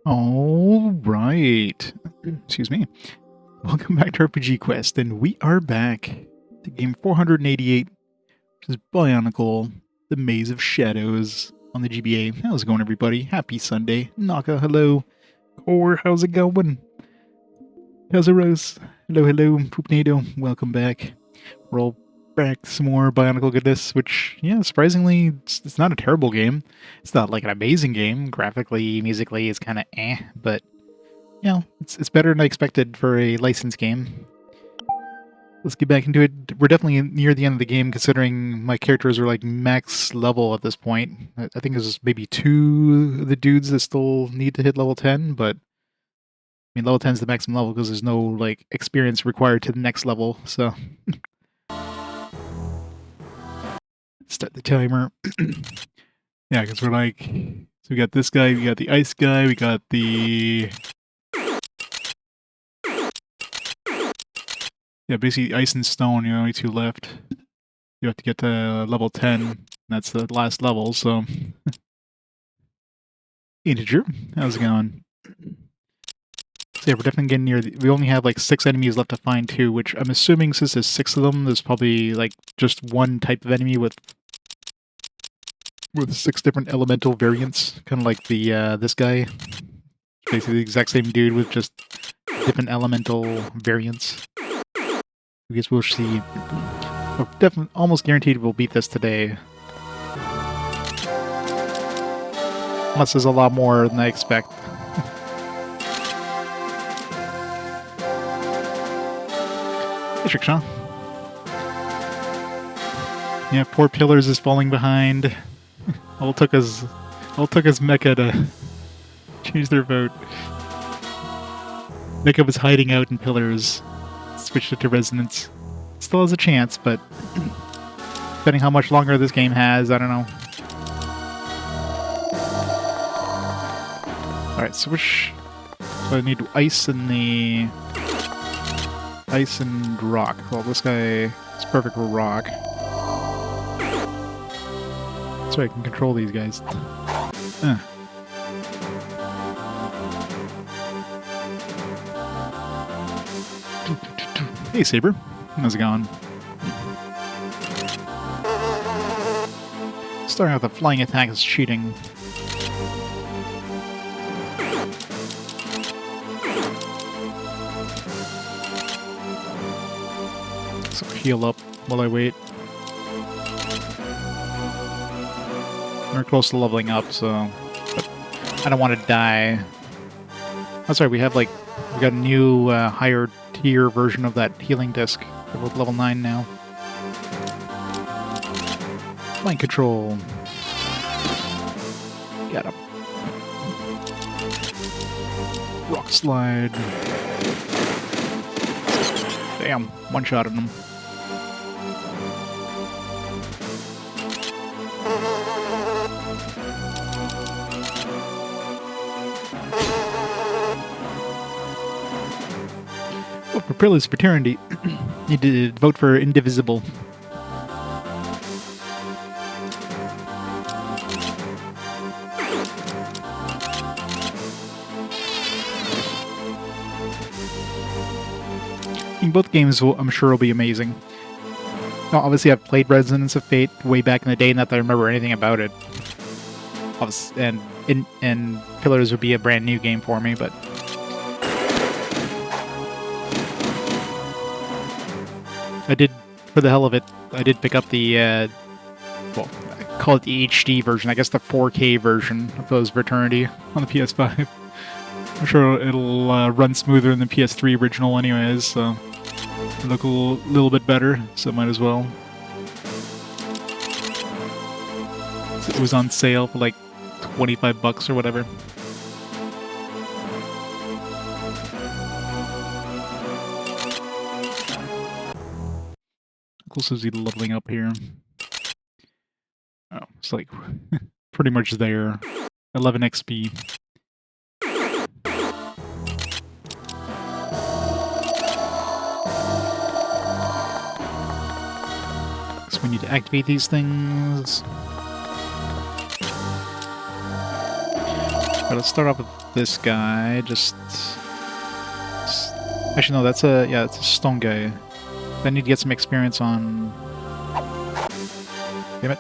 All right. Excuse me. Welcome back to RPG Quest, and we are back to game 488, which is Bionicle, the Maze of Shadows on the GBA. How's it going, everybody? Happy Sunday. Naka, hello. Core, how's it going? How's it, Rose? Hello, hello. Poopnado, welcome back. We're all back to some more Bionicle goodness, which, yeah, surprisingly, it's not a terrible game. It's not like an amazing game. Graphically, musically, it's kind of but you know, it's better than I expected for a licensed game. Let's get back into it. We're definitely near the end of the game, considering my characters are like max level at this point. I think there's maybe 2 of the dudes that still need to hit level 10, but I mean, level 10 is the maximum level because there's no like experience required to the next level. So start the timer. Yeah, because we're like, so we got this guy, we got the ice guy, we got the basically ice and stone, you know, only 2 left. You have to get to level 10. That's the last level, so... Integer, how's it going? So yeah, we're definitely getting near we only have like 6 enemies left to find too, which I'm assuming since there's 6 of them, there's probably like just one type of enemy with 6 different elemental variants. Kind of like the this guy. Basically the exact same dude with just different elemental variants. I guess we'll see. We're definitely almost guaranteed we'll beat this today. Unless there's a lot more than I expect. Hey, Trickshaw. Yeah, poor Pillars is falling behind. All it took is Mecha to change their vote. Mecha was hiding out in Pillars. Switched it to Resonance. Still has a chance, but depending how much longer this game has, I don't know. Alright, switch. So I need ice and rock. Well, this guy is perfect for rock. So I can control these guys. Hey, Saber. How's it going? Starting out with a flying attack is cheating. So heal up while I wait. We're close to leveling up, so... But I don't want to die. That's right, we got a new higher tier version of that healing disc. We're at level 9 now. Mind control. Got him. Rock slide. Damn, one-shotted him. For Perilous Fraternity, need to vote for Indivisible. In both games, I'm sure will be amazing. Now, obviously, I've played Resonance of Fate way back in the day, not that I remember anything about it. And Pillars would be a brand new game for me, but... I did, for the hell of it, I did pick up the, well, I call it the HD version, I guess the 4K version of those Fraternity on the PS5. I'm sure it'll run smoother than the PS3 original anyways, so it'll look a little bit better, so might as well. It was on sale for like 25 bucks or whatever. Close is he leveling up here? Oh, it's like pretty much there. 11 XP. So we need to activate these things. let's start off with this guy. Actually, no, that's a it's a stone guy. I need to get some experience on. Damn it!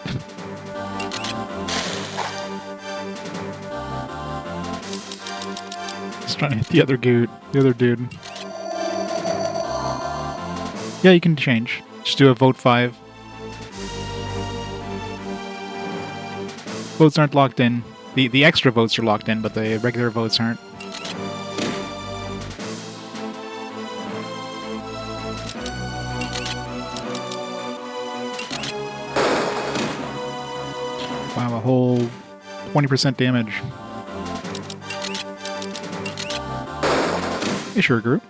Just trying to hit the other dude. Yeah, you can change. Just do a vote 5. Votes aren't locked in. The extra votes are locked in, but the regular votes aren't. Wow, a whole 20% damage. Hey, sure, group.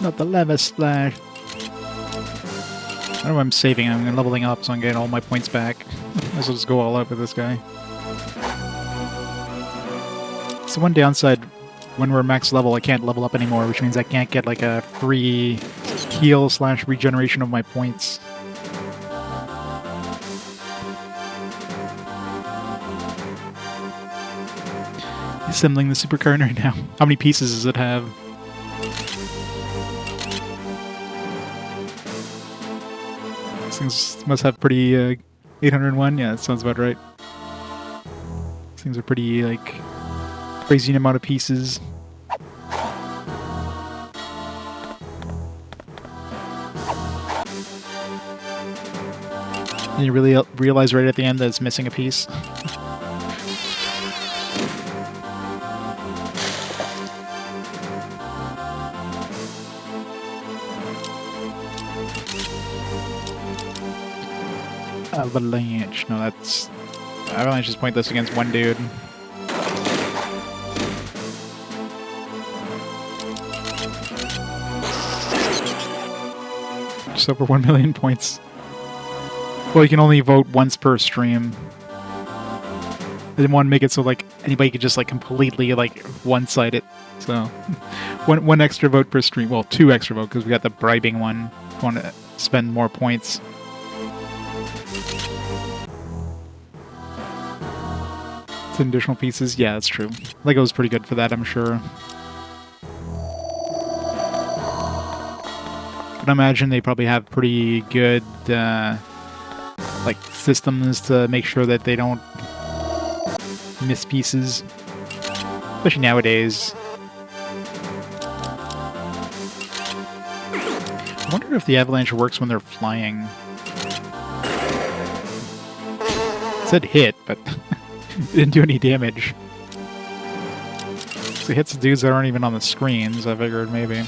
Not the lava splash. I don't know why I'm saving. I'm leveling up so I'm getting all my points back. I'll just go all out with this guy. So one downside, when we're max level, I can't level up anymore, which means I can't get like a free heal / regeneration of my points. Assembling the supercar right now. How many pieces does it have? These things must have pretty 801. Yeah, that sounds about right. These things are pretty like crazy amount of pieces. And you really realize right at the end that it's missing a piece. Avalanche. No, that's... Avalanche is pointless against one dude. Just over 1 million points. Well, you can only vote once per stream. I didn't want to make it so like anybody could just like completely like one-side it. So one extra vote per stream. Well, 2 extra votes because we got the bribing one. If you want to spend more points. 10 additional pieces. Yeah, that's true. Lego's pretty good for that, I'm sure. But I imagine they probably have pretty good like systems to make sure that they don't miss pieces, especially nowadays. I wonder if the avalanche works when they're flying. It said hit, but it didn't do any damage. So it hits the dudes that aren't even on the screens. I figured maybe.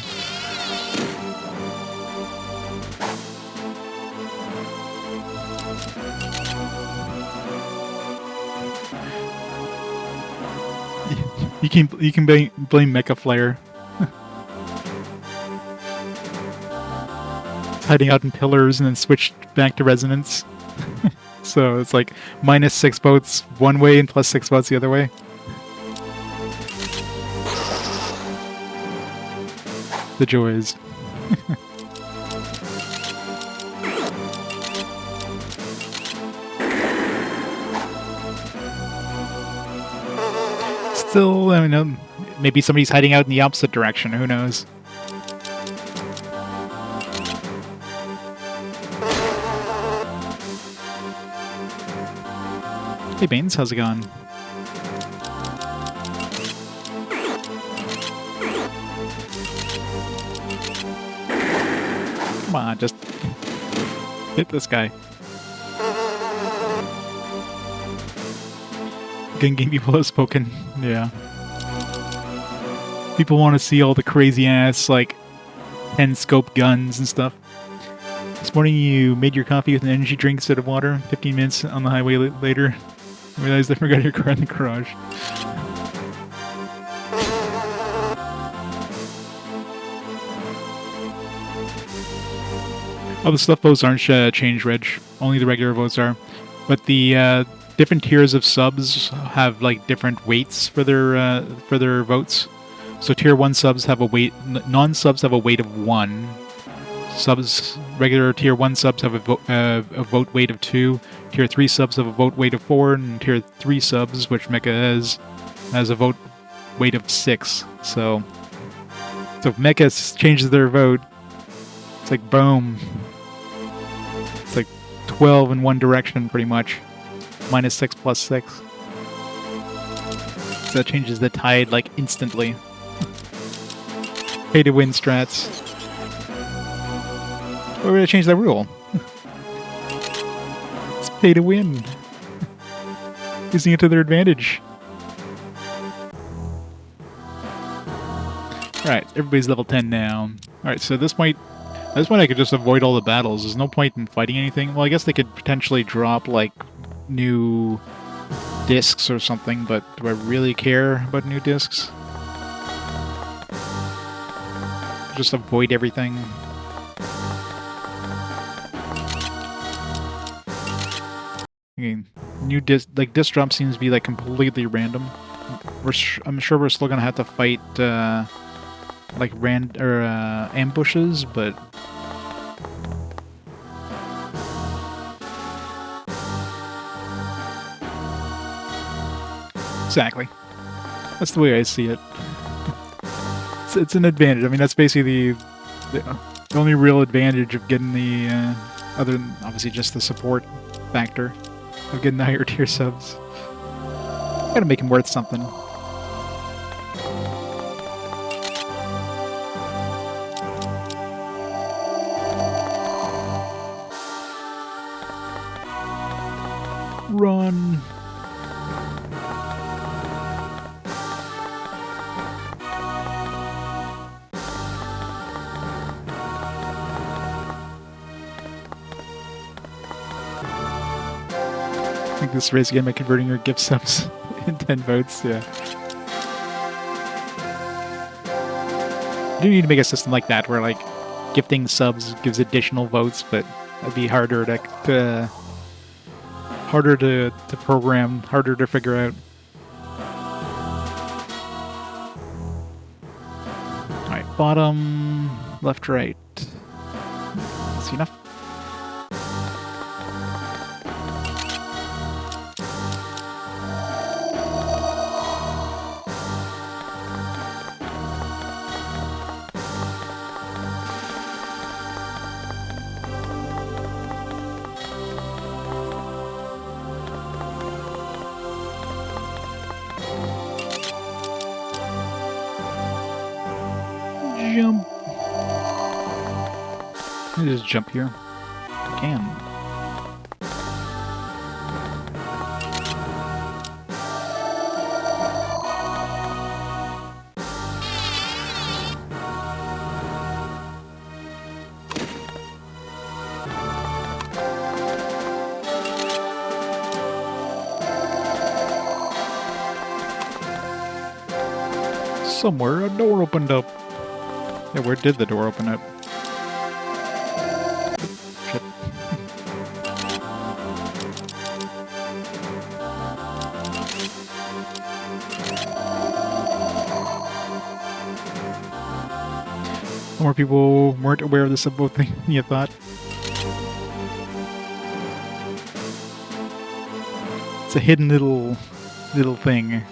You can blame Mecha Flare. It's hiding out in pillars and then switched back to resonance. So it's like minus 6 votes one way and plus 6 votes the other way. The joys. Still, I don't know, maybe somebody's hiding out in the opposite direction, who knows? Hey Baines, how's it going? Come on, just hit this guy. Gun game people have spoken. Yeah. People want to see all the crazy ass, like, 10 scope guns and stuff. This morning you made your coffee with an energy drink instead of water. 15 minutes on the highway later. Realized I forgot your car in the garage. Oh, the stuff votes aren't changed, Reg. Only the regular votes are. But the different tiers of subs have like different weights for their votes. So tier 1 subs have a weight, non-subs have a weight of 1. Regular tier 1 subs have a vote weight of 2. Tier 3 subs have a vote weight of 4, and tier 3 subs, which Mecha has a vote weight of 6. So if Mecha changes their vote, it's like boom. It's like 12 in one direction, pretty much. Minus 6 plus 6. So that changes the tide, like, instantly. Pay to win strats. Or we're gonna change that rule. It's pay to win. Using it to their advantage. Alright, everybody's level 10 now. Alright, so this might... At this point I could just avoid all the battles. There's no point in fighting anything. Well, I guess they could potentially drop, like, new discs or something, but do I really care about new discs? Just avoid everything. Okay, new disc drop seems to be like completely random. I'm sure we're still gonna have to fight like ambushes, but exactly. That's the way I see it. It's an advantage. I mean, that's basically the only real advantage of getting the other than obviously just the support factor of getting the higher tier subs. Gotta make them worth something. Run. I think this race again by converting your gift subs in 10 votes, yeah. You do need to make a system like that where, like, gifting subs gives additional votes, but that'd be harder to program, harder to figure out. Alright, bottom, left, right. That's enough. Jump. Let me just jump here. I can. Somewhere a door opened up. Yeah, where did the door open up? Shit. More people weren't aware of this subvote thing than you thought. It's a hidden little thing.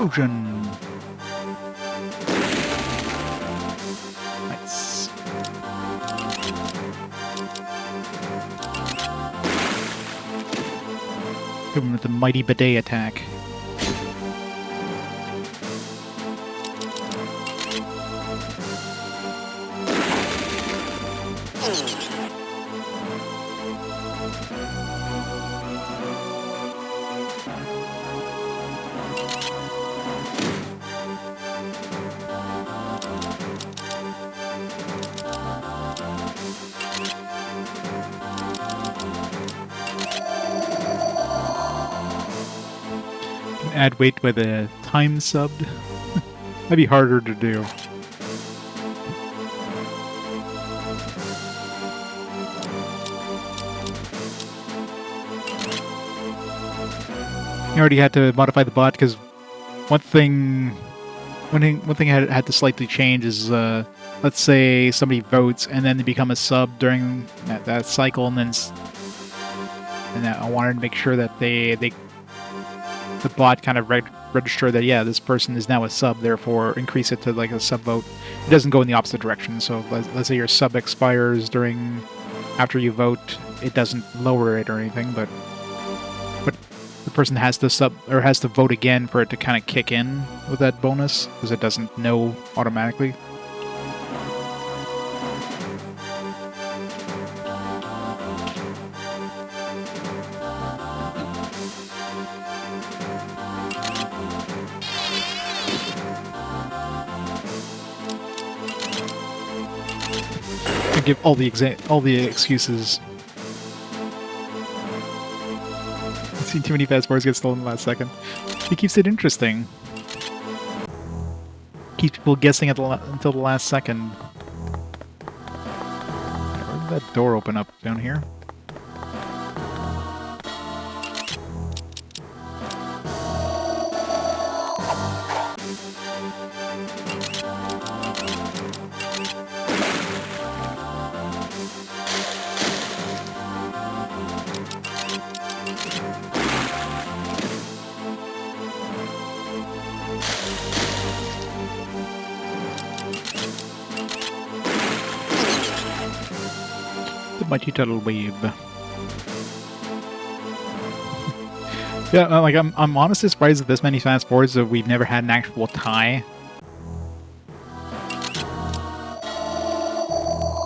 Explosion. Nice. Hit him with the mighty bidet attack. Add weight with a time subbed. That'd be harder to do. You already had to modify the bot because one thing I had to slightly change is, let's say somebody votes and then they become a sub during that cycle, and then I wanted to make sure that the bot kind of register that, yeah, this person is now a sub, therefore increase it to like a sub vote. It doesn't go in the opposite direction. So let's say your sub expires after you vote, it doesn't lower it or anything, but the person has to has to vote again for it to kind of kick in with that bonus, because it doesn't know automatically. I give all the excuses. I've seen too many fast forwards get stolen in the last second. It keeps it interesting. Keeps people guessing until the last second. Where did that door open up down here? Mighty Turtle Wave. Yeah, like I'm honestly surprised that this many fast forwards that we've never had an actual tie.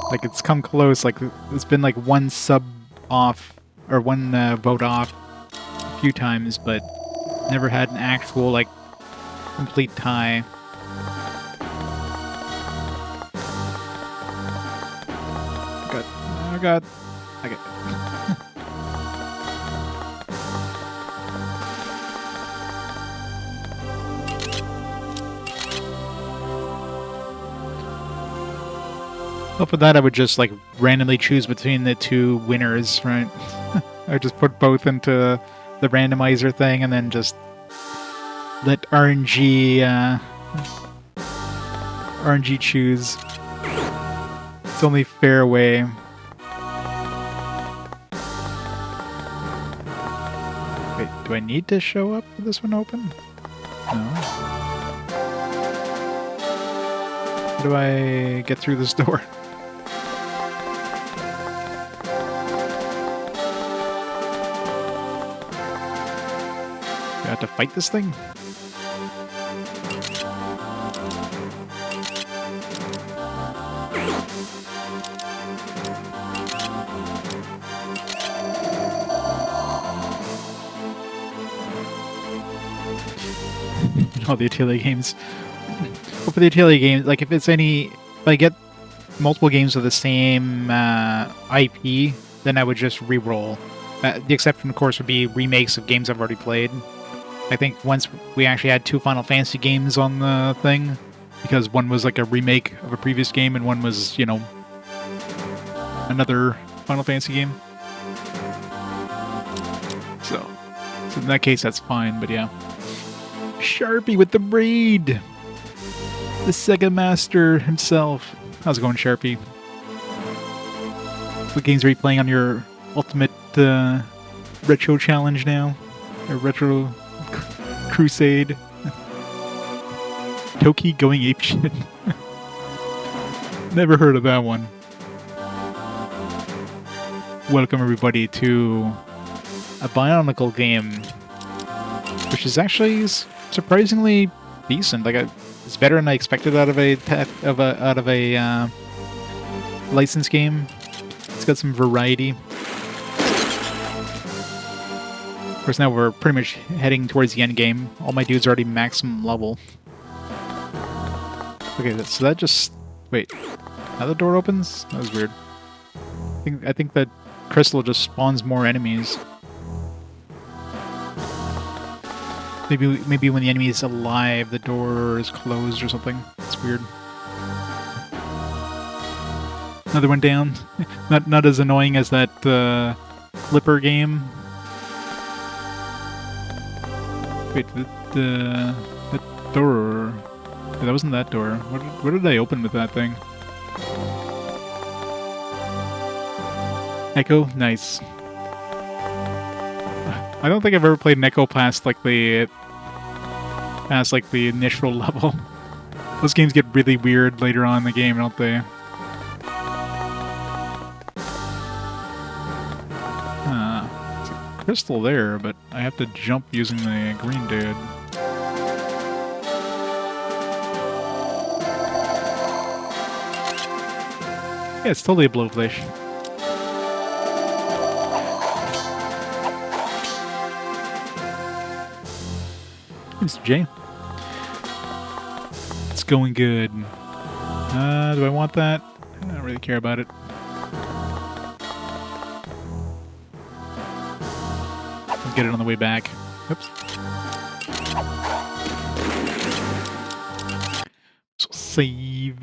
Like it's come close. Like it's been like one sub off or one vote off a few times, but never had an actual like complete tie. Oh god. Okay. Well, for that I would just like randomly choose between the two winners, right? I would just put both into the randomizer thing and then just let RNG choose. It's the only fair way. Wait, do I need to show up for this one open? No. How do I get through this door? Do I have to fight this thing? All the Atelier games. Well, for the Atelier games, like if I get multiple games with the same IP, then I would just re-roll. The exception, of course, would be remakes of games I've already played. I think once we actually had 2 Final Fantasy games on the thing, because one was like a remake of a previous game and one was, you know, another Final Fantasy game. So in that case, that's fine, but yeah. Sharpie with the braid! The Sega Master himself. How's it going, Sharpie? What games are you playing on your ultimate retro challenge now? Or retro crusade? Toki going apeshit. Never heard of that one. Welcome everybody to a Bionicle game, which is actually surprisingly decent. Like it's better than I expected out of a licensed game. It's got some variety. Of course, now we're pretty much heading towards the end game. All my dudes are already maximum level. Okay, so that just wait. Now the door opens. That was weird. I think that crystal just spawns more enemies. Maybe when the enemy is alive, the door is closed or something. It's weird. Another one down. Not as annoying as that flipper game. Wait, that door... Yeah, that wasn't that door. What did I open with that thing? Echo? Nice. I don't think I've ever played an Echo past the initial level. Those games get really weird later on in the game, don't they? There's a crystal there, but I have to jump using the green dude. Yeah, it's totally a blowfish. Mr. J. It's going good. Do I want that? I don't really care about it. I'll get it on the way back. Oops. So save.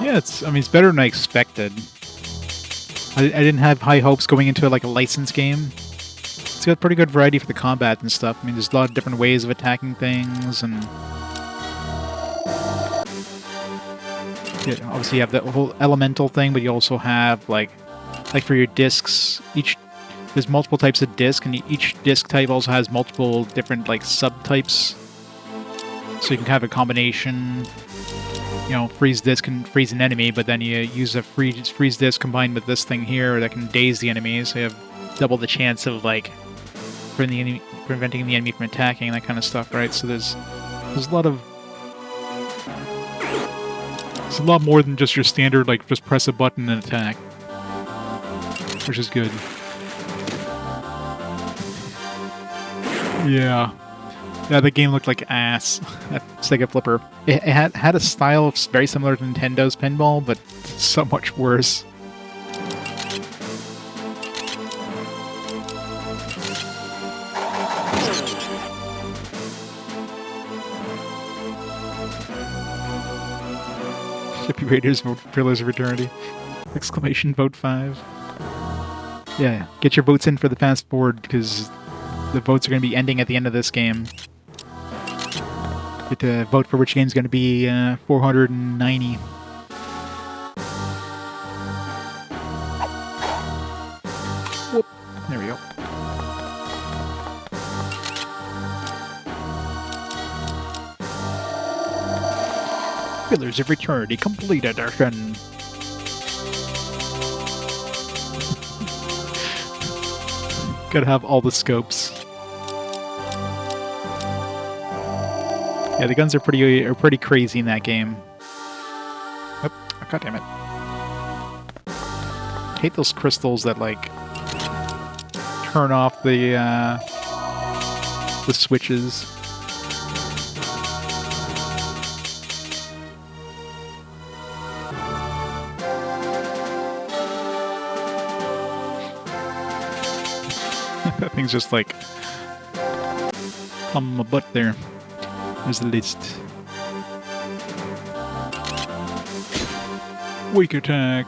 Yeah, it's better than I expected. I didn't have high hopes going into like a licensed game. It's got pretty good variety for the combat and stuff. I mean, there's a lot of different ways of attacking things, and yeah, obviously you have the whole elemental thing, but you also have like for your discs, there's multiple types of disc, and each disc type also has multiple different like subtypes. So you can have a combination. You know, freeze disc can freeze an enemy, but then you use a freeze disc combined with this thing here that can daze the enemy, so you have double the chance of like preventing the enemy from attacking and that kind of stuff, right? So there's a lot of... It's a lot more than just your standard, like, just press a button and attack. Which is good. Yeah. Yeah, the game looked like ass. That Sega Flipper. It had a style very similar to Nintendo's pinball, but so much worse. Shippy Raiders vote Pillars of Eternity. Exclamation vote 5. Yeah, get your votes in for the fast forward, because the votes are going to be ending at the end of this game. Get to vote for which game's going to be 490. Whoop. There we go. Pillars of Eternity Complete Edition. Gotta have all the scopes. Yeah, the guns are pretty crazy in that game. Oh, God damn it. I hate those crystals that like turn off the switches. That thing's just like on my butt there. There's the list. Weak attack.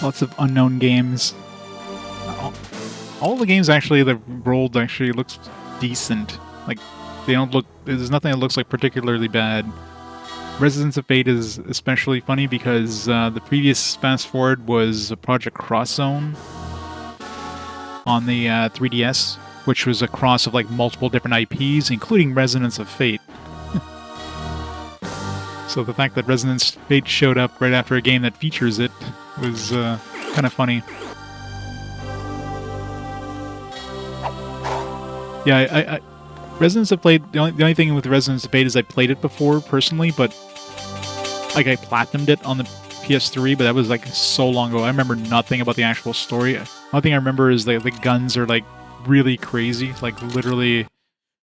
Lots of unknown games. All the games actually that rolled actually looks decent. Like, they don't look... There's nothing that looks like particularly bad. Residence of Fate is especially funny because the previous fast forward was Project Cross Zone on the 3DS, which was a cross of like multiple different IPs, including Resonance of Fate. So the fact that Resonance of Fate showed up right after a game that features it was kind of funny. Yeah, Resonance of Fate, the only thing with Resonance of Fate is I played it before, personally, but like I platinumed it on the PS3, but that was like so long ago. I remember nothing about the actual story. The only thing I remember is the guns are like really crazy, like literally,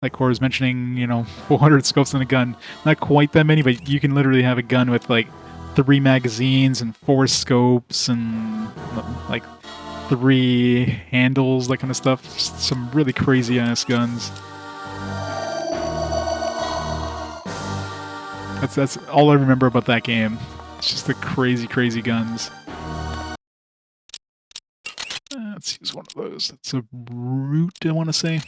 like Cora was mentioning, you know, 400 scopes in a gun. Not quite that many, but you can literally have a gun with like 3 magazines and 4 scopes and like 3 handles, that kind of stuff. Just some really crazy ass guns. That's all I remember about that game. It's just the crazy, crazy guns. Let's use one of those. That's a root, I want to say.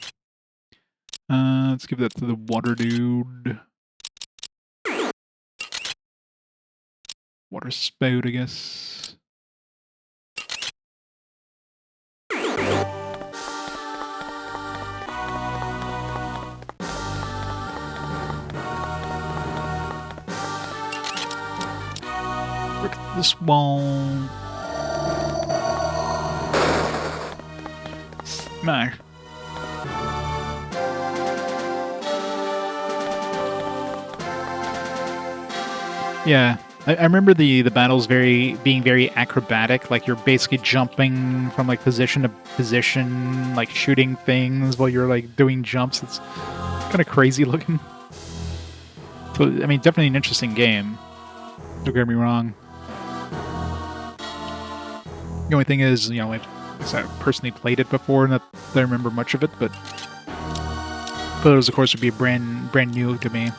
Let's give that to the water dude. Water spout, I guess. Brick this wall. Smash. Yeah, I remember the battles being very acrobatic. Like you're basically jumping from like position to position, like shooting things while you're like doing jumps. It's kind of crazy looking. So I mean, definitely an interesting game. Don't get me wrong. The only thing is, you know, I personally played it before, not that I remember much of it, but those, of course, would be brand new to me.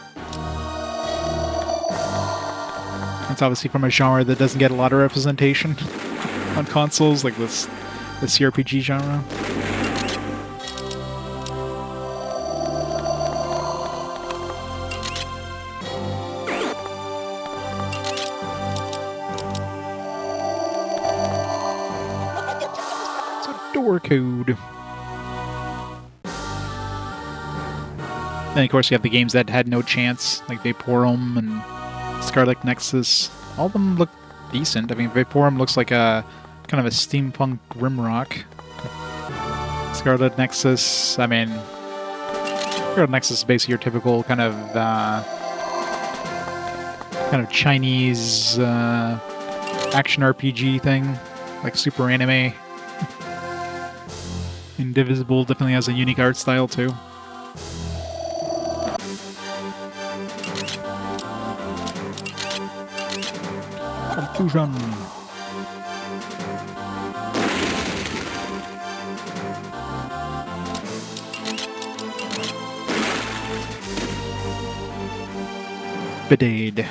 It's obviously from a genre that doesn't get a lot of representation on consoles, like this the JRPG genre. It's a door code. Then, of course, you have the games that had no chance, like Vaporum and Scarlet Nexus. All of them look decent. I mean, Vaporum looks like a kind of a steampunk Grimrock. Scarlet Nexus, I mean, Scarlet Nexus is basically your typical kind of Chinese action RPG thing, like super anime. Indivisible definitely has a unique art style too. Confusion. Bedade.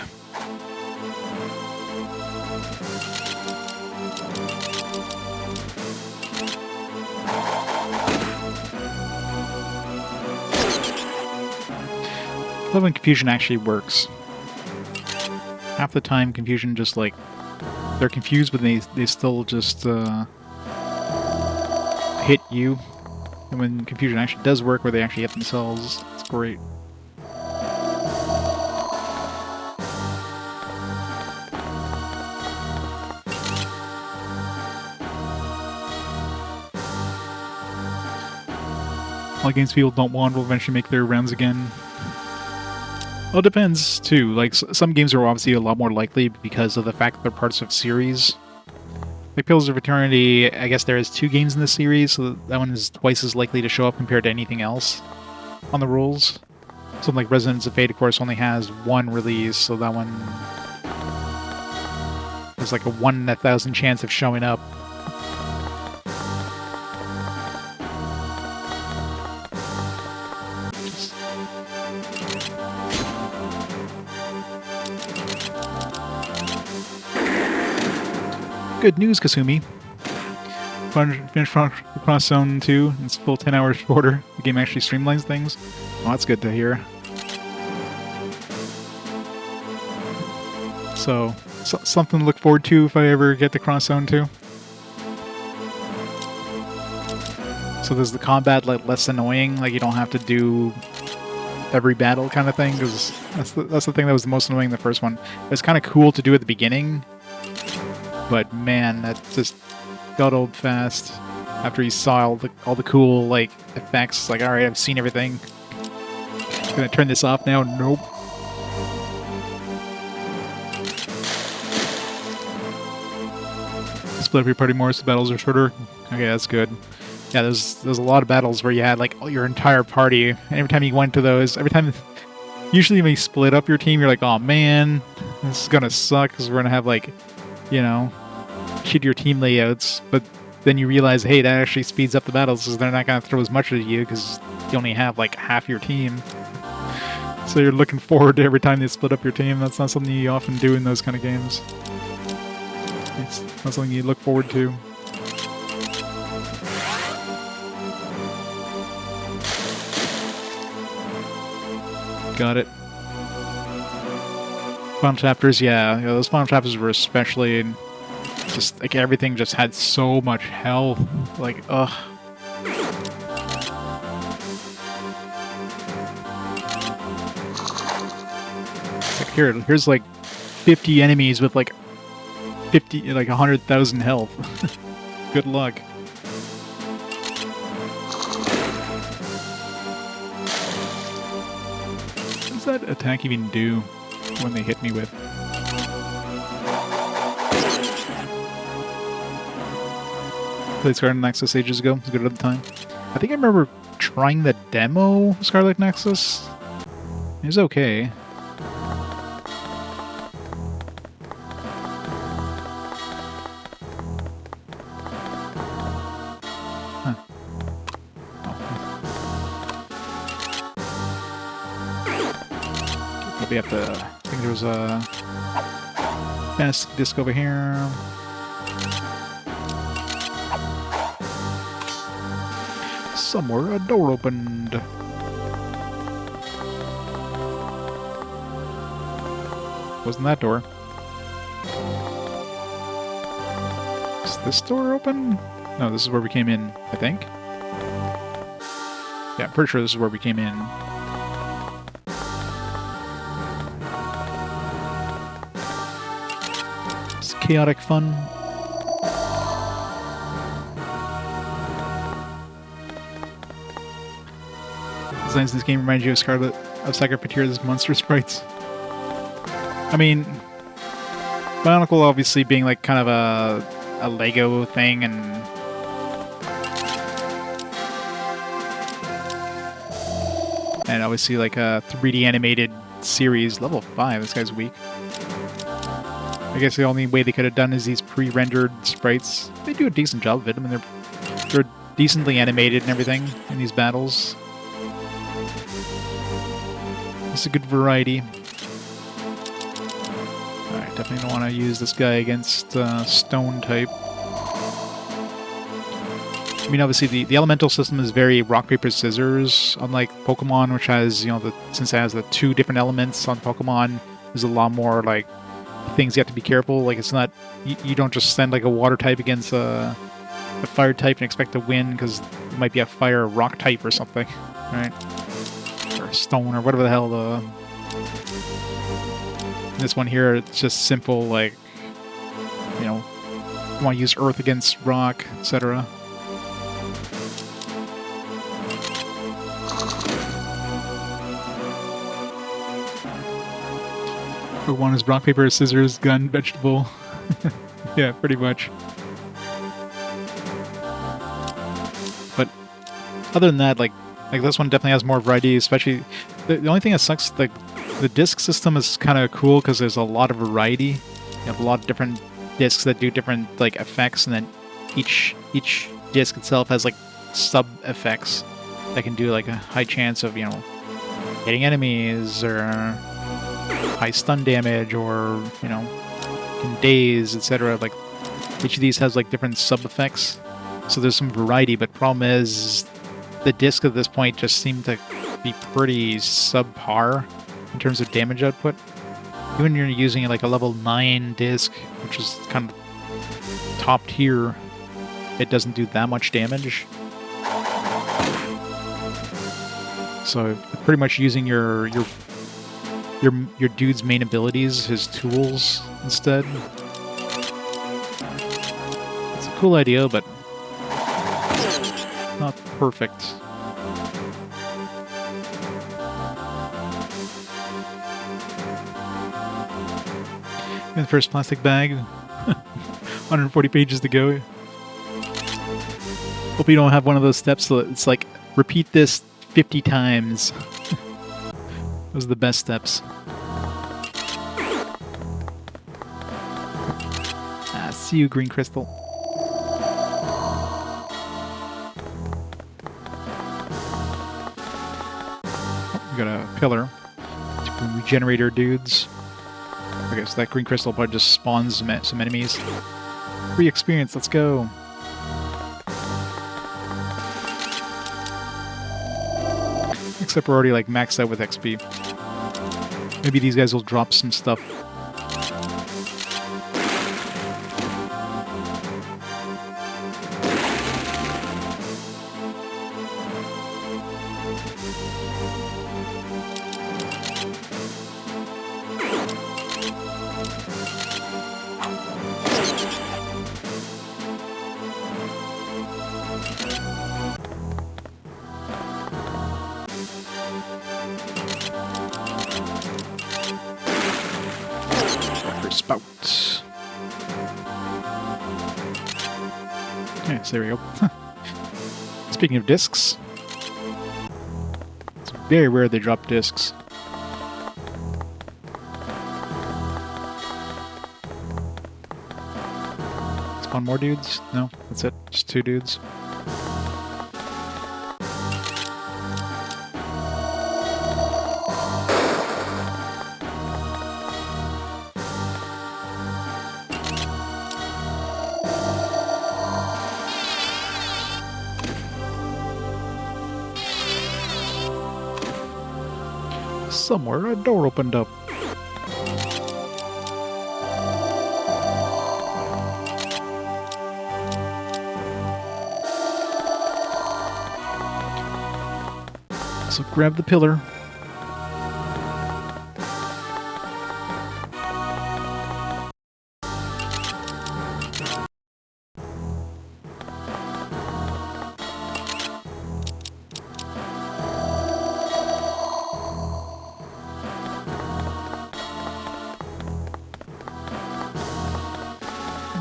I love when confusion actually works. Half the time, confusion just like they're confused, but they still just hit you. And when confusion actually does work, where they actually hit themselves, it's great. All games people don't want will eventually make their rounds again. Well, it depends, too. Like, some games are obviously a lot more likely because of the fact that they're parts of series. Like Pillars of Eternity, I guess there is 2 games in the series, so that one is twice as likely to show up compared to anything else on the rules. Something like Resonance of Fate, of course, only has 1 release, so that one has like a 1 in 1,000 chance of showing up. Good news, Kasumi. Finished Cross Zone 2. It's full 10 hours shorter. The game actually streamlines things. Well, that's good to hear. So something to look forward to if I ever get to Cross Zone 2. So there's the combat like less annoying, like you don't have to do every battle kind of thing, because that's the thing that was the most annoying in the first one. It's kind of cool to do at the beginning, but man, that just got old fast after you saw all the cool like effects. Like, all right, I've seen everything. Gonna turn this off now? Nope. Split up your party more so battles are shorter. Okay, that's good. Yeah, there's a lot of battles where you had like your entire party, and every time you went to those, usually when you split up your team, you're like, oh man, this is gonna suck because we're gonna have like, you know, shittier team layouts. But then you realize, hey, that actually speeds up the battles because they're not gonna throw as much at you because you only have like half your team. So you're looking forward to every time they split up your team. That's not something you often do in those kind of games. It's not something you look forward to. Got it. Final chapters, yeah, those final chapters were especially just like everything just had so much health. Like, ugh. Here's like 50 enemies with like 100,000 health. Good luck. What does that attack even do when they hit me with? Played Scarlet Nexus ages ago. It was good at the time. I think I remember trying the demo Scarlet Nexus. It was okay. We have to. I think there was a best disc over here. Somewhere a door opened. Wasn't that door? Is this door open? No, this is where we came in, I think. Yeah, I'm pretty sure this is where we came in. Chaotic fun. Designs in this game remind you of Sacred Patira's monster sprites. I mean, Bionicle obviously being like kind of a Lego thing, and obviously like a 3D animated series. Level 5, this guy's weak. I guess the only way they could have done is these pre-rendered sprites. They do a decent job of it. I mean, they're decently animated and everything in these battles. It's a good variety. Alright, definitely don't want to use this guy against stone type. I mean, obviously the elemental system is very rock, paper, scissors. Unlike Pokemon, which has, since it has the 2 different elements on Pokemon, there's a lot more like things you have to be careful. Like, it's not, you don't just send like a water type against a fire type and expect to win, because it might be a fire rock type or something, right? Or stone or whatever the hell. This one here, it's just simple, like, you want to use earth against rock, etc. One is rock, paper, scissors, gun, vegetable. Yeah, pretty much. But other than that, like this one definitely has more variety. Especially the only thing that sucks, like the disc system is kind of cool because there's a lot of variety. You have a lot of different discs that do different like effects, and then each disc itself has like sub effects that can do like a high chance of hitting enemies, or high stun damage, or can daze, etc. Like each of these has like different sub effects, so there's some variety. But problem is, the disc at this point just seemed to be pretty subpar in terms of damage output. Even when you're using like a level 9 disc, which is kind of top tier, it doesn't do that much damage. So pretty much using your dude's main abilities, his tools, instead. It's a cool idea, but not perfect. In the first plastic bag. 140 pages to go. Hope you don't have one of those steps so it's like, repeat this 50 times. Those are the best steps. See you, green crystal. Oh, we got a pillar. regenerate our dudes. Okay, so that green crystal probably just spawns some enemies. Free experience, let's go. Except we're already like maxed out with XP. Maybe these guys will drop some stuff. Spout. Yes, there we go. Speaking of discs, it's very rare they drop discs. Spawn more dudes? No, that's it. Just 2 dudes. Somewhere a door opened up. So grab the pillar.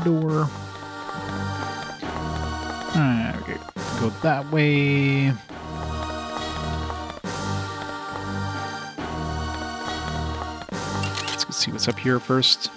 Door. Okay, go that way. Let's go see what's up here first.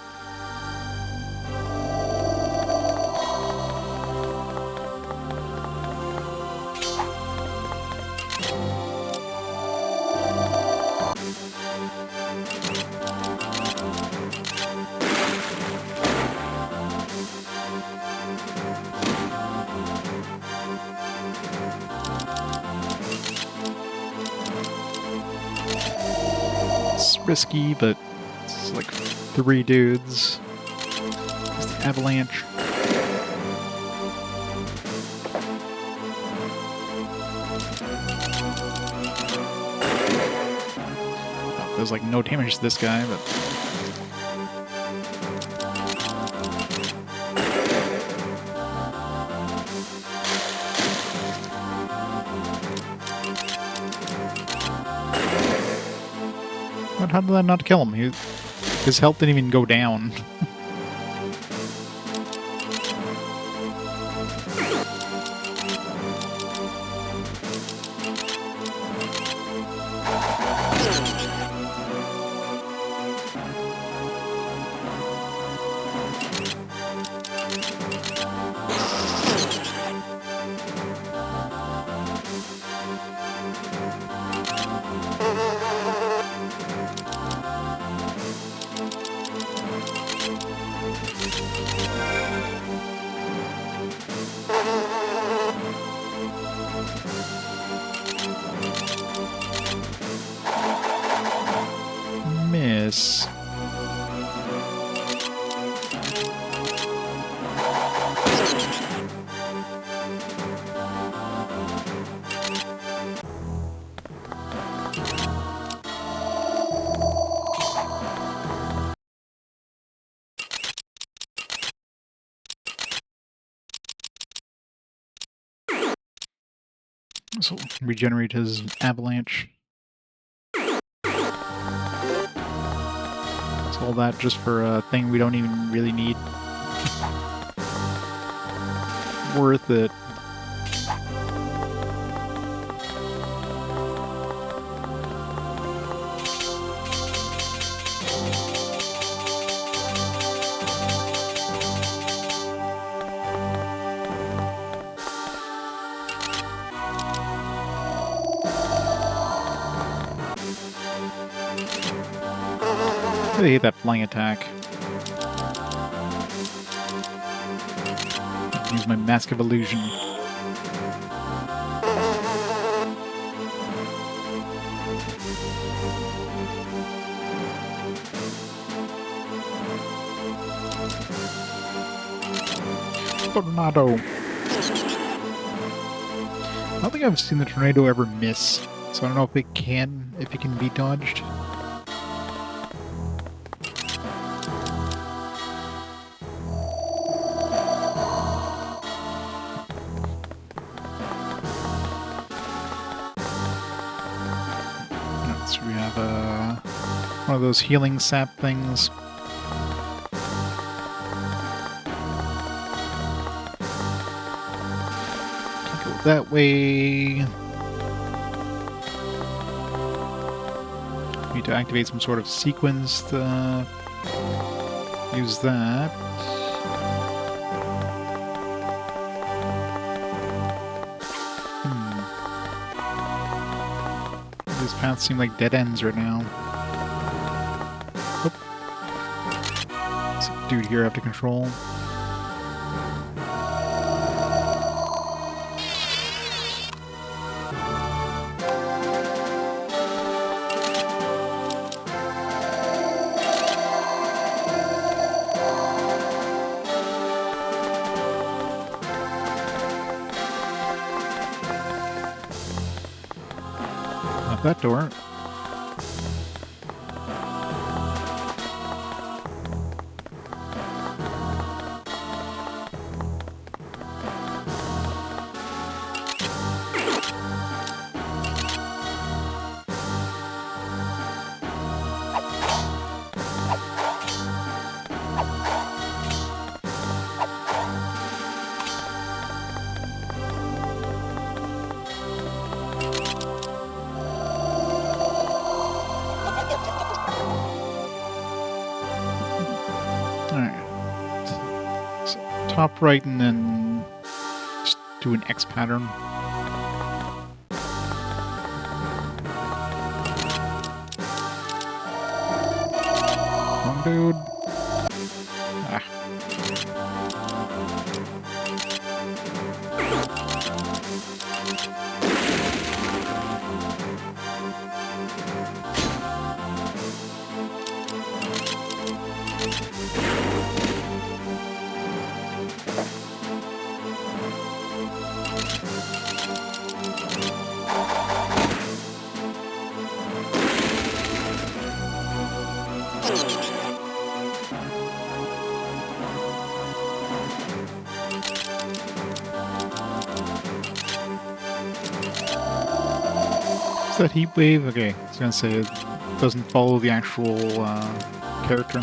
It's risky, but it's like 3 dudes. There's the avalanche. Oh, there's like no damage to this guy, but... How did that not kill him? His health didn't even go down. Miss. So regenerate his avalanche. All that just for a thing we don't even really need. Worth it. really hate that flying attack. Use my Mask of Illusion. Tornado. I don't think I've seen the tornado ever miss, so I don't know if it can be dodged. So we have one of those healing sap things. That way. Need to activate some sort of sequence to use that. These paths seem like dead ends right now. Oh. There's a dude here I have to control. That door. Top right and then just do an X pattern. Wrong dude. Ah. Is that heat wave? Okay, I was gonna say it doesn't follow the actual character.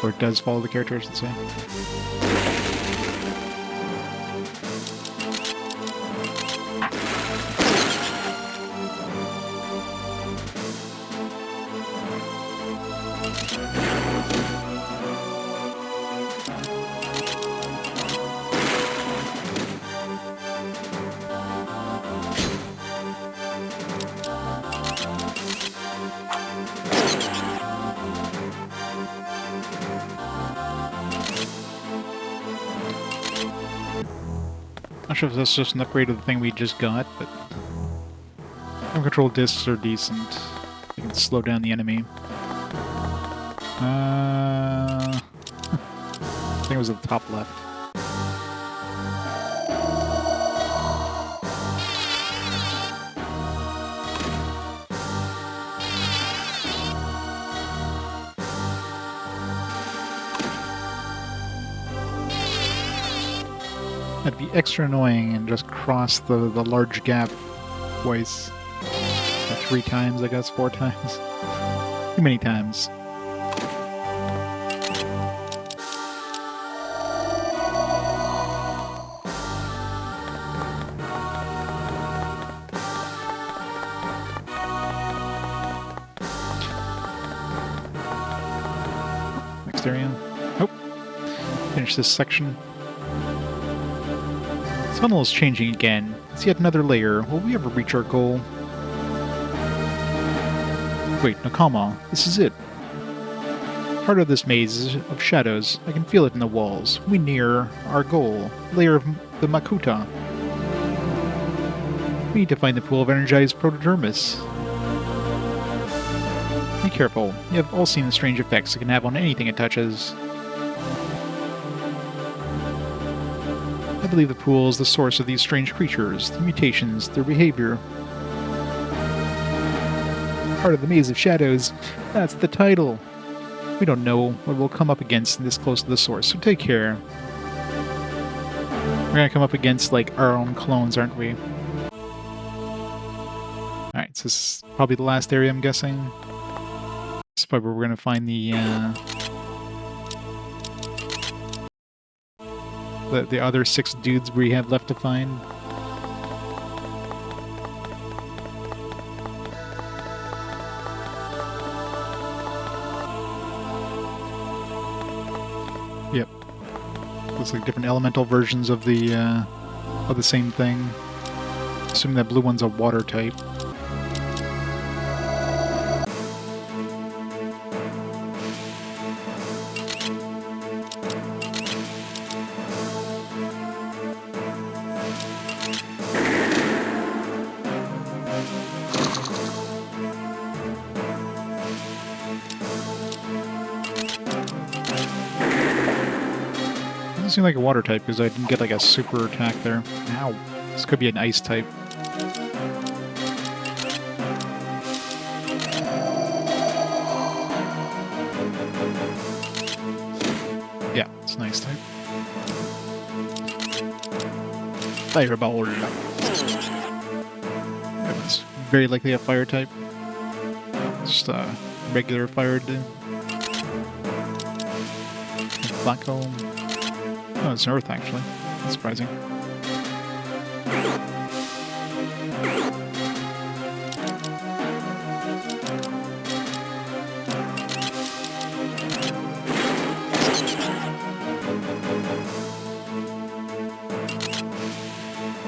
Or it does follow the character, I should say. Not sure if that's just an upgrade of the thing we just got, but control discs are decent. You can slow down the enemy. I think it was at the top left. That'd be extra annoying and just cross the large gap twice. Or 3 times, I guess, 4 times. Too many times. Next area. Nope. Finish this section. Tunnel is changing again. It's yet another layer. Will we ever reach our goal? Wait, Nokama, this is it. Part of this maze is of shadows. I can feel it in the walls. We near our goal, layer of the Makuta. We need to find the pool of energized Protodermis. Be careful. You have all seen the strange effects it can have on anything it touches. I believe the pool is the source of these strange creatures, their mutations, their behavior. Part of the Maze of Shadows. That's the title. We don't know what we'll come up against this close to the source, so take care. We're gonna come up against, like, our own clones, aren't we? Alright, so this is probably the last area, I'm guessing. This is probably where we're gonna find the other 6 dudes we have left to find. Yep. Looks like different elemental versions of the same thing. Assuming that blue one's a water type. Doesn't seem like a water type because I didn't get like a super attack there. Ow. This could be an ice type. Yeah, it's an ice type. Fireball. That was very likely a fire type. Just a regular fire dude. Black hole. Oh, it's an earth, actually. That's surprising.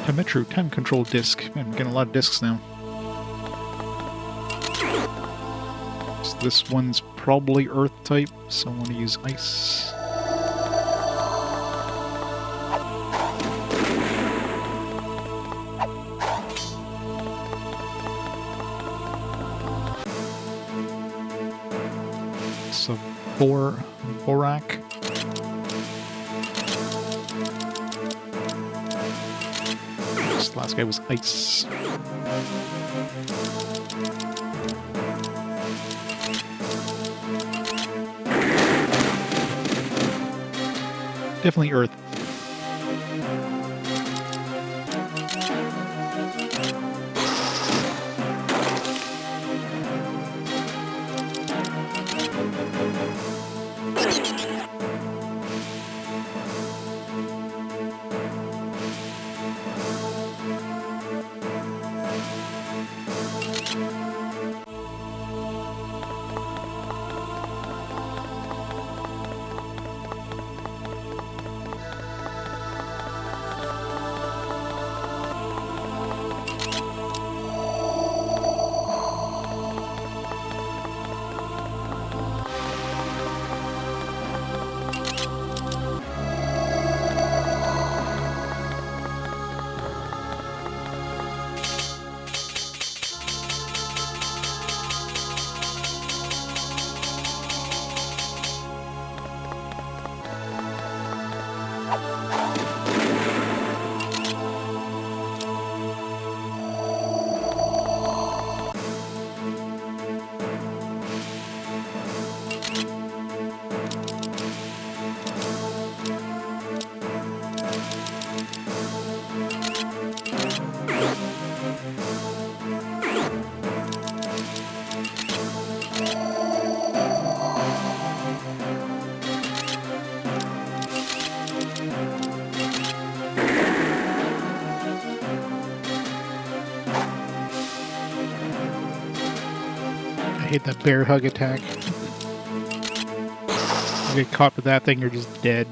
Toa Metru time control disc. Man, I'm getting a lot of discs now. So this one's probably earth type, so I want to use ice. So Borak. This last guy was ice. Definitely earth. I hate that bear hug attack. You get caught with that thing, you're just dead.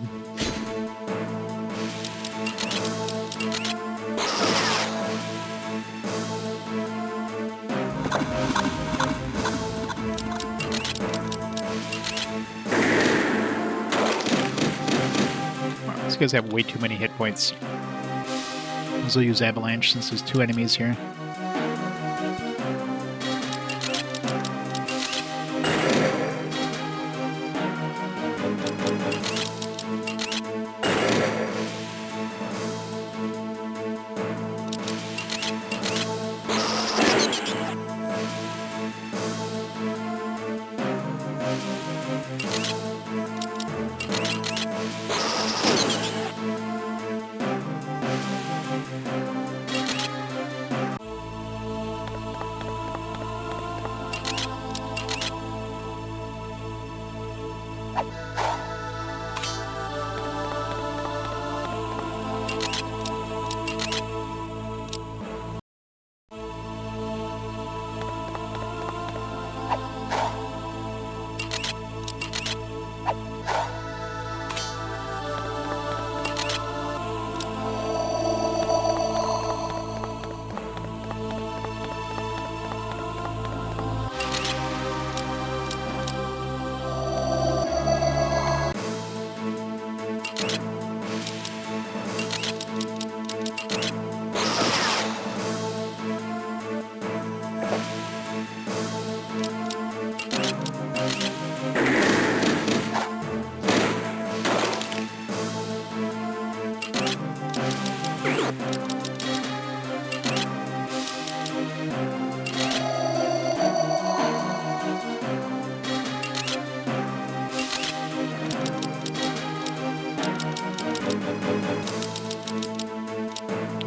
guys have way too many hit points. I'll use Avalanche since there's 2 enemies here.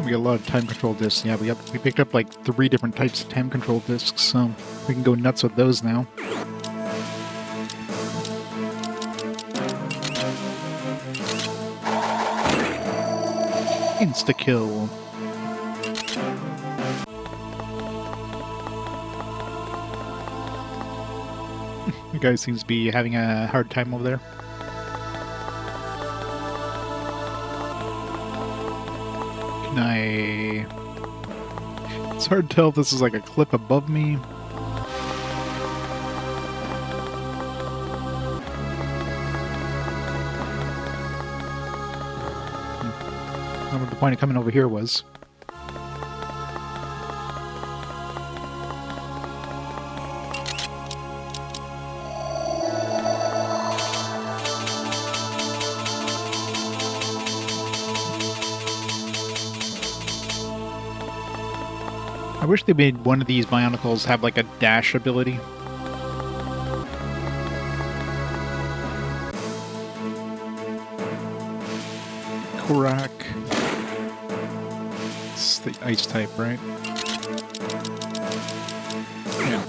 We got a lot of time control discs. Yeah, we picked up like 3 different types of time control discs, so we can go nuts with those now. Insta-kill. The guy seems to be having a hard time over there. It's hard to tell if this is like a cliff above me. I don't know what the point of coming over here was. I wish they made one of these Bionicles have like a dash ability. Korak. It's the ice type, right? Yeah.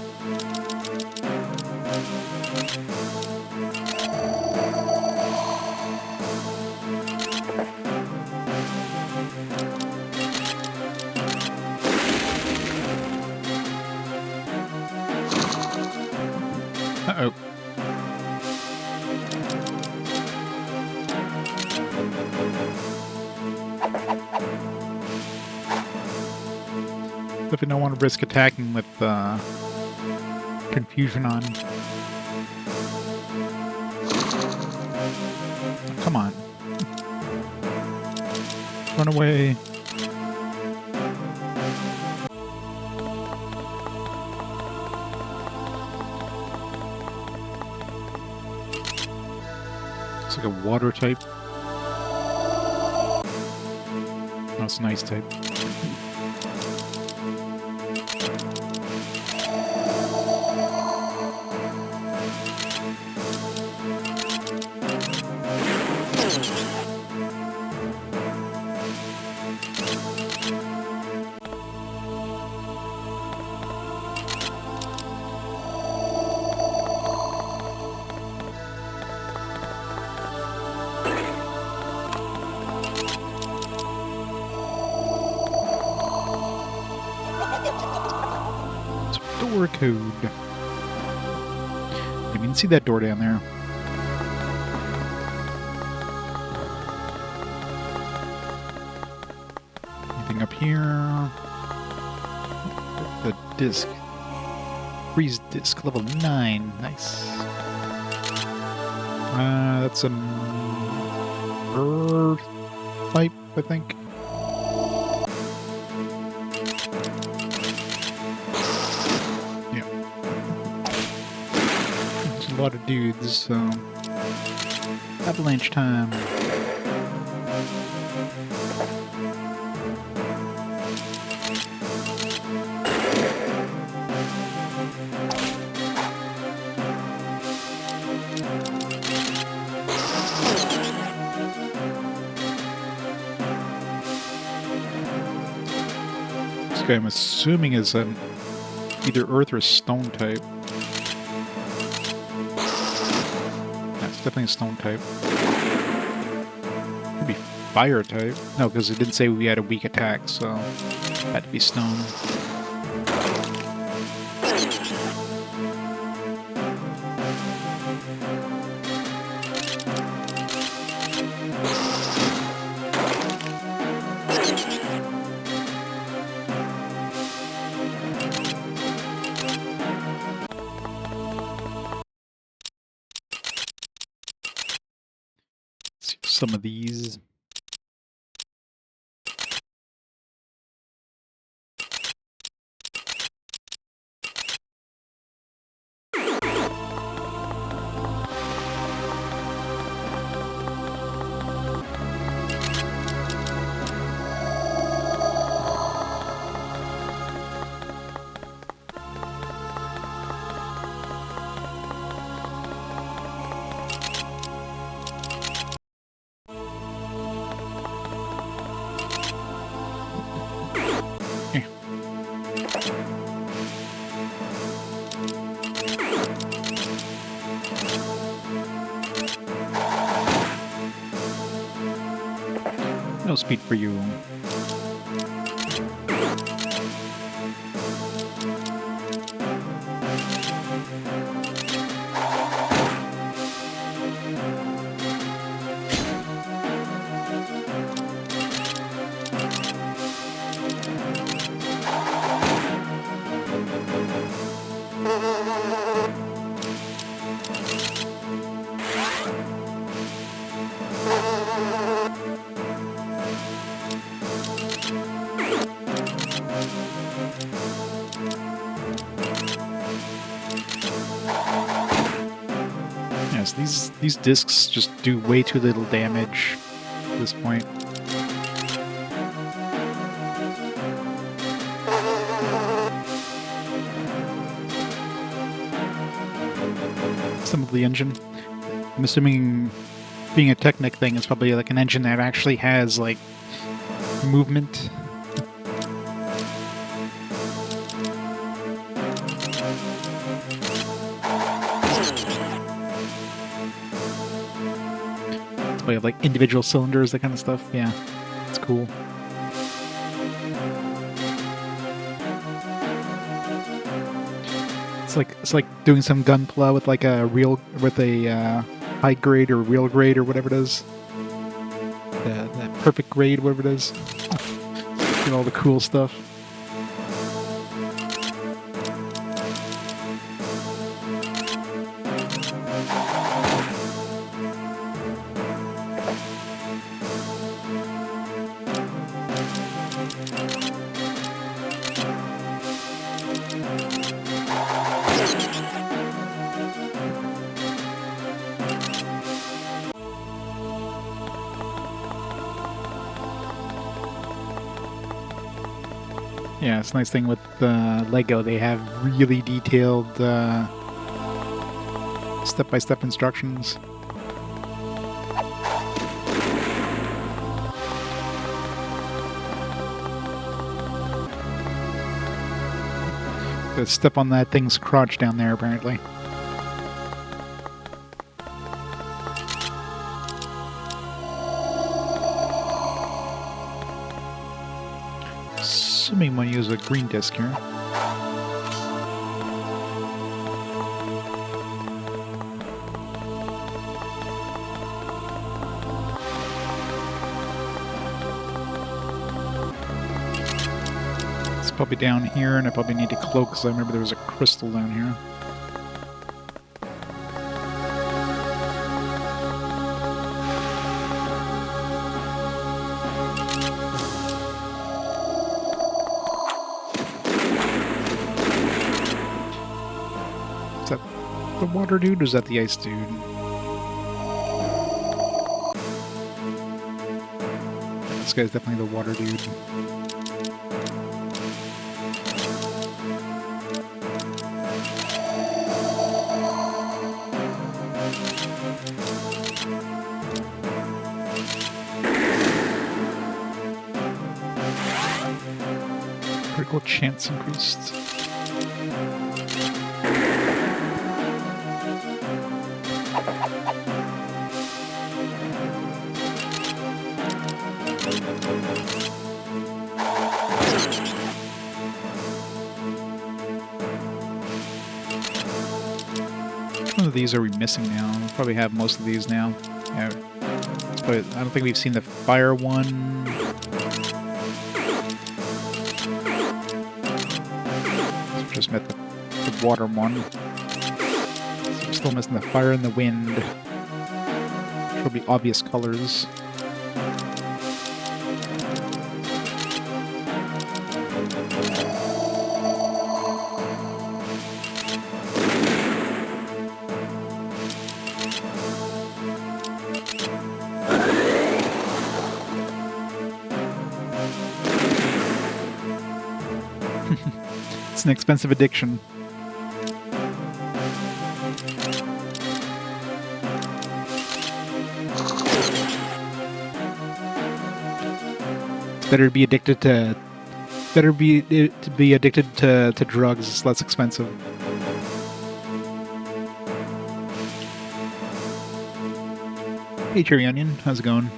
Uh-oh. Definitely don't want to risk attacking with confusion on. Come on. Run away. It's like a water type. That's a nice type. Door code. I didn't see that door down there. Anything up here? The disc. Freeze disc, level 9. Nice. That's an Earth I think. Yeah. There's a lot of dudes, so... Avalanche time. This guy, I'm assuming, is an either earth or stone type. That's definitely a stone type. Could be fire type. No, because it didn't say we had a weak attack, so it had to be stone. Some of these. No speed for you. Yes, these discs just do way too little damage at this point. Some of the engine, I'm assuming, being a Technic thing, is probably like an engine that actually has like movement. We have like individual cylinders, that kind of stuff. Yeah, it's cool. It's like doing some gunpla with like a high grade or real grade or whatever it is. That perfect grade, whatever it is. Get all the cool stuff. Yeah, it's a nice thing with Lego. They have really detailed step-by-step instructions. Step on that thing's crotch down there, apparently. Assuming one use a green disc here. It's probably down here, and I probably need to cloak because I remember there was a crystal down here. the water dude, or is that the ice dude? This guy's definitely the water dude. Critical chance increased. Which one of these are we missing now? We probably have most of these now. Yeah, but I don't think we've seen the fire one. Just met the water one. So we're still missing the fire and the wind. Which will be obvious colors. It's an expensive addiction. It's better to be addicted to drugs. It's less expensive. Hey Cherry Onion, how's it going?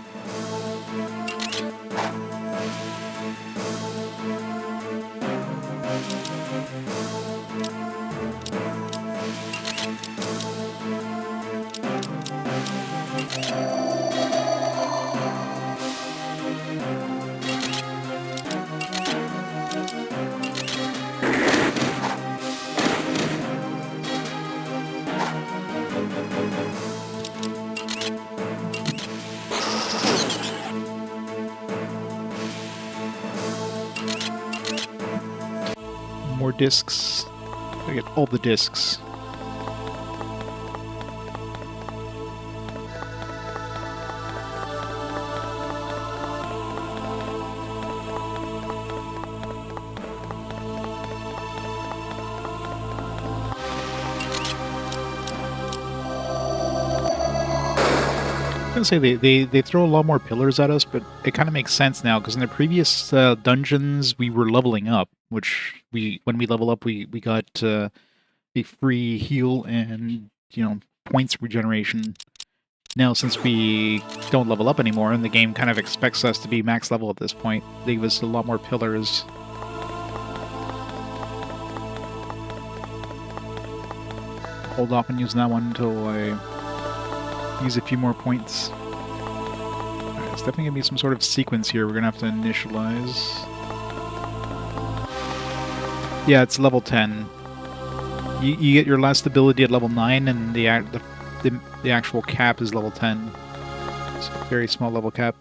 More discs. Gotta get all the discs. I was gonna say they throw a lot more pillars at us, but it kind of makes sense now because in the previous dungeons we were leveling up, which when we level up we got a free heal and points regeneration. Now since we don't level up anymore and the game kind of expects us to be max level at this point, they give us a lot more pillars. Hold off on using that one until I use a few more points. Alright, it's definitely gonna be some sort of sequence here we're gonna have to initialize. Yeah, it's level 10. You get your last ability at level 9, and the actual cap is level 10. It's a very small level cap.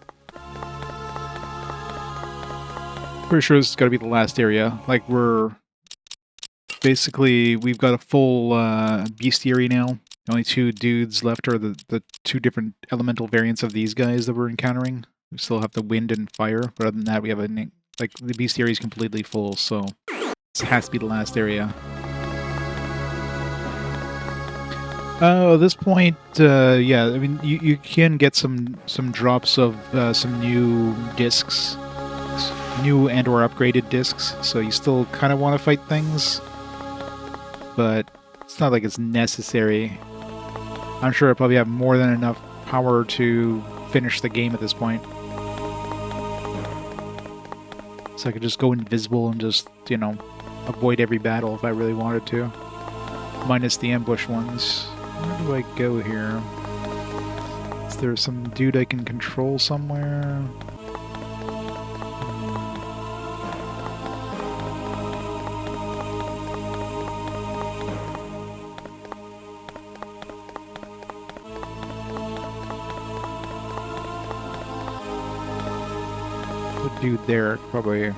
Pretty sure this is gotta be the last area. Like, we've got a full bestiary now. The only two dudes left are the two different elemental variants of these guys that we're encountering. We still have the wind and fire, but other than that, we have the bestiary is completely full, so this has to be the last area. At this point, yeah, I mean, you can get some drops of some new discs, new and/or upgraded discs, so you still kind of want to fight things, but it's not like it's necessary. I'm sure I probably have more than enough power to finish the game at this point. So I could just go invisible and just, avoid every battle if I really wanted to. Minus the ambush ones. Where do I go here? Is there some dude I can control somewhere? Dude there, probably.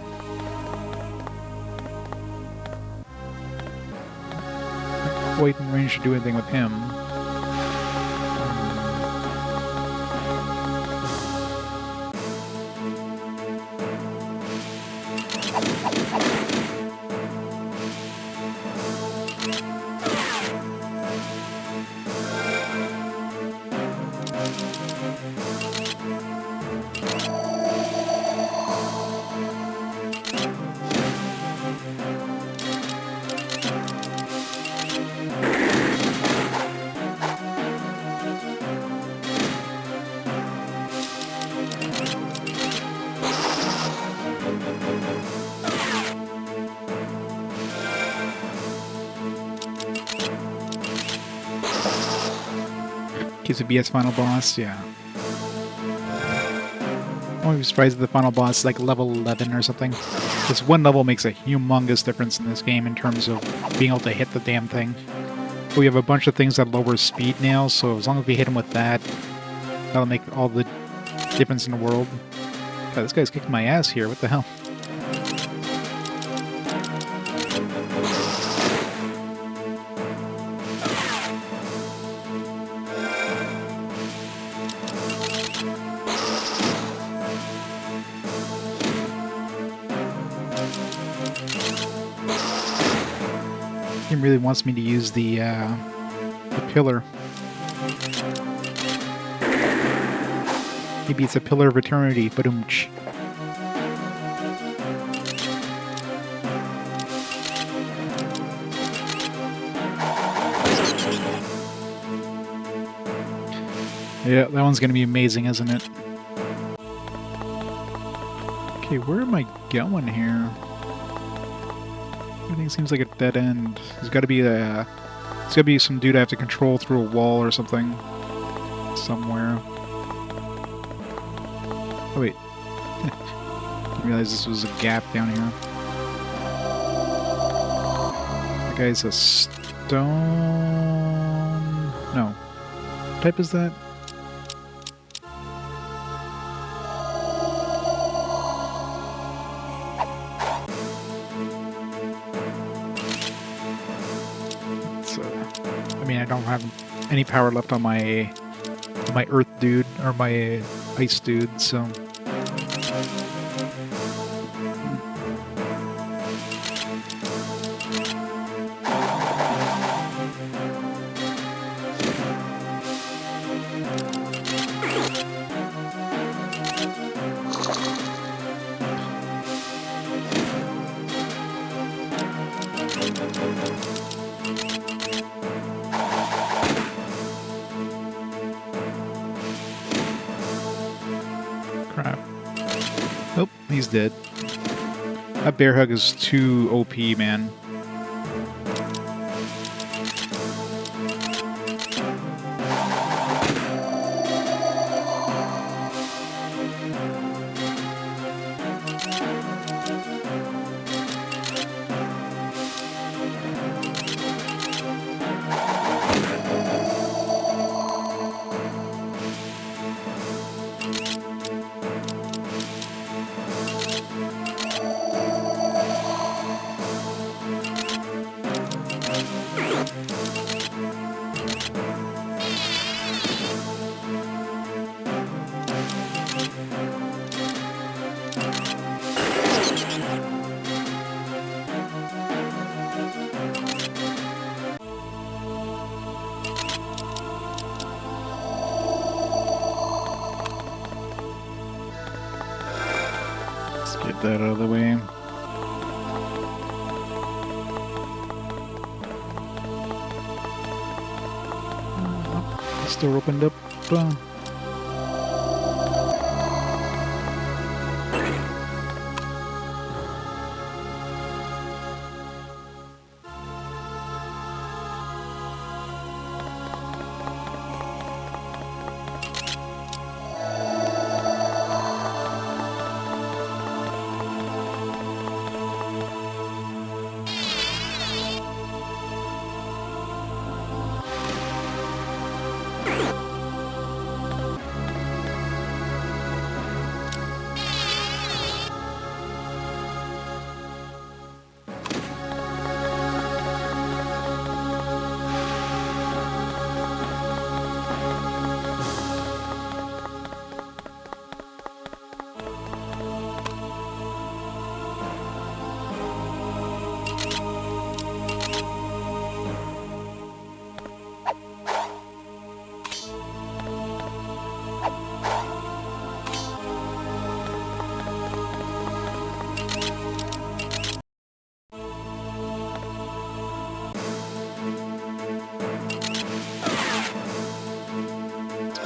quite in range to do anything with him. Case of BS final boss, yeah. I won't be surprised if the final boss is like level 11 or something. This one level makes a humongous difference in this game in terms of being able to hit the damn thing. We have a bunch of things that lower speed now, so as long as we hit him with that, that'll make all the difference in the world. God, this guy's kicking my ass here, what the hell? He really wants me to use the pillar. Maybe it's a pillar of eternity, but yeah, that one's gonna be amazing, isn't it? Okay, where am I going here? Everything seems like a dead end. There's got to be some dude I have to control through a wall or something somewhere. Oh wait, didn't realize this was a gap down here. That guy's a stone. No, what type is that? I mean, I don't have any power left on my earth dude or my ice dude, so. Crap. Nope, he's dead. That bear hug is too OP, man. Get that out of the way. This door opened up.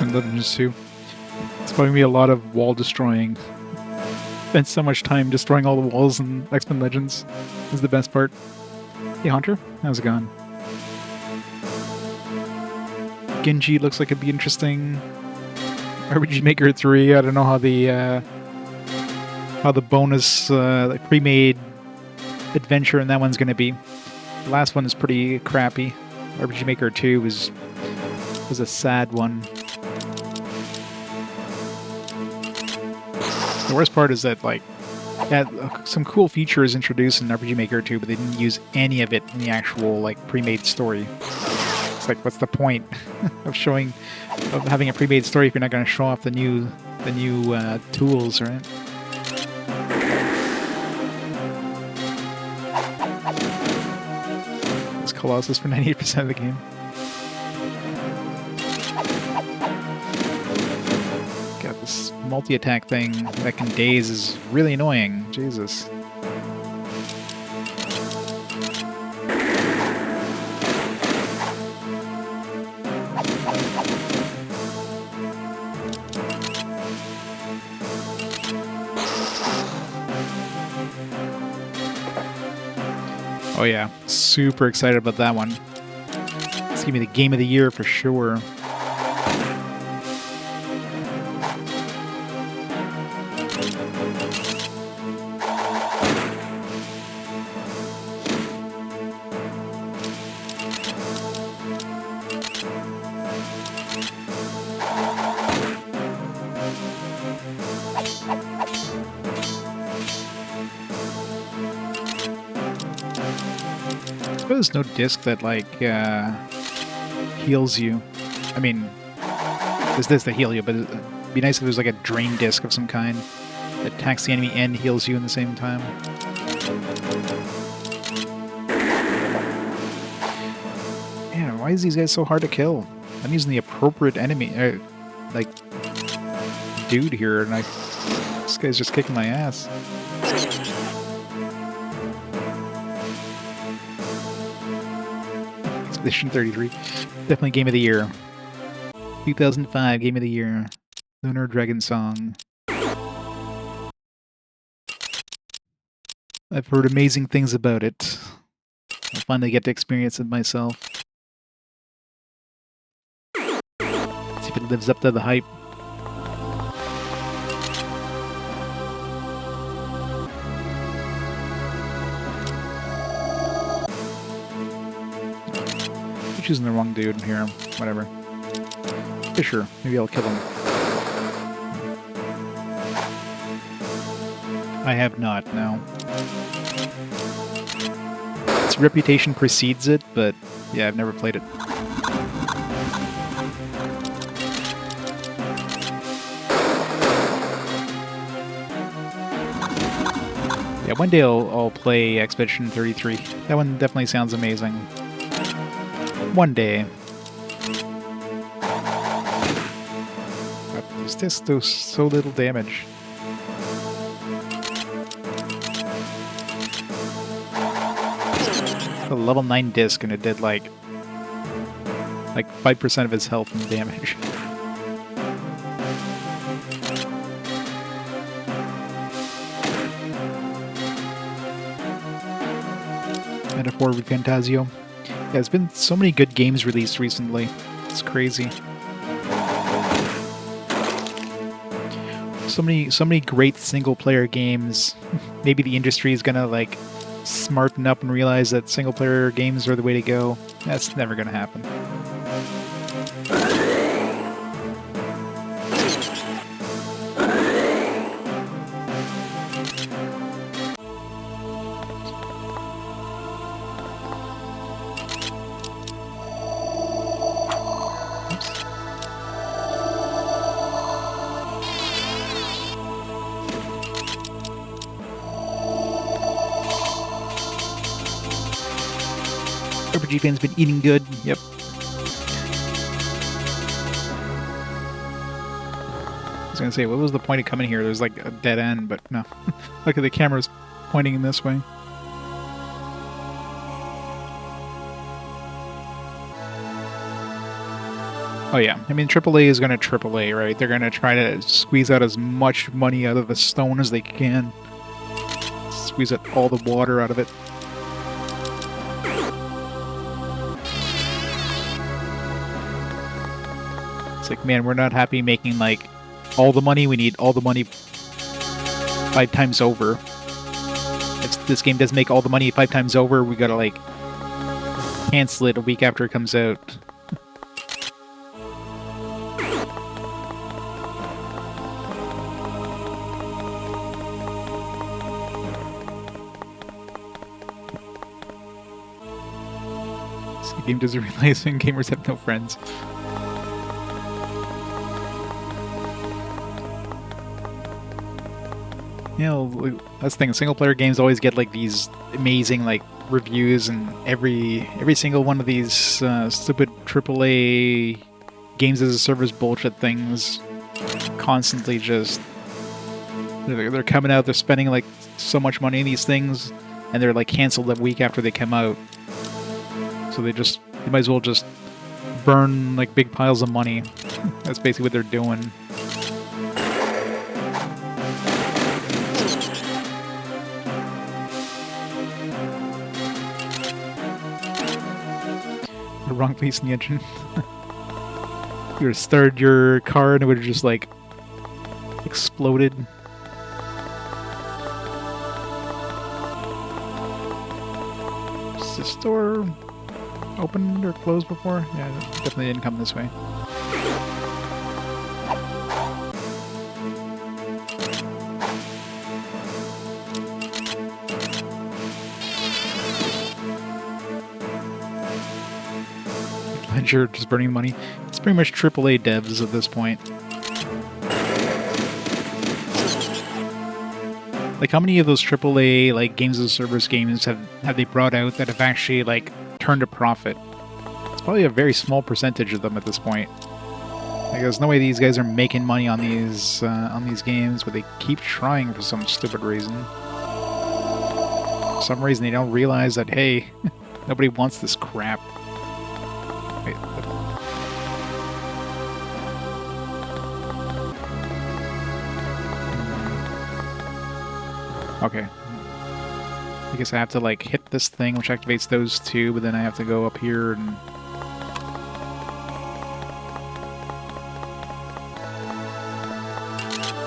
X-Men Legends 2. It's probably gonna be a lot of wall destroying. Spent so much time destroying all the walls in X-Men Legends. Is the best part. Hey Hunter, how's it going? Genji looks like it'd be interesting. RPG Maker 3, I don't know how the bonus like pre-made adventure in that one's gonna be. The last one is pretty crappy. RPG Maker 2 was a sad one. The worst part is that, like, had some cool features introduced in RPG Maker 2, but they didn't use any of it in the actual, like, pre-made story. It's like, what's the point of having a pre-made story if you're not going to show off the new tools, right? It's Colossus for 98% of the game. Got this multi-attack thing that can daze is really annoying. Jesus. Oh yeah, super excited about that one. It's gonna be the game of the year for sure. There's no disc that, like, heals you. I mean, there's this that heal you, but it'd be nice if there's, like, a drain disc of some kind that attacks the enemy and heals you in the same time. Man, why is these guys so hard to kill? I'm using the appropriate enemy, like, dude here, and this guy's just kicking my ass. Expedition 33. Definitely game of the year. 2005 game of the year. Lunar Dragon Song. I've heard amazing things about it. I'll finally get to experience it myself. See if it lives up to the hype. Choosing the wrong dude here. Whatever. Fisher. Maybe I'll kill him. I have not, no. Its reputation precedes it, but yeah, I've never played it. Yeah, one day I'll play Expedition 33. That one definitely sounds amazing. One day. But this disc does so little damage. A level 9 disc and it did like 5% of his health and damage. Metaphor with Fantasio. Yeah, there's been so many good games released recently. It's crazy. So many great single-player games. Maybe the industry is gonna, like, smarten up and realize that single-player games are the way to go. That's never gonna happen. RPG fans been eating good. Yep. I was gonna say, what was the point of coming here? There's like a dead end, but no. Look at the camera's pointing in this way. Oh yeah, I mean AAA is gonna AAA, right? They're gonna try to squeeze out as much money out of the stone as they can. Squeeze out all the water out of it. It's like, man, we're not happy making like all the money. We need all the money 5 times over. If this game doesn't make all the money 5 times over, we gotta like cancel it a week after it comes out. This game doesn't realize when gamers have no friends. You know, that's the thing. Single-player games always get like these amazing like reviews, and every single one of these stupid AAA games as a service bullshit things constantly just they're coming out. They're spending like so much money in these things, and they're like canceled a week after they come out. So they might as well just burn like big piles of money. That's basically what they're doing. The wrong place in the engine. You would have started your car and it would have just like exploded. Is this door opened or closed before? Yeah, it definitely didn't come this way. Ledger just burning money. It's pretty much AAA devs at this point. Like, how many of those AAA like games as a service games have they brought out that have actually like turned a profit? It's probably a very small percentage of them at this point. Like, there's no way these guys are making money on these games, but they keep trying for some stupid reason. For some reason, they don't realize that, hey, nobody wants this crap. Wait, okay. I guess I have to like hit this thing, which activates those two, but then I have to go up here and...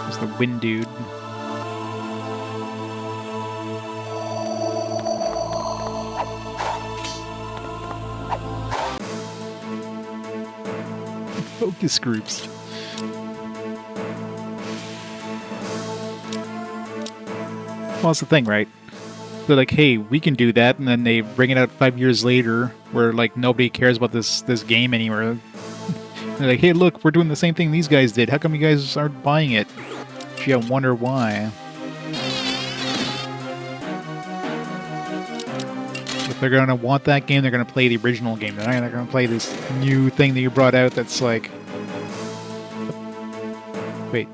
There's the wind dude. Focus groups. Well, that's the thing, right? They're like, hey, we can do that, and then they bring it out 5 years later, where like nobody cares about this game anymore. They're like, hey, look, we're doing the same thing these guys did. How come you guys aren't buying it? Gee, I wonder why. If they're gonna want that game, they're gonna play the original game. They're not gonna play this new thing that you brought out that's like... Wait.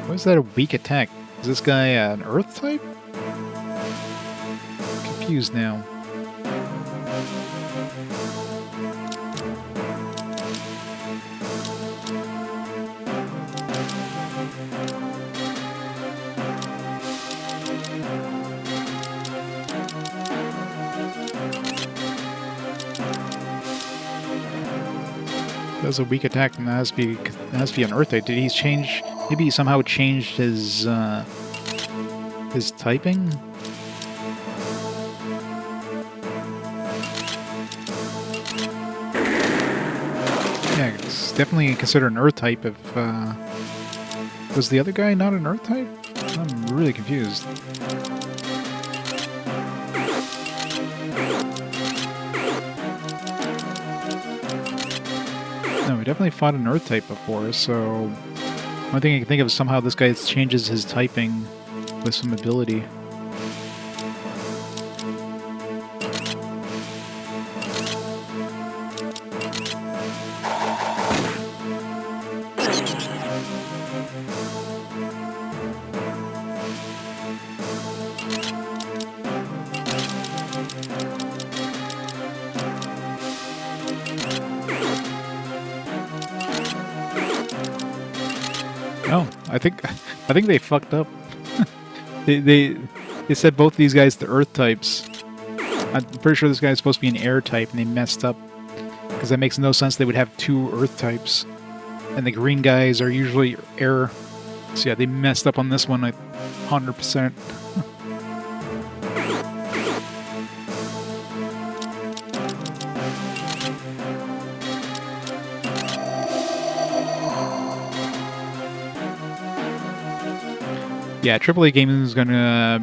Why is that a weak attack? Is this guy an earth type? Confused now. That was a weak attack, and that has to be an earth type. Did he change? Maybe he somehow changed his typing. Yeah, it's definitely considered an earth type. If was the other guy not an earth type? I'm really confused. No, we definitely fought an earth type before, so one thing I can think of is somehow this guy changes his typing with some ability. I think they fucked up. they said both these guys the Earth types. I'm pretty sure this guy's supposed to be an Air type, and they messed up because that makes no sense. They would have 2 Earth types, and the green guys are usually Air. So yeah, they messed up on this one, 100%. Yeah, AAA gaming is gonna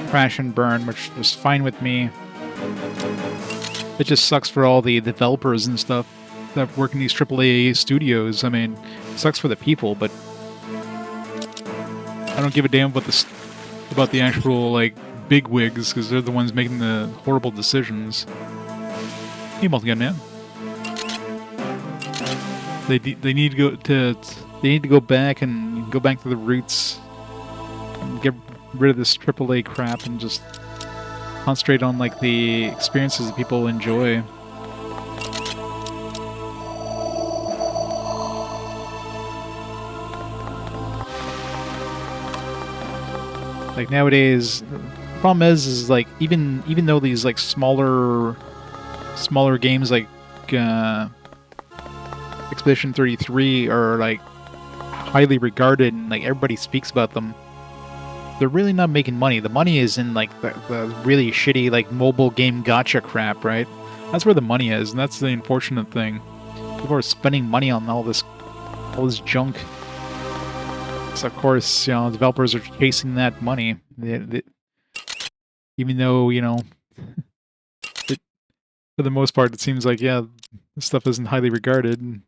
crash and burn, which is fine with me. It just sucks for all the developers and stuff that work in these AAA studios. I mean, it sucks for the people, but I don't give a damn about the actual, like, bigwigs, because they're the ones making the horrible decisions. Hey, multi-gun man. They need to go back to the roots. Get rid of this AAA crap and just concentrate on, like, the experiences that people enjoy. Like, nowadays, the problem is like, even though these, like, smaller games like Expedition 33 are, like, highly regarded and, like, everybody speaks about them, they're really not making money. The money is in, like, the really shitty, like, mobile game gacha crap, right? That's where the money is, and that's the unfortunate thing. People are spending money on all this junk. So, of course, you know, developers are chasing that money. Even though, you know, for the most part, it seems like, yeah, this stuff isn't highly regarded. And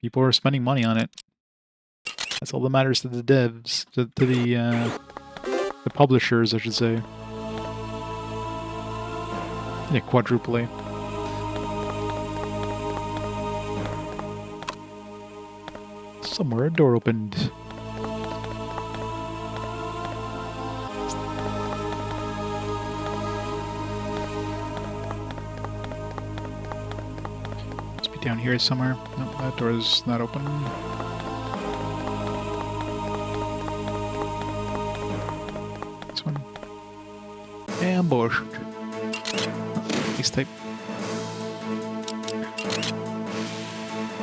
people are spending money on it. That's all that matters to the devs, to the publishers, I should say. Yeah, quadruple A. Somewhere a door opened. Must be down here somewhere. Nope, that door's not open. This one. Ambushed. These type.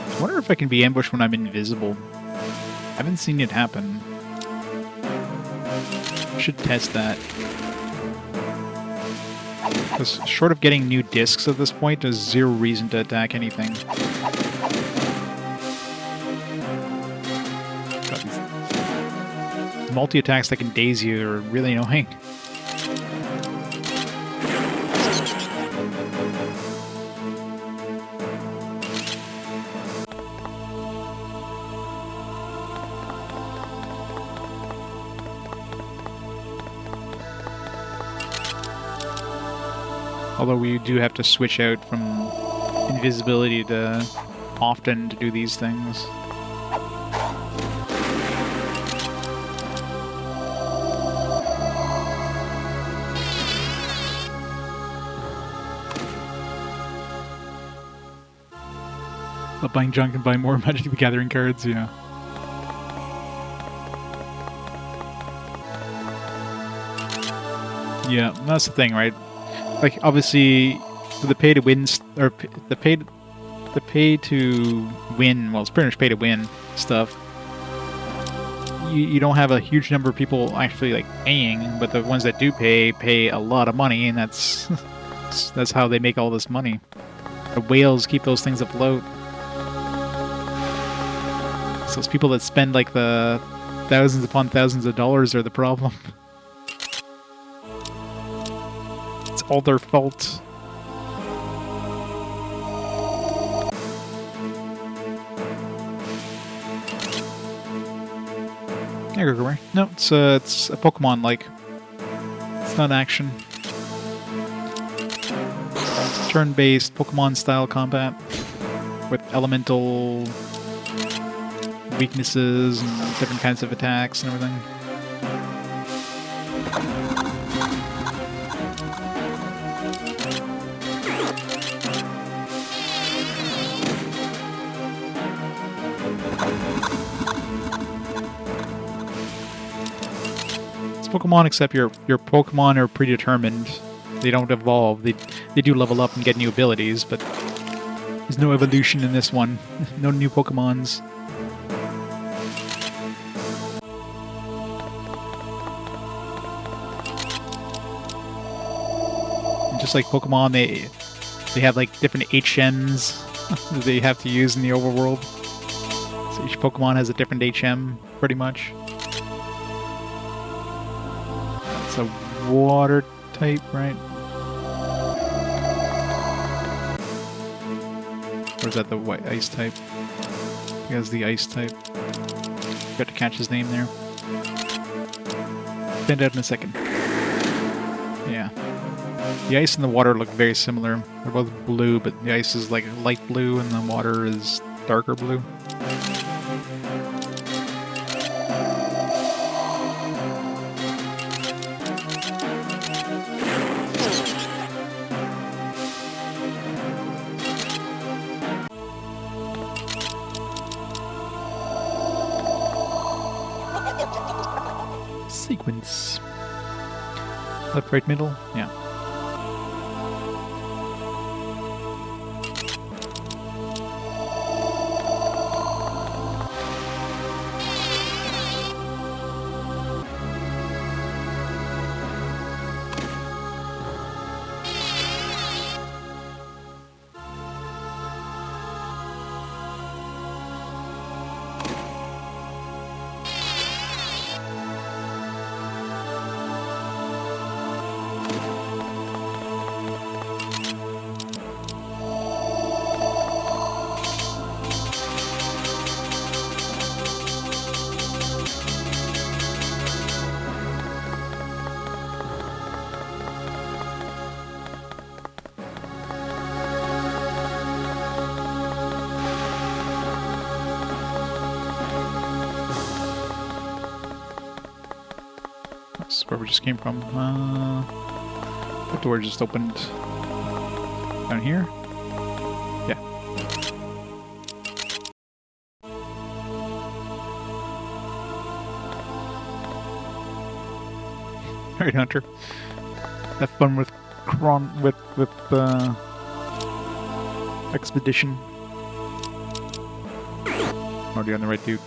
I wonder if I can be ambushed when I'm invisible. I haven't seen it happen. Should test that. Because short of getting new discs at this point, there's zero reason to attack anything. Got these multi-attacks that can daze you are really annoying. Although we do have to switch out from invisibility to often to do these things. But buying junk and buying more Magic the Gathering cards, yeah. Yeah, that's the thing, right? Like, obviously, the pay to win, or the pay to win, well, it's pretty much pay to win stuff. You don't have a huge number of people actually, like, paying, but the ones that do pay a lot of money, and that's that's how they make all this money. The whales keep those things afloat. So those people that spend, like, the thousands upon thousands of dollars are the problem. All their fault. No, it's a Pokemon like. It's not action. Turn-based Pokemon style combat with elemental weaknesses and different kinds of attacks and everything. Pokemon, except your Pokemon are predetermined. They don't evolve. They do level up and get new abilities, but there's no evolution in this one. No new Pokemons. And just like Pokemon, they have like different HMs that they have to use in the overworld. So each Pokemon has a different HM, pretty much. It's a water type, right? Or is that the white ice type? I think that's the ice type. Got to catch his name there. Find out in a second. Yeah. The ice and the water look very similar. They're both blue, but the ice is like light blue and the water is darker blue. Sequence. Left, right, middle? Yeah. That's where we just came from. The door just opened down here. Yeah. Alright, Hunter. Have fun with expedition. Already on the right dude.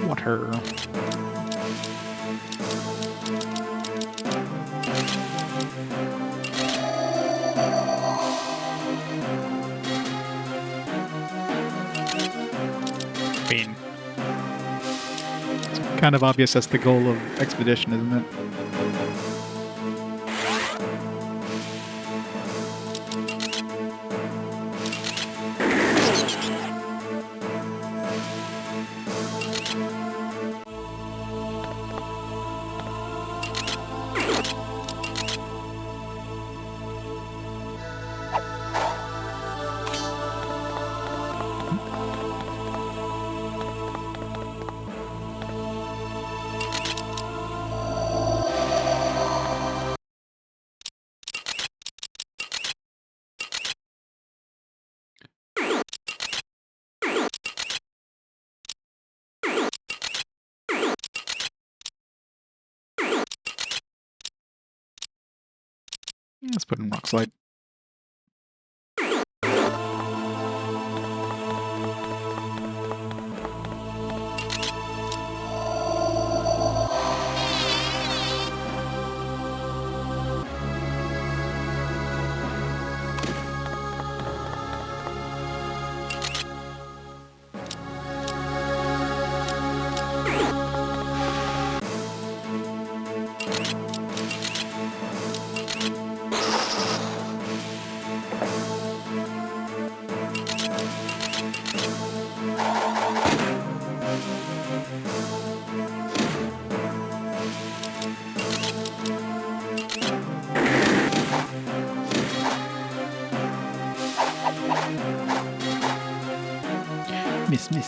Water. Rain. It's kind of obvious that's the goal of expedition, isn't it? Let's put in rock slide.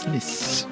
Miss.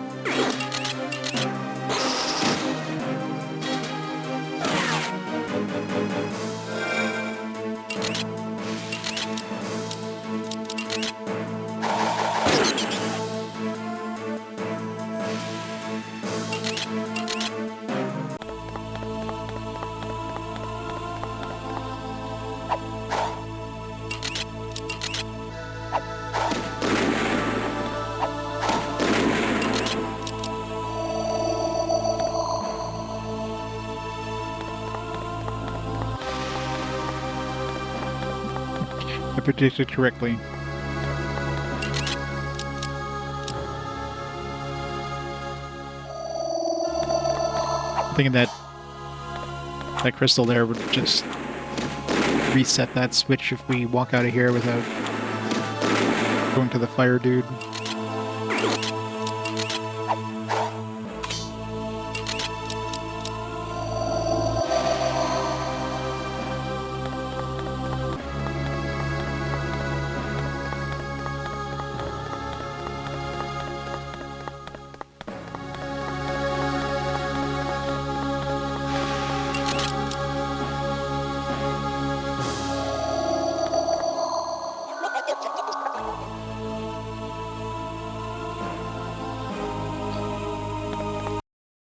I predicted correctly. I'm thinking that crystal there would just reset that switch if we walk out of here without going to the fire dude.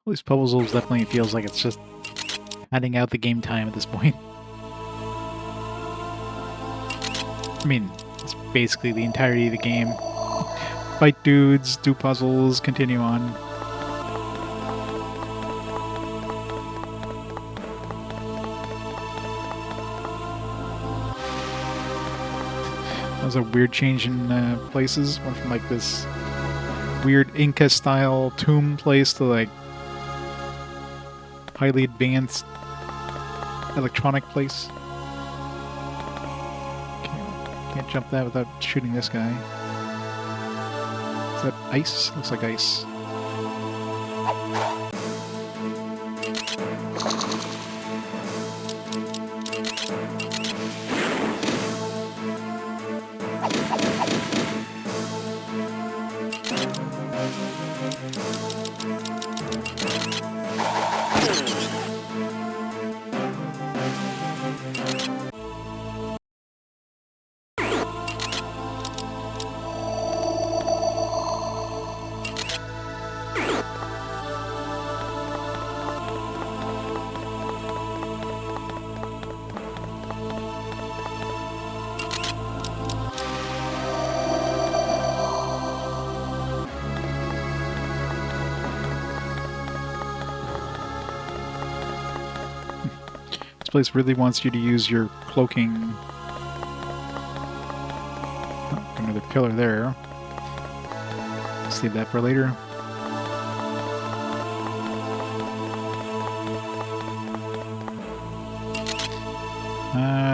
These puzzles definitely feels like it's just adding out the game time at this point. I mean, it's basically the entirety of the game. Fight dudes, do puzzles, continue on. That was a weird change in places. Went from like this weird Inca-style tomb place to like highly advanced electronic place. Can't jump that without shooting this guy. Is that ice? Looks like ice. This place really wants you to use your cloaking. Oh, another pillar there. Let's leave that for later.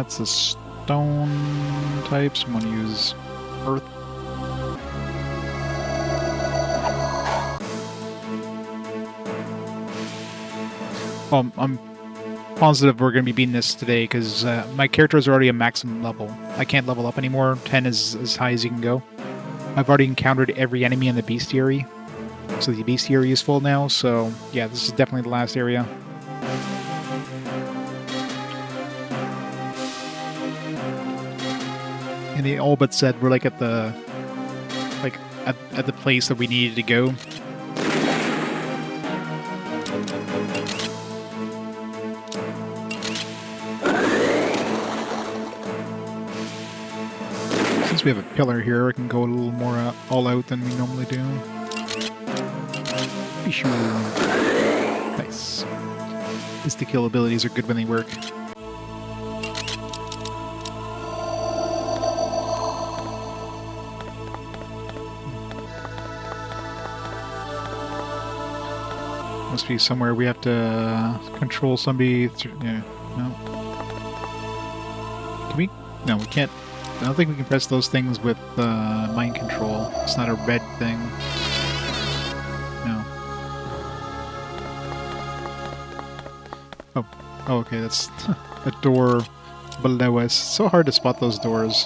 It's a stone type, so I'm going to use earth. Well, I'm positive we're going to be beating this today because my character is already a maximum level. I can't level up anymore. 10 is as high as you can go. I've already encountered every enemy in the bestiary, so the bestiary is full now. So yeah, this is definitely the last area. And they all but said we're like at the at the place that we needed to go. We have a pillar here. I can go a little more all out than we normally do. Be sure. Nice. His to kill abilities are good when they work. Must be somewhere we have to control somebody through. Yeah. No. Can we? No, we can't. I don't think we can press those things with mind control. It's not a red thing. No. Oh, okay, that's a door below us. It's so hard to spot those doors.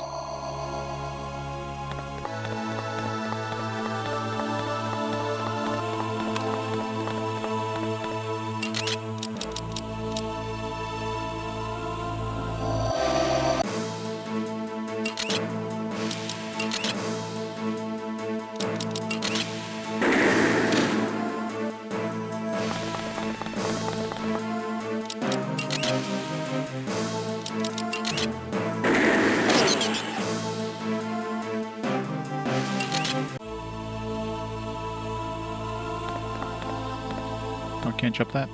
Oh, can't jump that?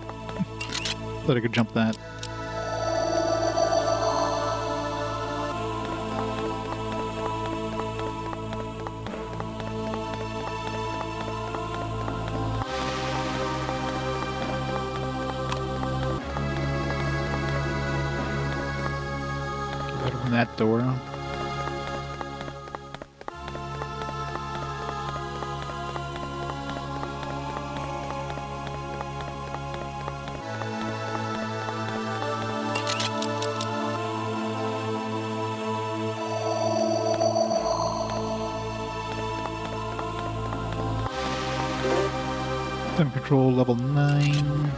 Thought I could jump that. Open that door. Time control level 9.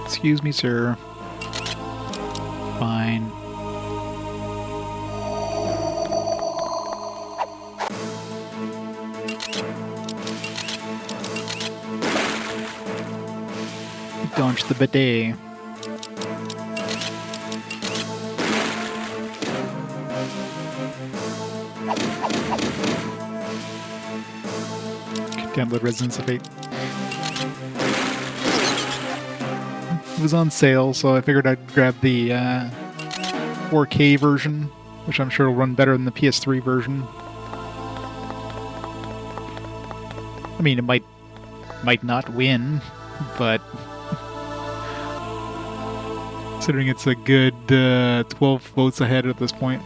Excuse me, sir. Fine. Dodge the bidet. Damn the Residence of Fate. It was on sale, so I figured I'd grab the 4K version, which I'm sure will run better than the PS3 version. I mean, it might not win, but considering it's a good 12 votes ahead at this point.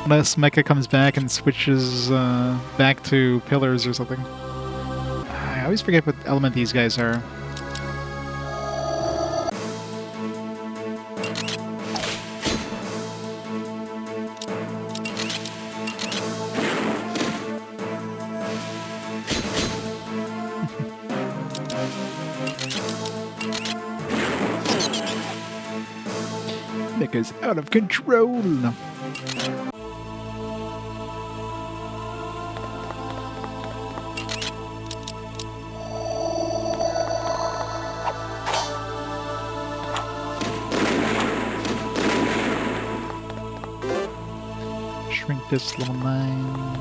Unless Mecha comes back and switches back to pillars or something. I always forget what element these guys are. Mecha's out of control. Shrink this level 9.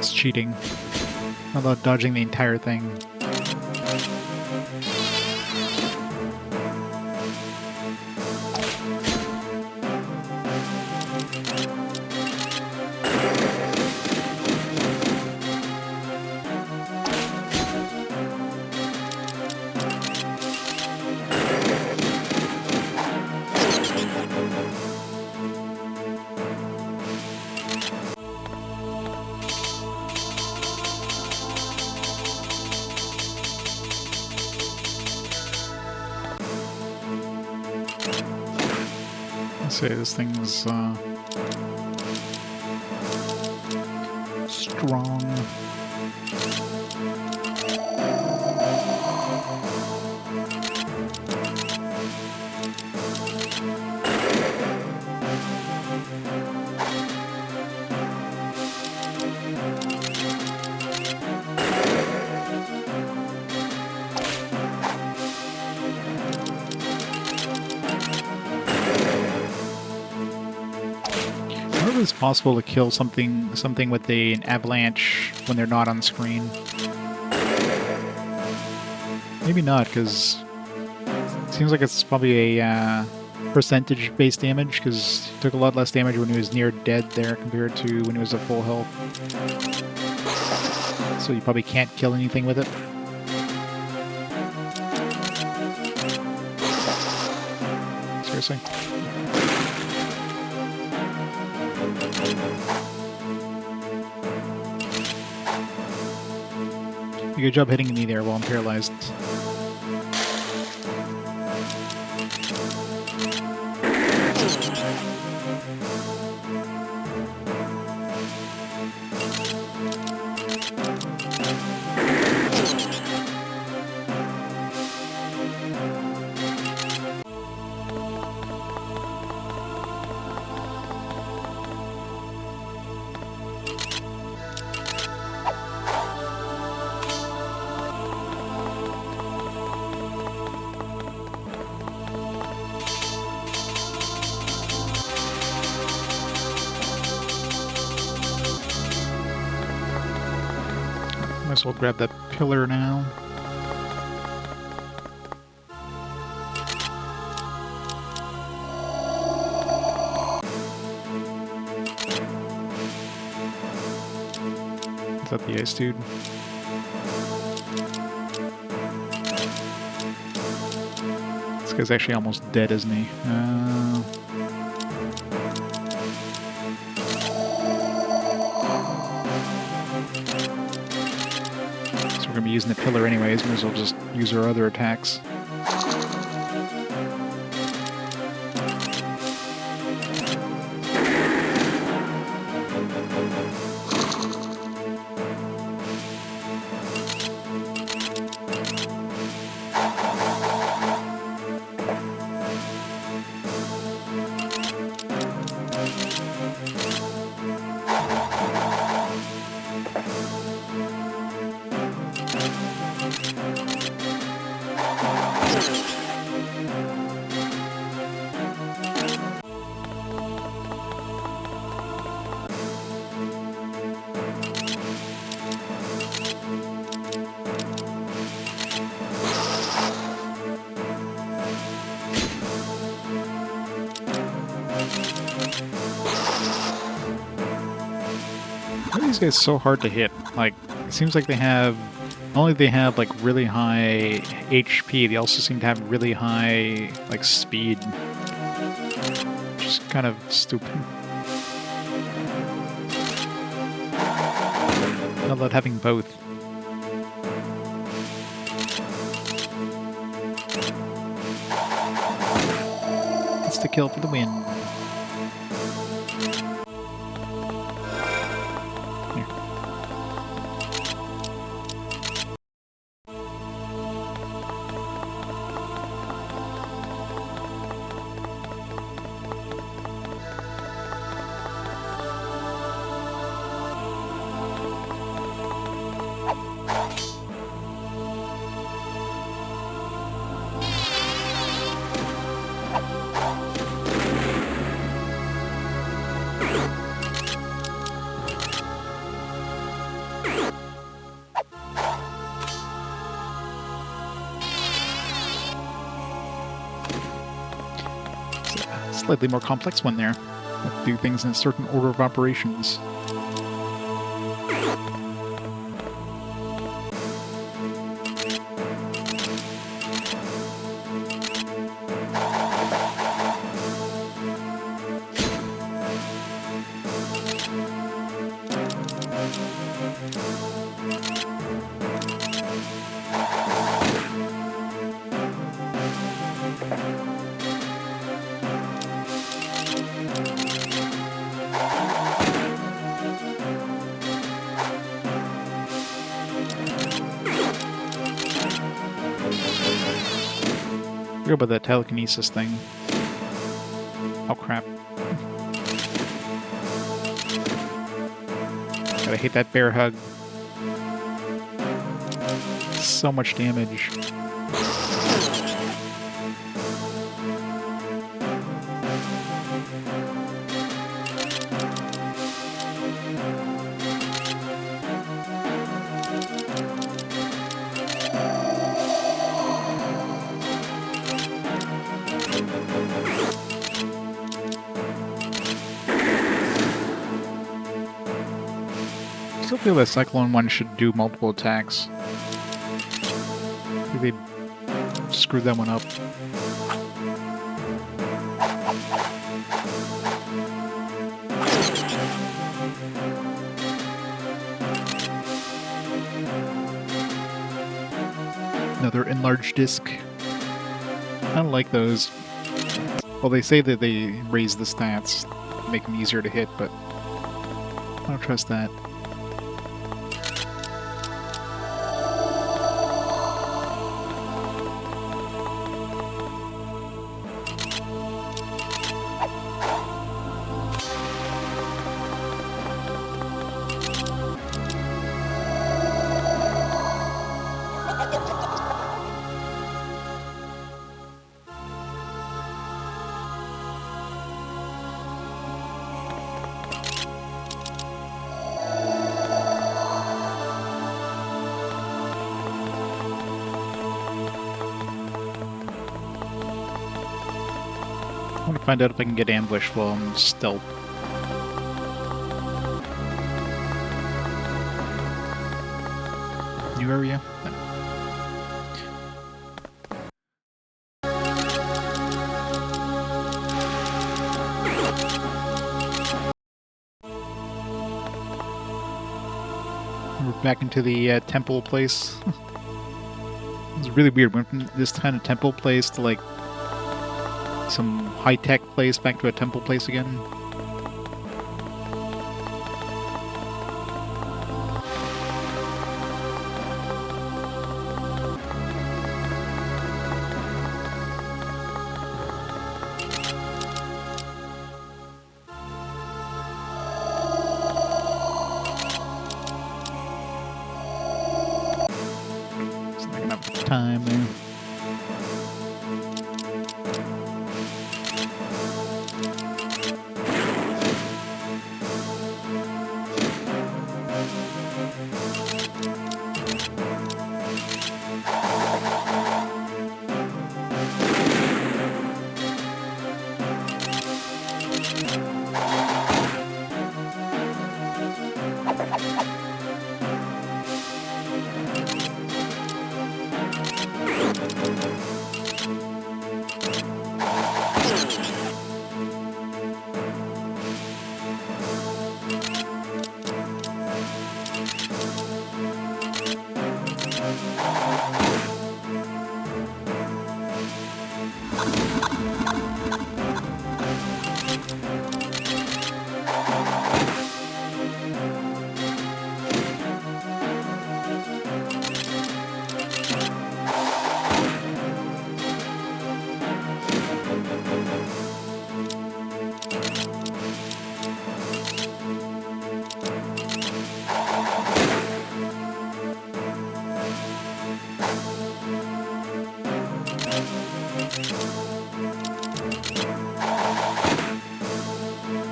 It's cheating. How about dodging the entire thing? Say this thing's strong. It's possible to kill something with an avalanche when they're not on screen. Maybe not, because it seems like it's probably a percentage-based damage, because he took a lot less damage when he was near dead there compared to when he was at full health. So you probably can't kill anything with it. Seriously. Good job hitting me there while I'm paralyzed. Might as well grab that pillar now. Is that the ice dude? This guy's actually almost dead, isn't he? We're going to be using the pillar anyways, might as well just use our other attacks. Why are these guys so hard to hit? Like, it seems like they have... Not only do they have, like, really high HP, they also seem to have really high, like, speed. Which is kind of stupid. I love having both. It's the kill for the win. Slightly more complex one there. Have to do things in a certain order of operations. Forget about that telekinesis thing. Oh crap. Gotta hate that bear hug. So much damage. still feel that Cyclone one should do multiple attacks. I think they screwed that one up. Another enlarged disc. I don't like those. Well, they say that they raise the stats, make them easier to hit, but I don't trust that. I want to find out if I can get ambushed while I'm stealth. New area? No. We're back into the temple place. It's really weird. Went from this kind of temple place to like some high-tech place back to a temple place again. It's not enough time there.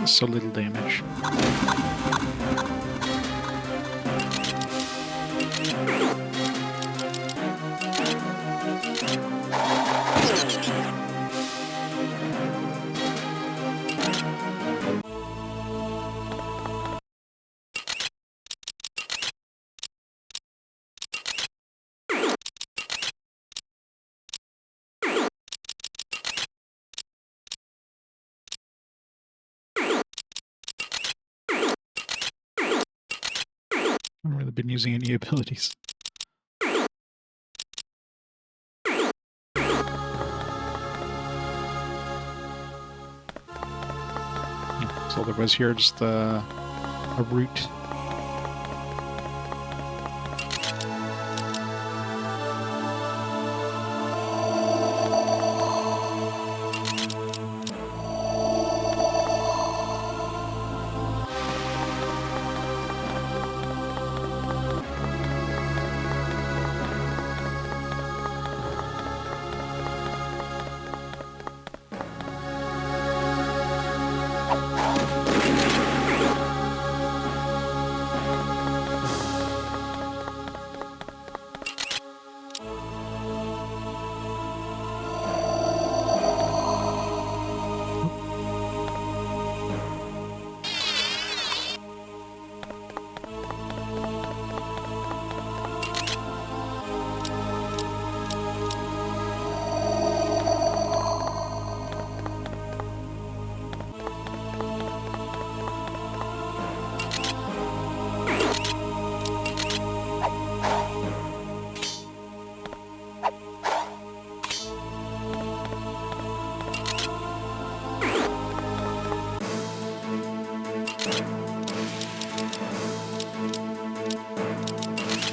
So little damage. I haven't really been using any abilities. That's all there was here, just a route.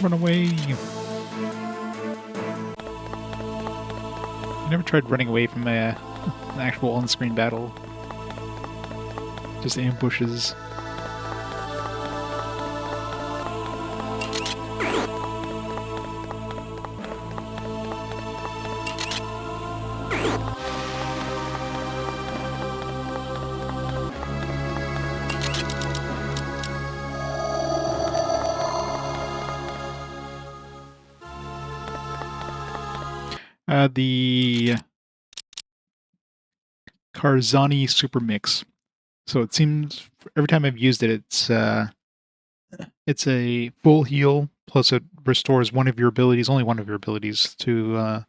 Run away! I never tried running away from an actual on-screen battle. Just ambushes. The Karzahni Super Mix. So it seems every time I've used it, it's a full heal plus it restores one of your abilities, only one of your abilities to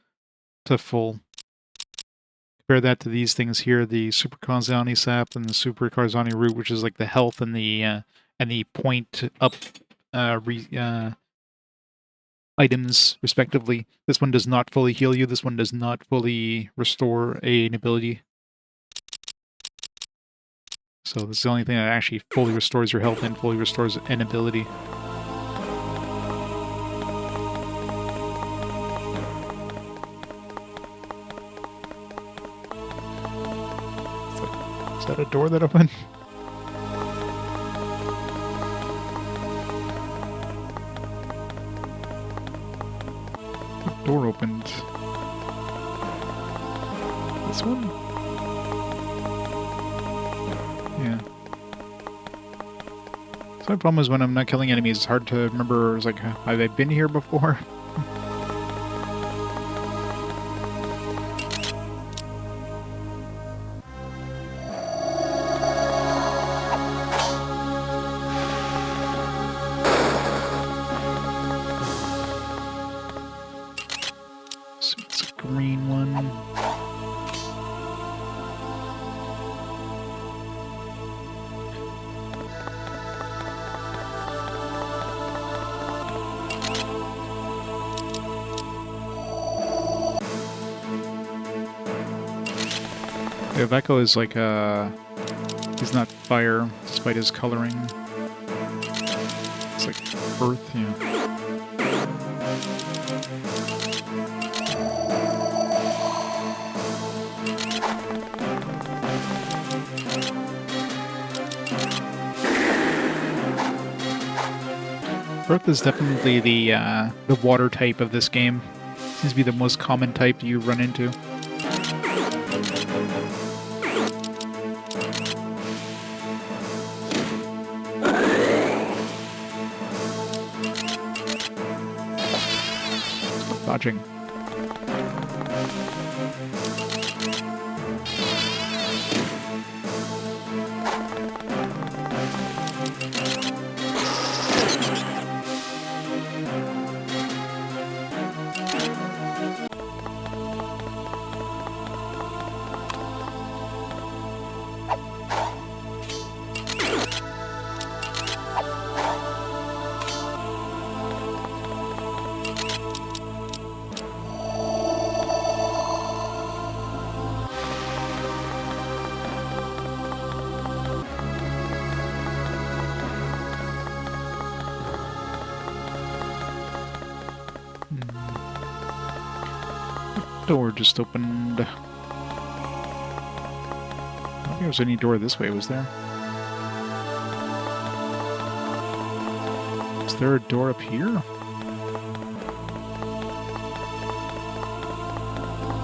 full. Compare that to these things here: the Super Karzahni Sap and the Super Karzahni Root, which is like the health and the point up items, respectively. This one does not fully heal you. This one does not fully restore an ability. So this is the only thing that actually fully restores your health and fully restores an ability. Is that a door that opened? Door opened. This one? Yeah. So my problem is when I'm not killing enemies, it's hard to remember, it's like, have I been here before? Veko is like he's not fire, despite his coloring. It's like earth, yeah. Earth is definitely the water type of this game. Seems to be the most common type you run into. Dodging. Door just opened. I don't think there was any door this way, was there? Is there a door up here? I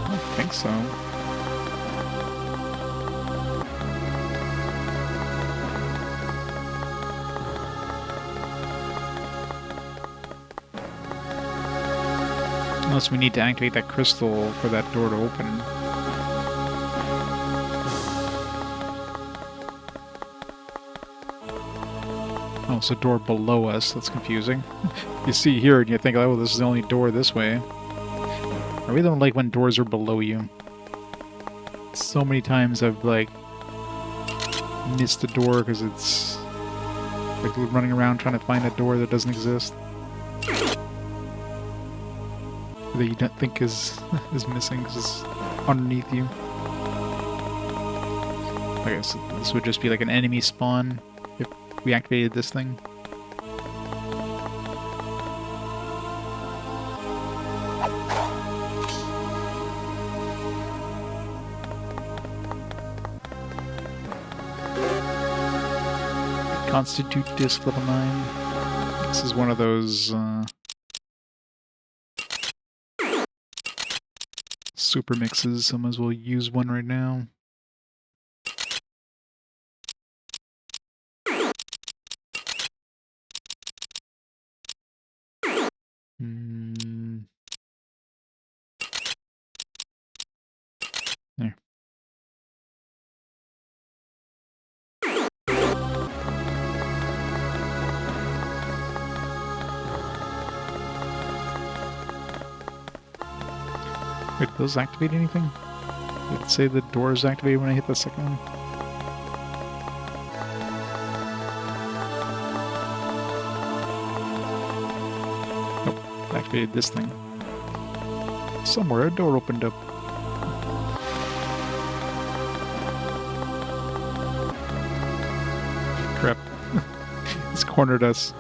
don't think so. Unless we need to activate that crystal for that door to open. Oh, it's a door below us. That's confusing. You see here and you think, oh, this is the only door this way. I really don't like when doors are below you. So many times I've, like, missed a door because it's like running around trying to find a door that doesn't exist. That you don't think is missing because it's underneath you. Okay, so this would just be like an enemy spawn if we activated this thing. Constitute disc level 9. This is one of those super mixes, so I might as well use one right now. There. Wait, did those activate anything? Did it say the door is activated when I hit the second one? Nope, activated this thing. Somewhere a door opened up. Crap. It's cornered us.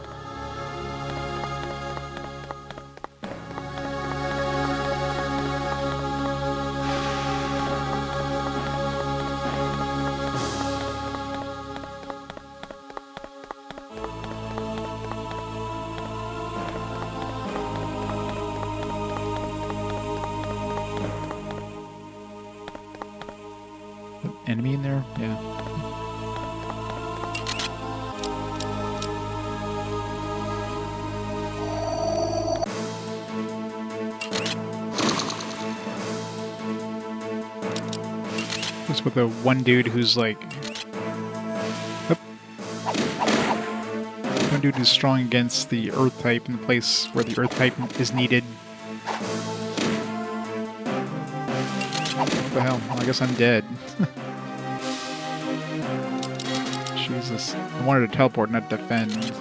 Enemy in there? Yeah. Just with the one dude who's like... Oop. One dude who's strong against the earth type in the place where the earth type is needed. What the hell? Well, I guess I'm dead. Jesus. I wanted to teleport, not defend.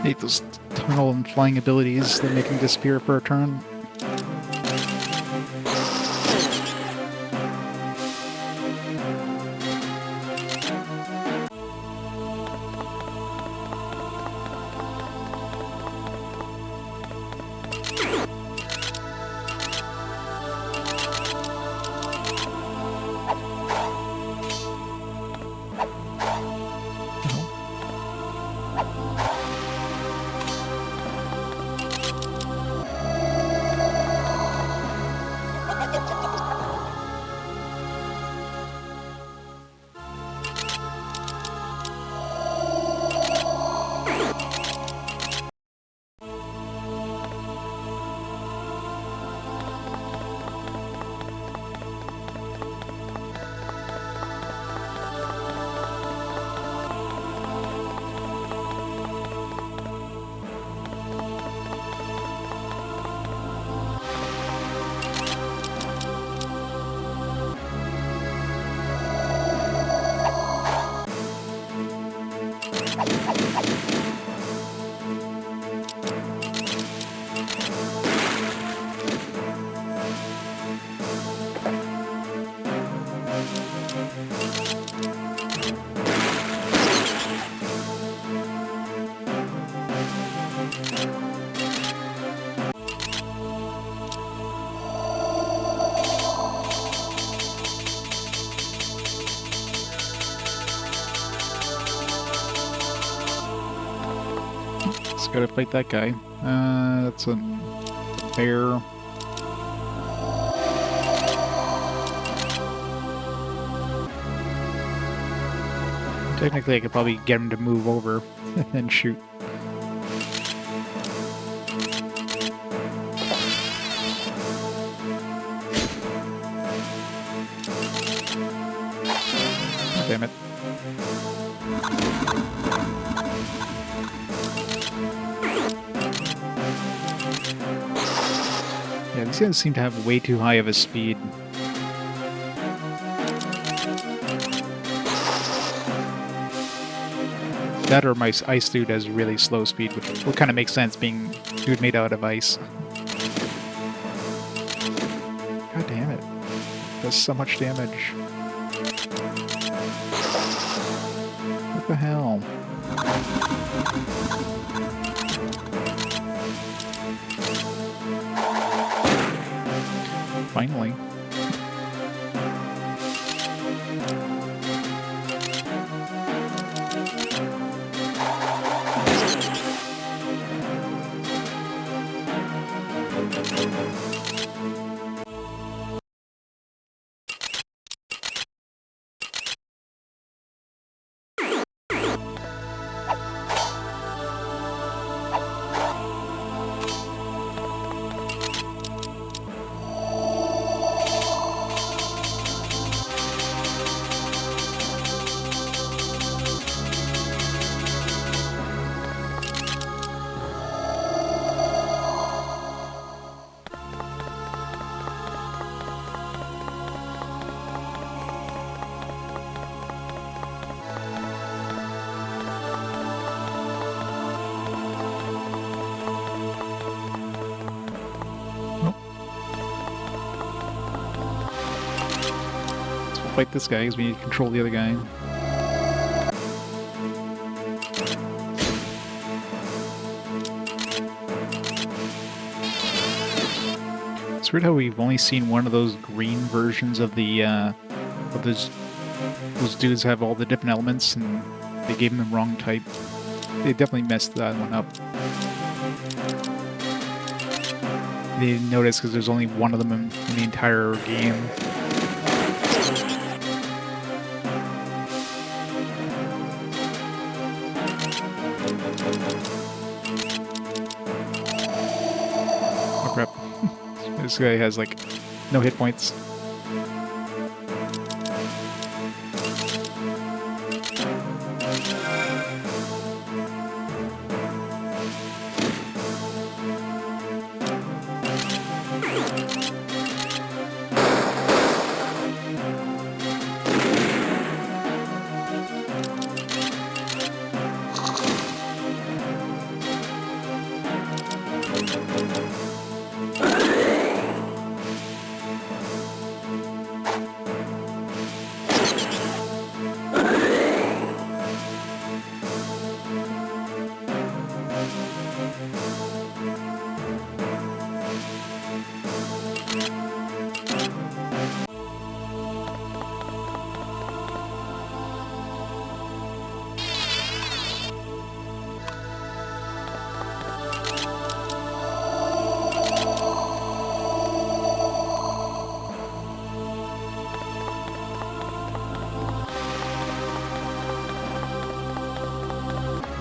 Hate those tunnel and flying abilities that make him disappear for a turn. gotta fight that guy. That's a bear. Technically, I could probably get him to move over and shoot. Oh, damn it. Yeah, these guys seem to have way too high of a speed. That or my ice dude has really slow speed, which will kind of make sense being dude made out of ice. God damn it. Does so much damage. What the hell? Finally. Fight this guy because we need to control the other guy. It's weird how we've only seen one of those green versions of the of those dudes have all the different elements, and they gave them the wrong type. They definitely messed that one up. They didn't notice because there's only one of them in the entire game. This guy has, like, no hit points.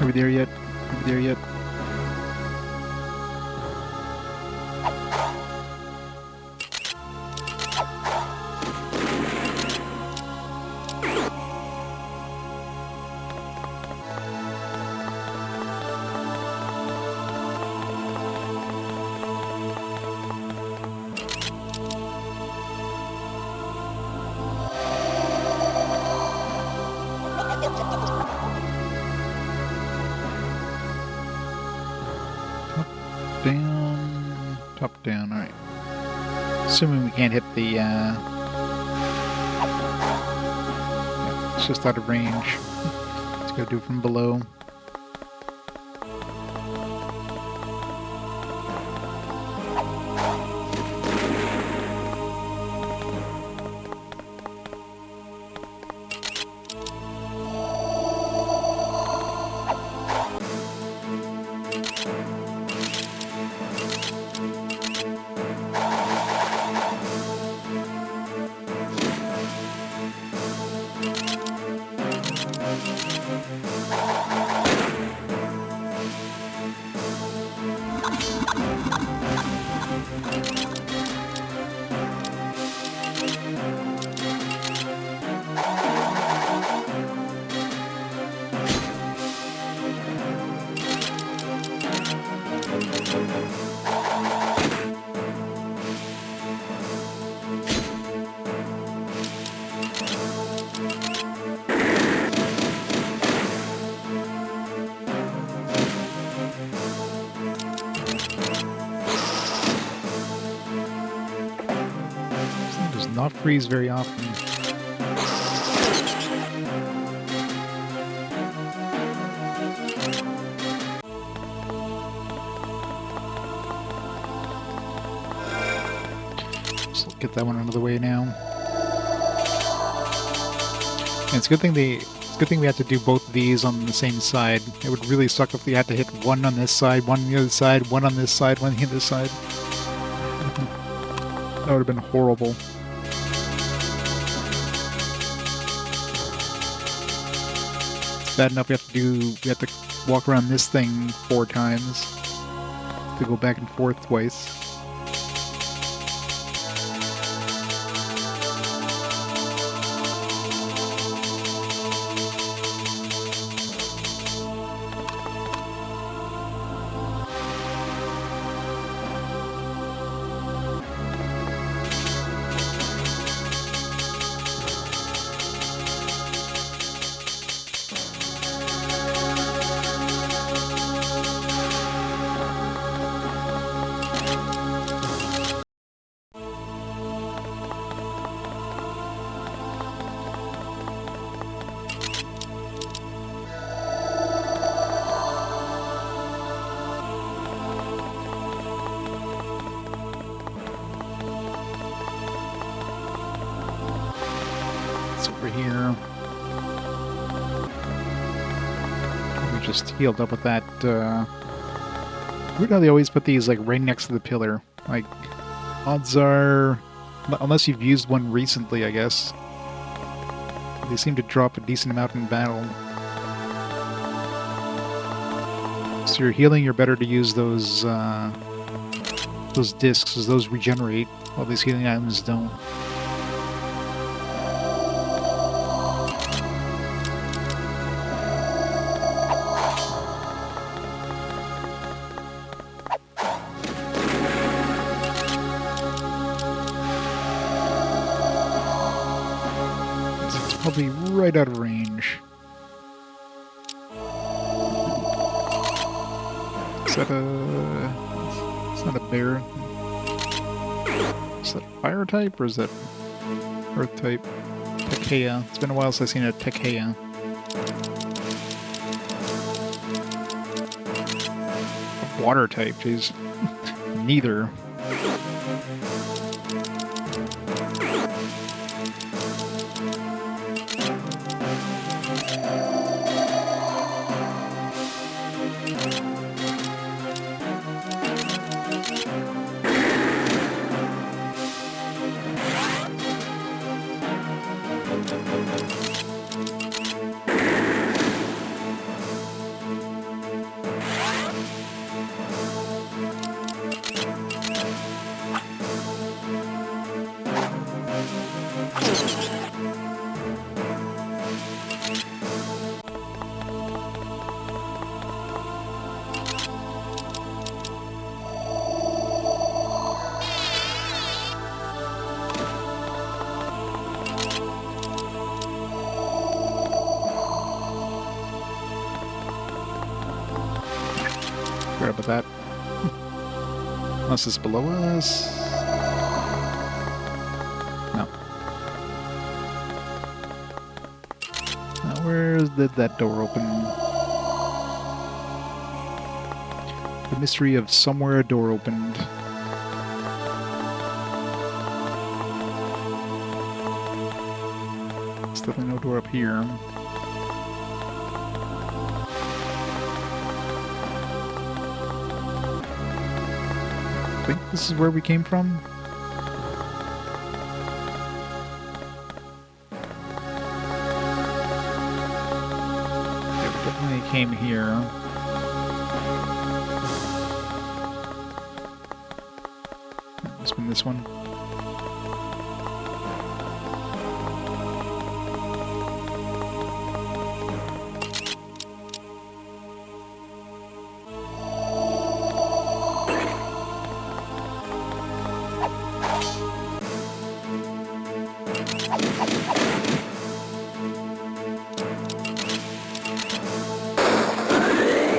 Are we there yet? Are we there yet? Top down, alright. Assuming we can't hit the, yeah, it's just out of range. Let's go do it from below. not freeze very often. So get that one out of the way now. And it's a good thing we had to do both of these on the same side. It would really suck if we had to hit one on this side, one on the other side, one on this side, one on the other side. That would have been horrible. It's bad enough we have to walk around this thing 4 times to go back and forth twice. Over here. We just healed up with that. Weird how they always put these like right next to the pillar. Like, odds are, unless you've used one recently, I guess, they seem to drop a decent amount in battle. So you're healing, you're better to use those discs, because those regenerate, while these healing items don't. Probably right out of range. Is that a... It's not a bear. Is that a fire type or is that earth type? Tekea. It's been a while since I've seen a Tekea. Water type, jeez. Neither. Forgot about that. Unless it's below us. No. Now where did that door open? The mystery of somewhere a door opened. There's definitely no door up here. I think this is where we came from. Yeah, we definitely came here. Let's spin this one.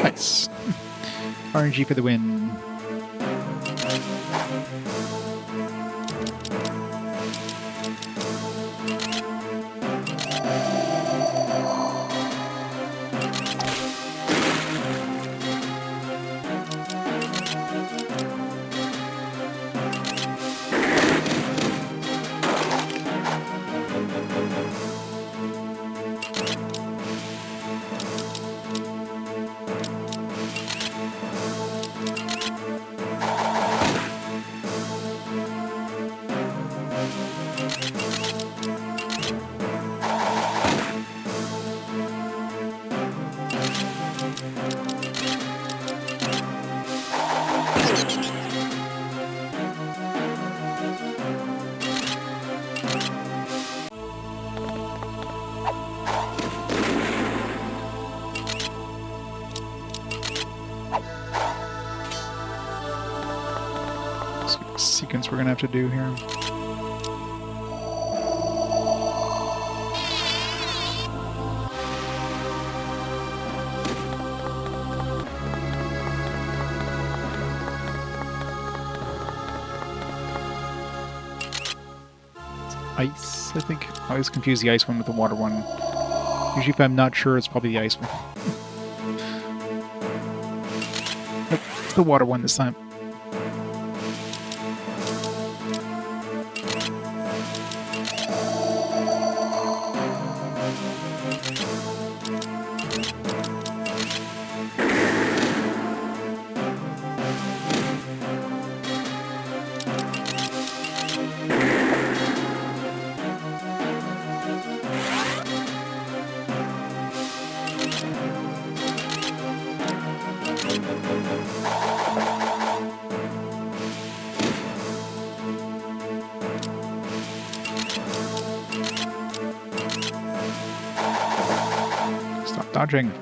Nice. RNG for the win. sequence we're gonna have to do here. Ice, I think. I always confuse the ice one with the water one. Usually if I'm not sure, it's probably the ice one. Nope, it's the water one this time. Stop dodging.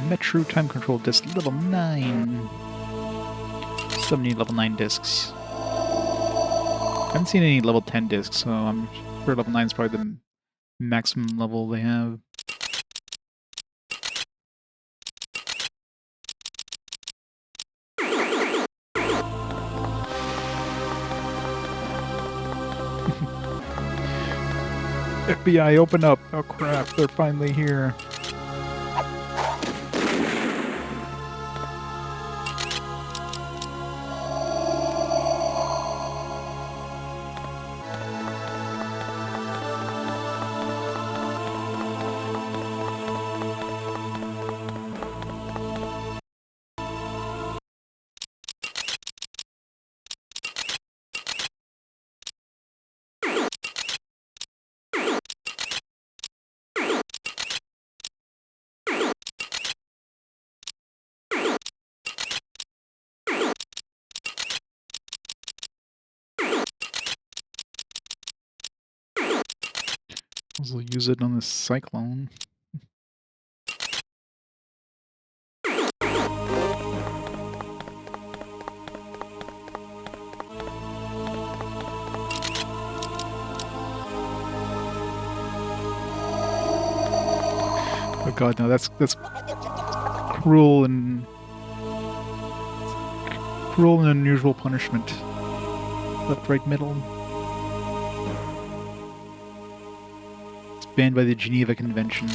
Metru time control disc level 9. So many level 9 discs. I haven't seen any level 10 discs, so I'm sure level 9 is probably the maximum level they have. FBI, open up! Oh crap, they're finally here. I'll use it on the cyclone. Oh god, no, that's cruel and unusual punishment. Left, right, middle. It's banned by the Geneva Convention.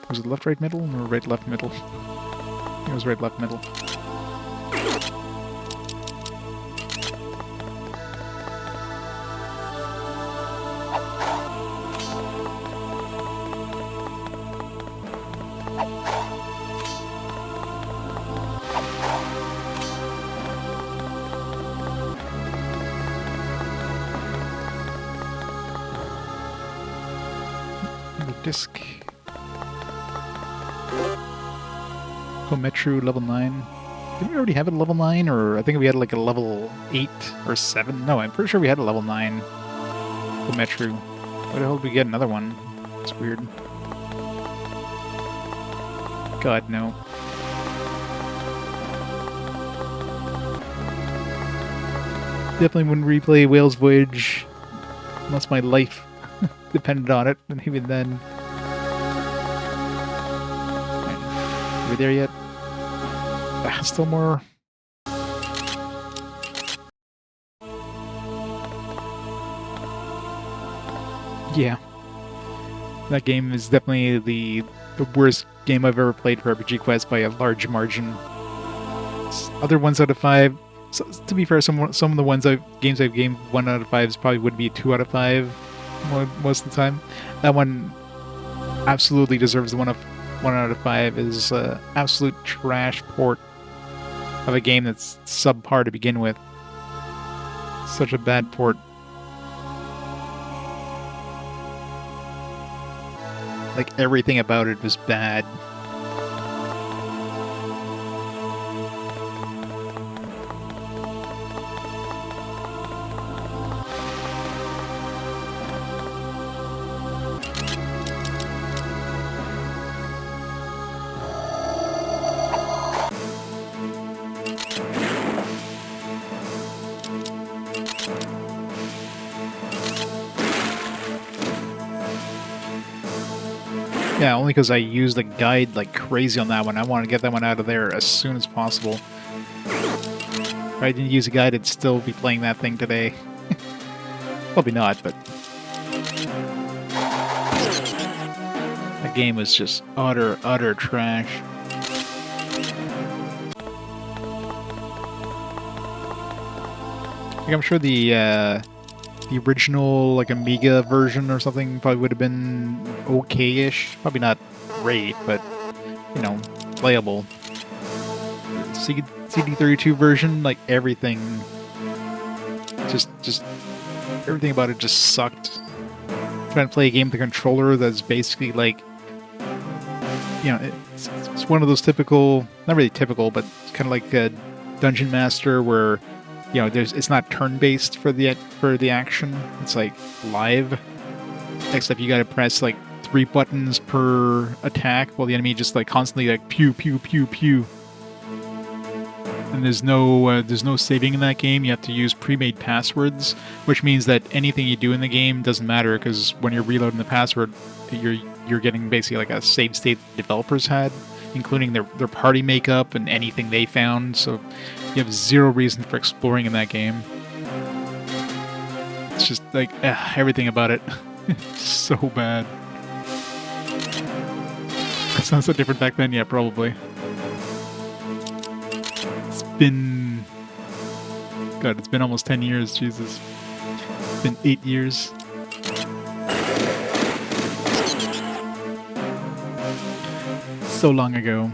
Was it left, right, middle, or right, left, middle? I think it was right, left, middle. The disc. Toa Metru level 9. Didn't we already have it at level 9? Or I think we had like a level 8 or 7. No, I'm pretty sure we had a level 9 Toa Metru. Why the hell did we get another one? It's weird. God, no. Definitely wouldn't replay Whale's Voyage unless my life depended on it, and even then. Are we there yet? Ah, still more. Yeah. That game is definitely the the worst game I've ever played for RPG Quest by a large margin. Other 1s out of 5. So, to be fair, some of the games I've gamed 1 out of 5s probably would be a 2 out of 5 most of the time. That one absolutely deserves the 1 out of 5. Is absolute trash port of a game that's subpar to begin with. Such a bad port. Like, everything about it was bad. Yeah, only because I used the guide like crazy on that one. I want to get that one out of there as soon as possible. If I didn't use a guide, I'd still be playing that thing today. Probably not, but... that game was just utter trash. Like, I'm sure the original, like, Amiga version or something probably would have been okay-ish. Probably not great, but, you know, playable. CD32 version, like, everything... Just everything about it just sucked. Trying to play a game with a controller that's basically, like... You know, it's one of those typical... Not really typical, but it's kind of like a Dungeon Master where... You know, it's not turn-based for the action. It's like live. Except you gotta press like 3 buttons per attack while the enemy just like constantly like pew pew pew pew. And there's no saving in that game. You have to use pre-made passwords, which means that anything you do in the game doesn't matter because when you're reloading the password, you're getting basically like a save state developers had, including their party makeup and anything they found. So you have zero reason for exploring in that game. It's just like everything about it. So bad. It sounds so different back then, yeah, probably. It's been almost 10 years, Jesus. It's been 8 years. So long ago.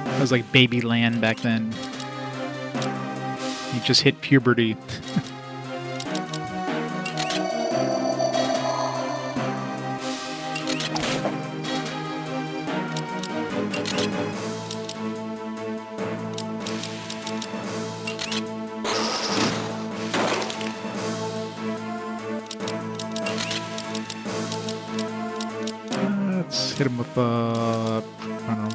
It was like baby land back then. You just hit puberty. Let's hit him with I don't know.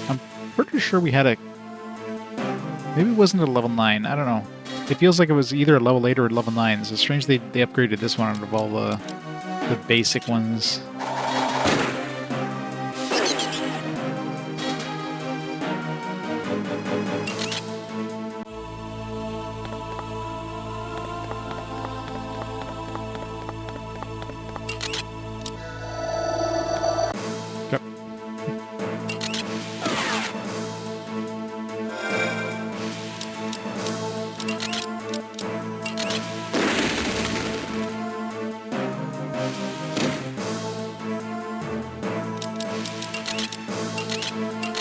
I'm pretty sure we had a... Maybe it wasn't a level 9. I don't know. It feels like it was either a level 8 or a level 9. It's strange they upgraded this one out of all the basic ones.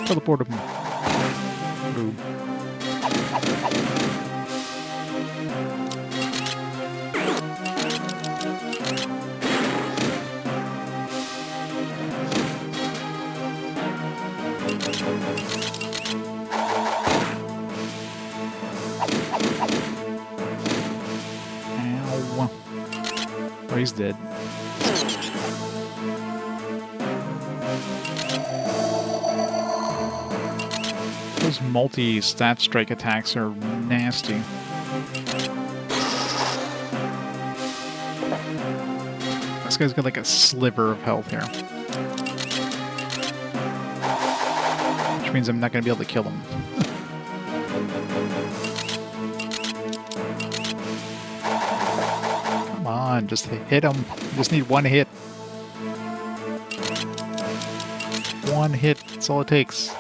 Teleport him. Boom. Ow. Oh, he's dead. Those multi-stat strike attacks are nasty. This guy's got like a sliver of health here. Which means I'm not going to be able to kill him. Come on. on, just hit him. Just need one hit. One hit, that's all it takes.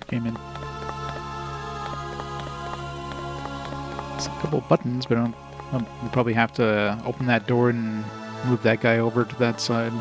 Came in. There's a couple of buttons, but we probably have to open that door and move that guy over to that side.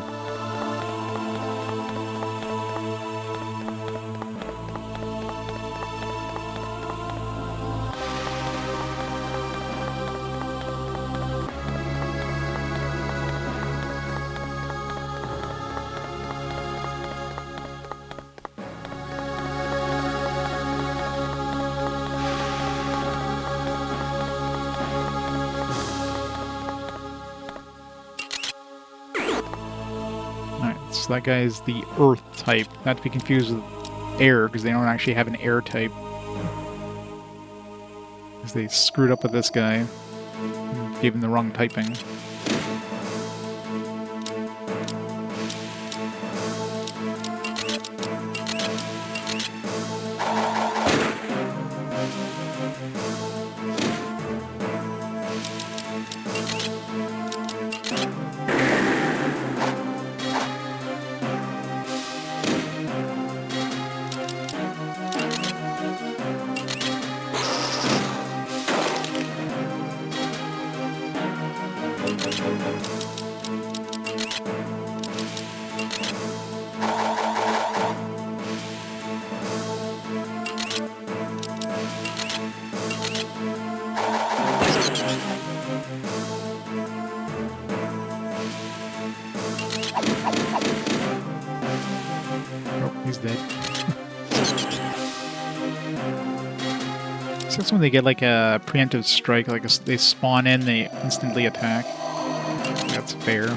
So that guy is the earth type, not to be confused with air, because they don't actually have an air type. Because they screwed up with this guy, gave him the wrong typing. He's dead. So that's when they get like a preemptive strike, like they spawn in, they instantly attack. That's fair.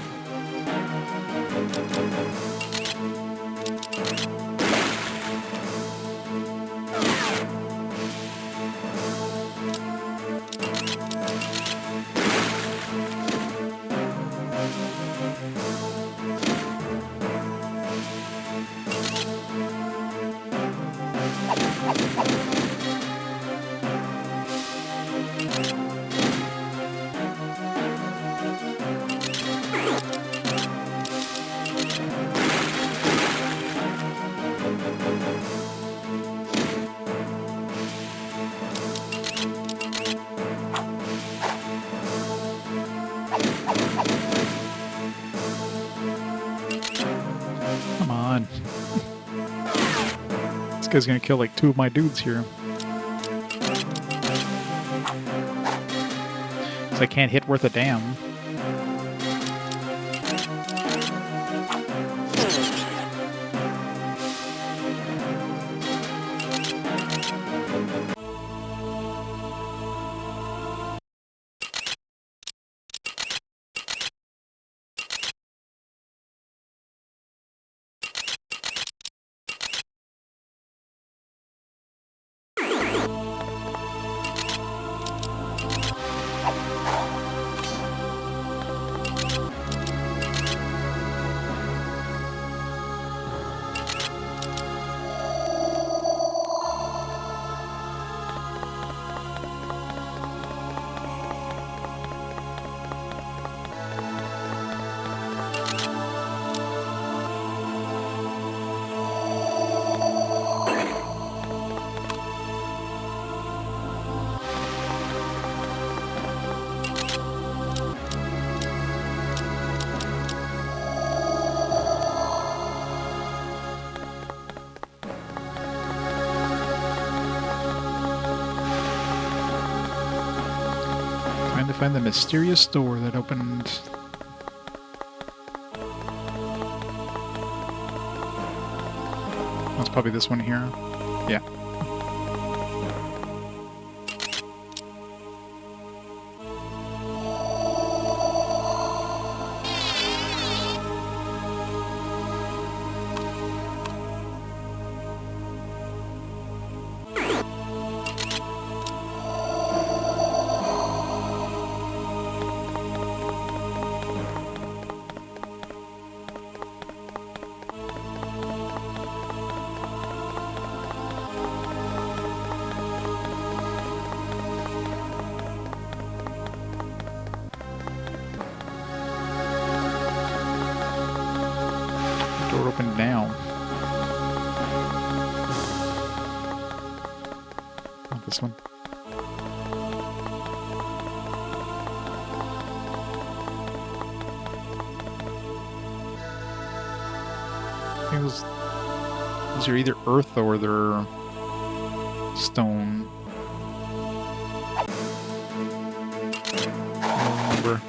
Come on. This guy's gonna kill like 2 of my dudes here. So I can't hit worth a damn. Trying to find the mysterious door that opened. That's probably this one here. Yeah. Door open now. Not this one. These are either earth or they're stone. I don't remember.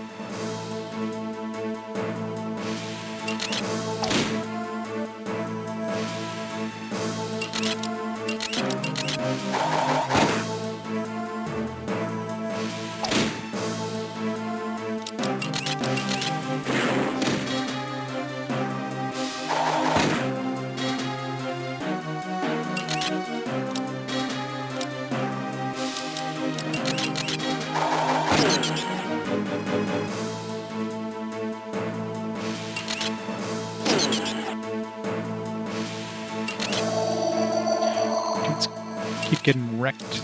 Keep getting wrecked.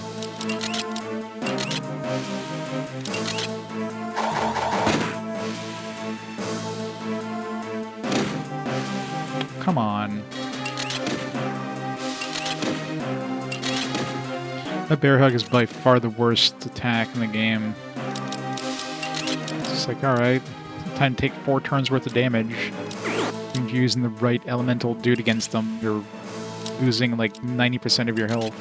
Come on. That bear hug is by far the worst attack in the game. It's just like, alright, time to take 4 turns worth of damage. If you're using the right elemental dude against them, you're losing like 90% of your health.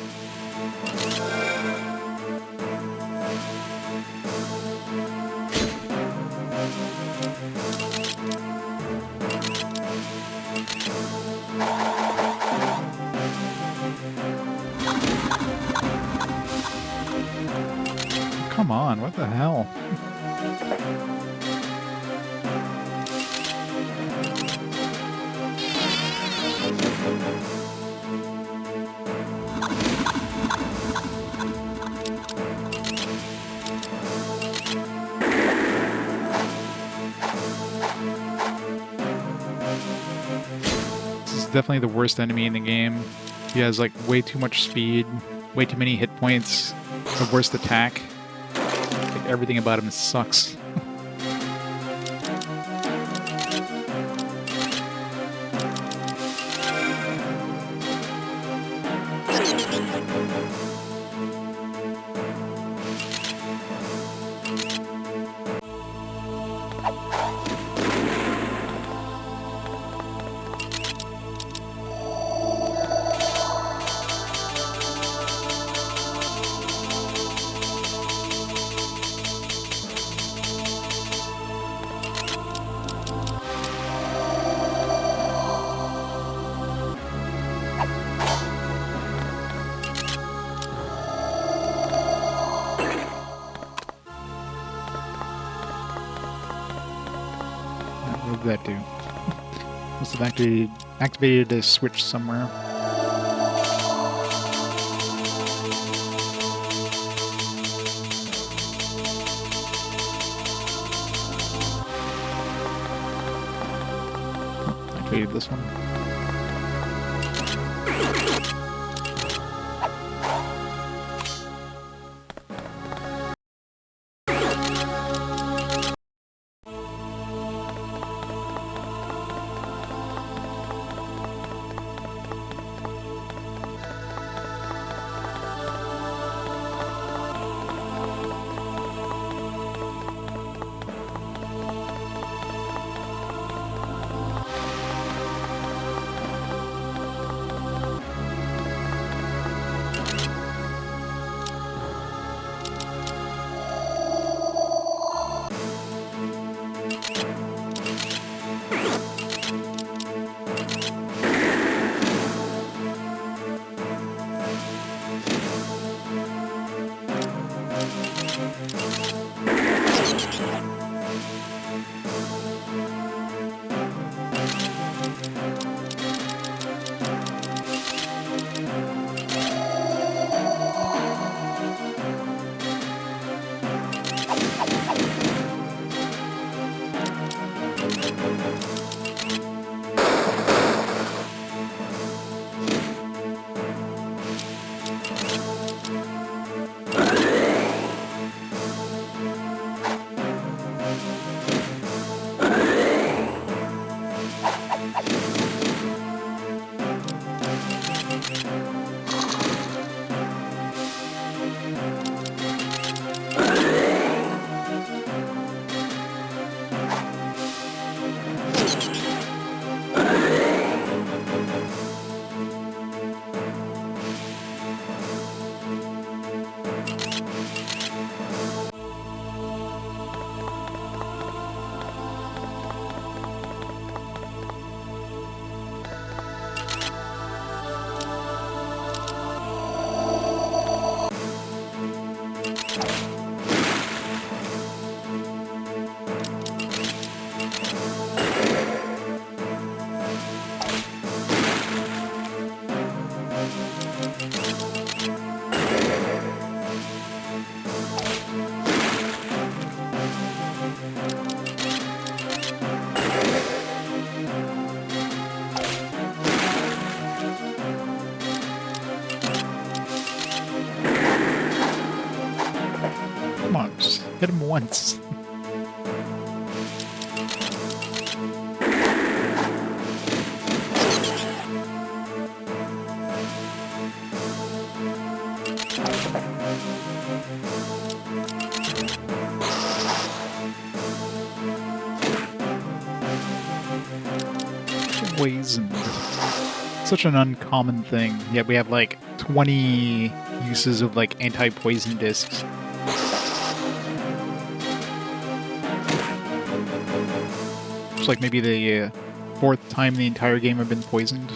Come on, what the hell? This is definitely the worst enemy in the game. He has like way too much speed, way too many hit points, the worst attack. Like, everything about him sucks. What did that do? Must have activated a switch somewhere. Oh, activated this one. Hit him once. Poisoned. Such an uncommon thing. Yet we have like 20 uses of like anti-poison discs. It's like maybe the fourth time the entire game I've been poisoned.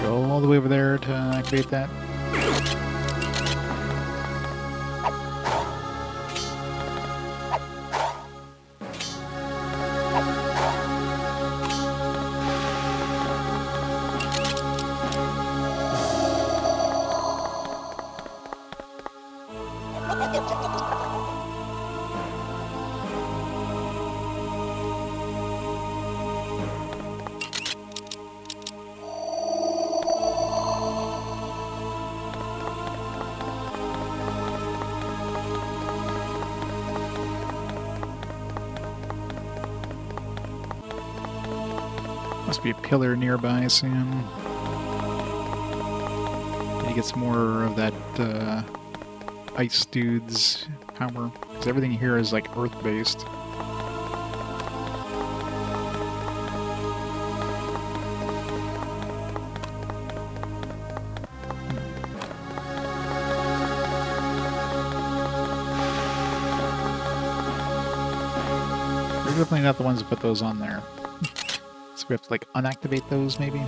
Go all the way over there to activate that. Must be a pillar nearby soon. He gets more of that ice dude's power, because everything here is like earth-based. We're definitely not the ones that put those on there. So we have to like unactivate those maybe?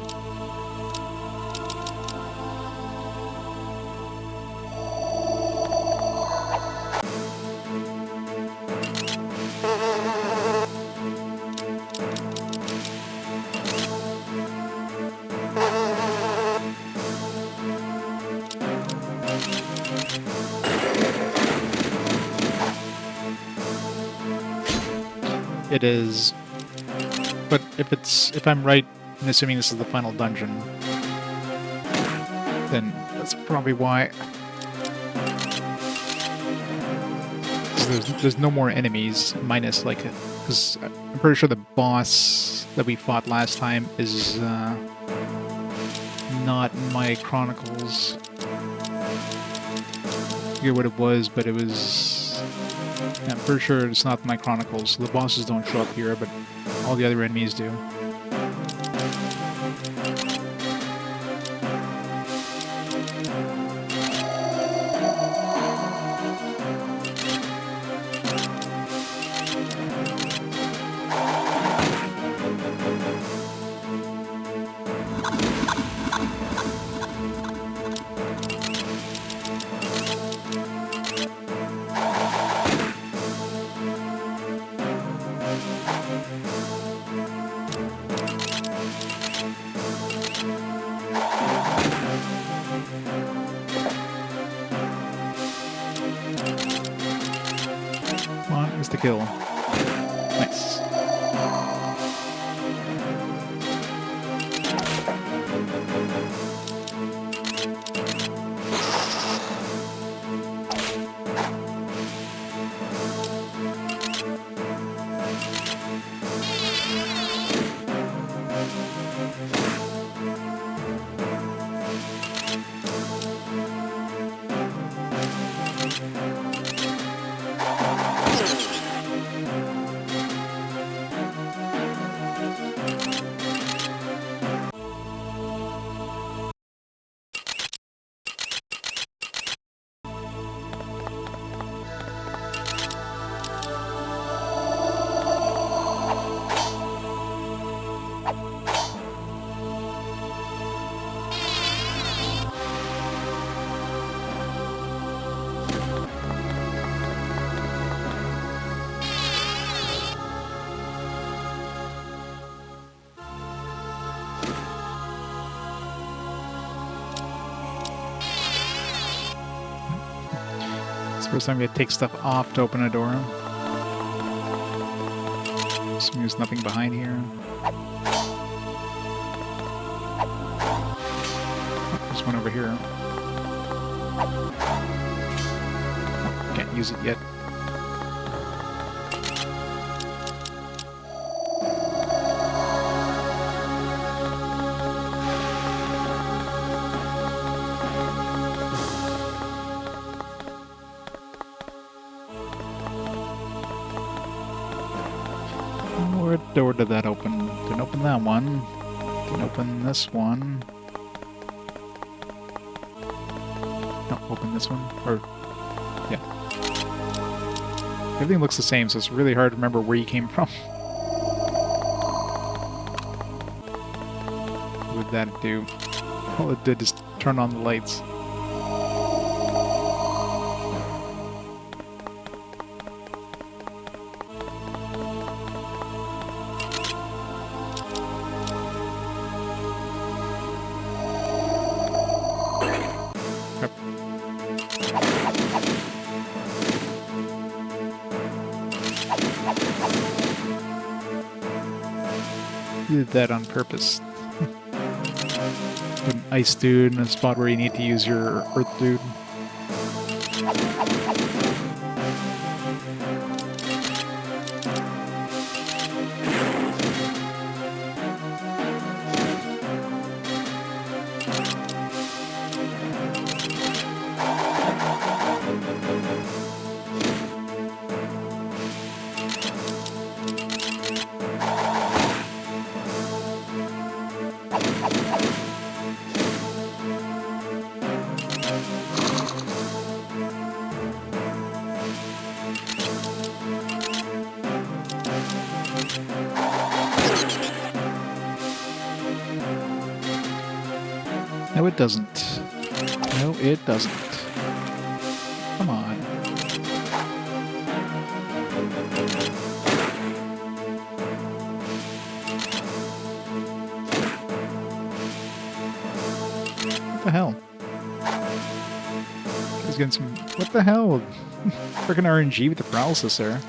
It is. But if I'm right in assuming this is the final dungeon, then that's probably why. There's no more enemies, minus like, because I'm pretty sure the boss that we fought last time is not in my chronicles. I forget what it was, but it was. Yeah, I'm pretty sure it's not in my chronicles. So the bosses don't show up here, but all the other enemies do. The kill. Nice. It's the first time we take stuff off to open a door. Assuming there's nothing behind here. Oh, there's one over here. Oh, can't use it yet. What door did that open? Didn't open that one. Didn't open this one. No, open this one. Or, yeah. Everything looks the same, so it's really hard to remember where you came from. What would that do? All it did is turn on the lights. You did that on purpose. Put an ice dude in a spot where you need to use your earth dude. No, it doesn't. No, it doesn't. Come on. What the hell? I was getting some... What the hell? Freaking RNG with the paralysis there.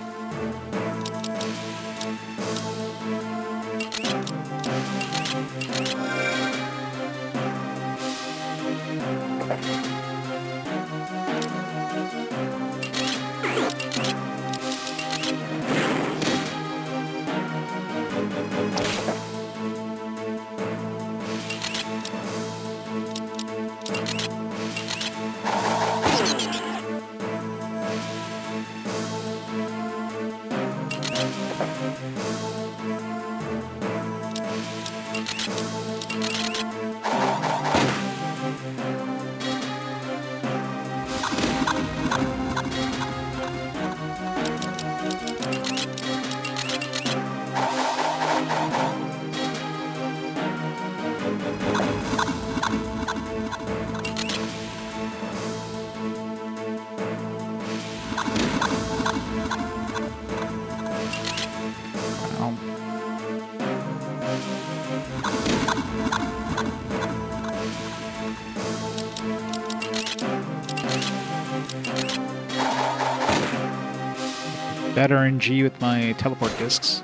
Bad RNG with my teleport discs.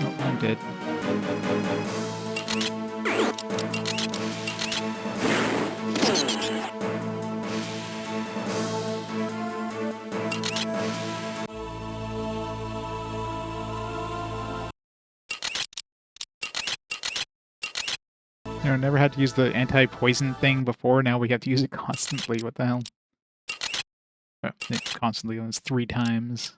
Oh, I'm dead. You know, never had to use the anti-poison thing before, now we have to use it constantly. What the hell? Well, constantly, it's 3 times.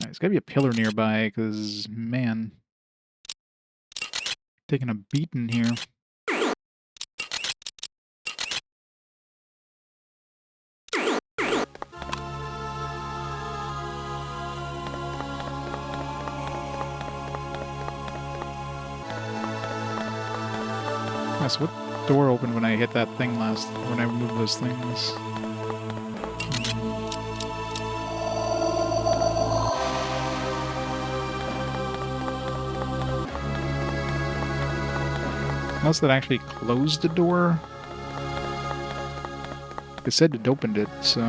Right, there's gotta be a pillar nearby, because, man... Taking a beating here. So what door opened when I hit that thing last, when I removed those things? Unless that actually closed the door. It said it opened it, so...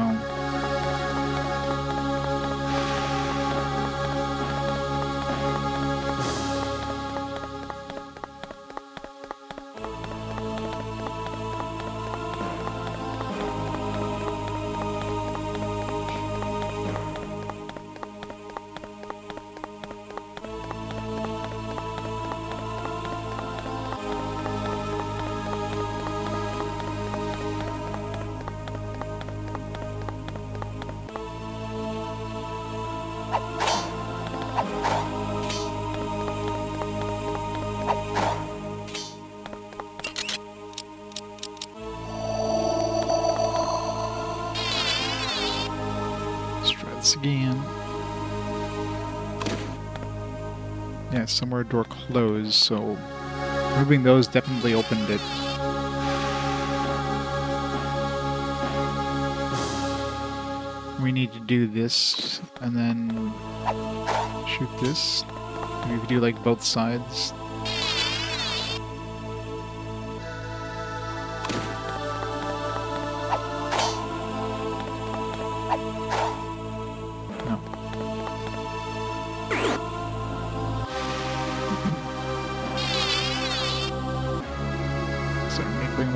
Again. Yeah, somewhere a door closed, so moving those definitely opened it. We need to do this and then shoot this. Maybe do like both sides.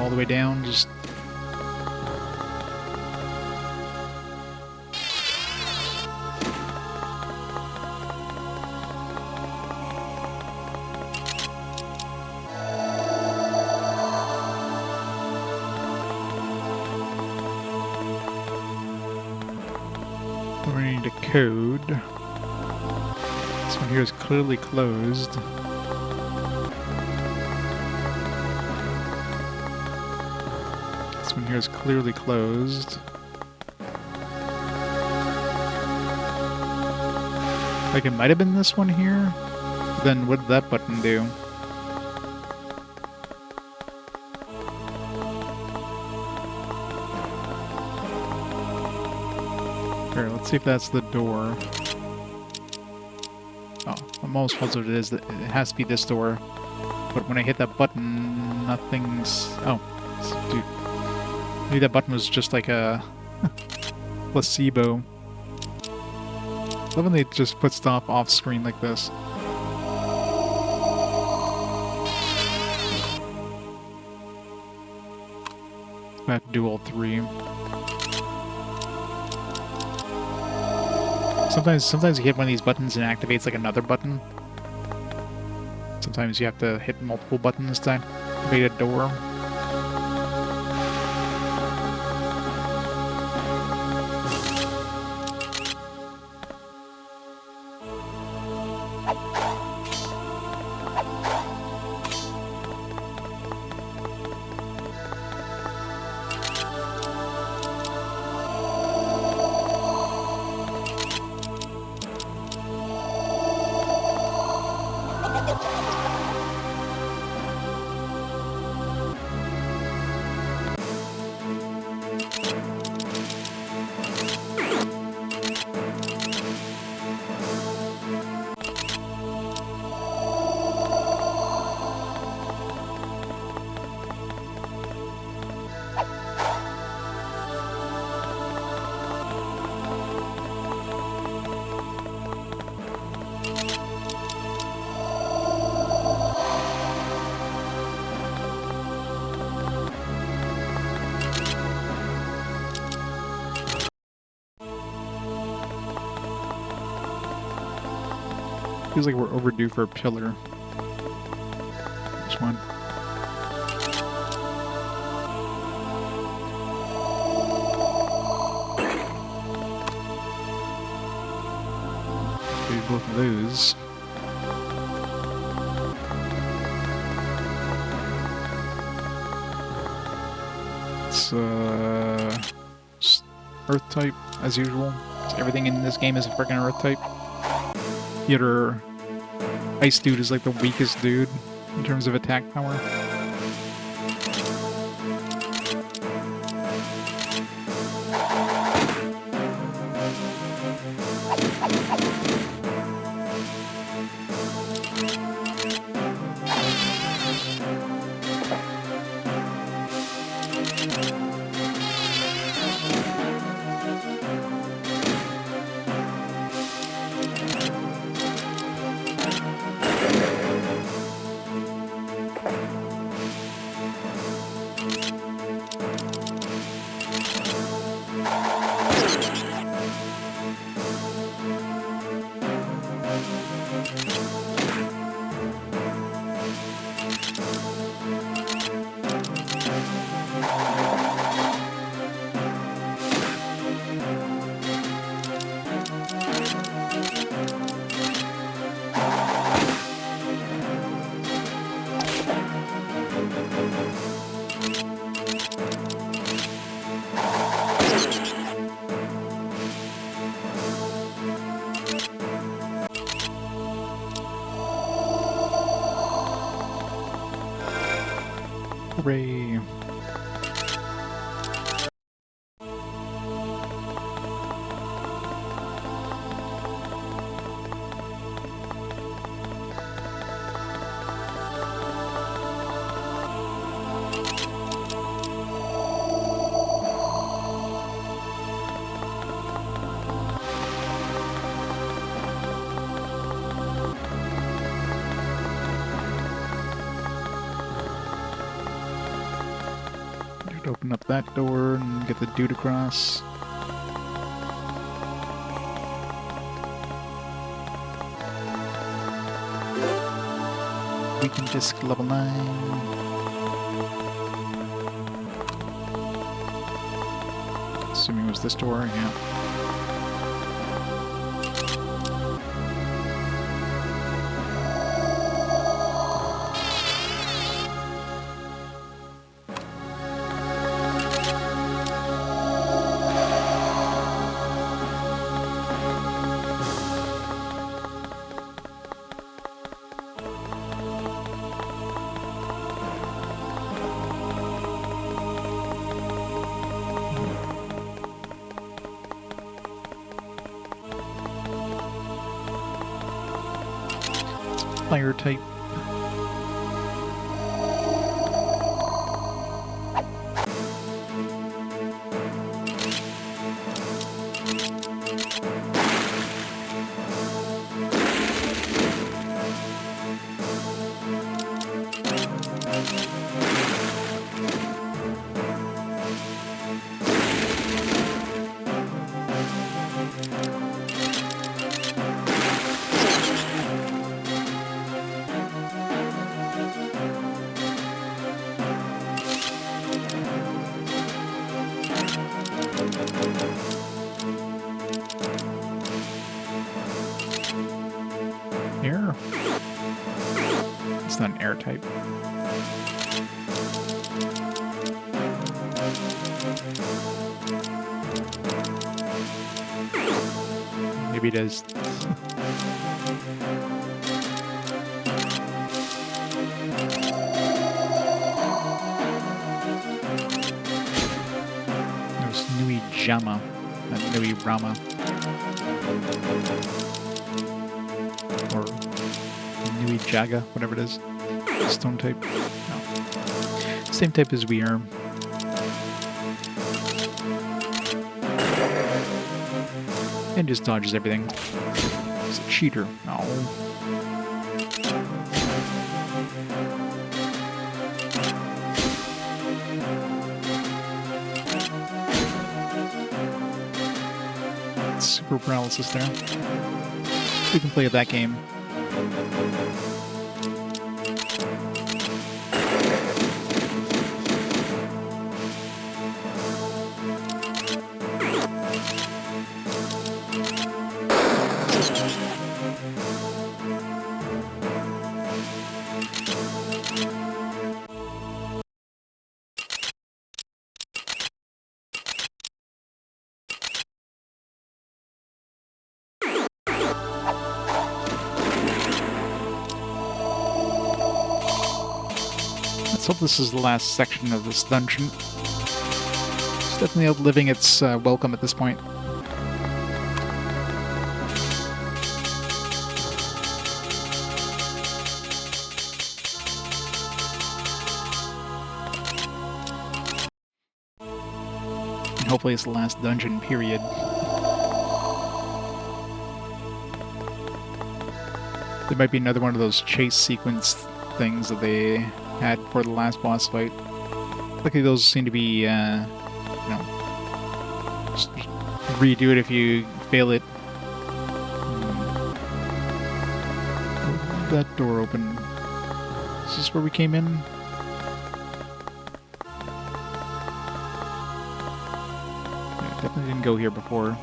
All the way down, just we need a code. This one here is clearly closed. This one here is clearly closed. Like it might have been this one here. Then what did that button do? Here, let's see if that's the door. Oh, I'm almost positive it is. It has to be this door. But when I hit that button, nothing's... Oh, dude. Maybe that button was just like a placebo. I love when they just put stuff off screen like this. I have to do all three. Sometimes you hit one of these buttons and it activates like another button. Sometimes you have to hit multiple buttons to activate a door. Feels like we're overdue for a pillar. Which one? Do both of those. It's just Earth type as usual. Everything in this game is a freaking Earth type. Your Ice Dude is like the weakest dude in terms of attack power. Hooray. Open up that door and get the dude across. Weaken disc level 9. Assuming it was this door, yeah. Fire type. Air? It's not an air type. Maybe it is. There's Nui Jama, not Nui Rama. Or Nui Jaga, whatever it is. Stone type. No. Same type as we are. And just dodges everything. He's a cheater. No. Super paralysis there. We can play that game. Let's hope this is the last section of this dungeon. It's definitely outliving its welcome at this point. And hopefully it's the last dungeon, period. There might be another one of those chase sequence things that they had for the last boss fight. Luckily those seem to be, you know, just redo it if you fail it. That door open. Is this where we came in? Yeah, definitely didn't go here before.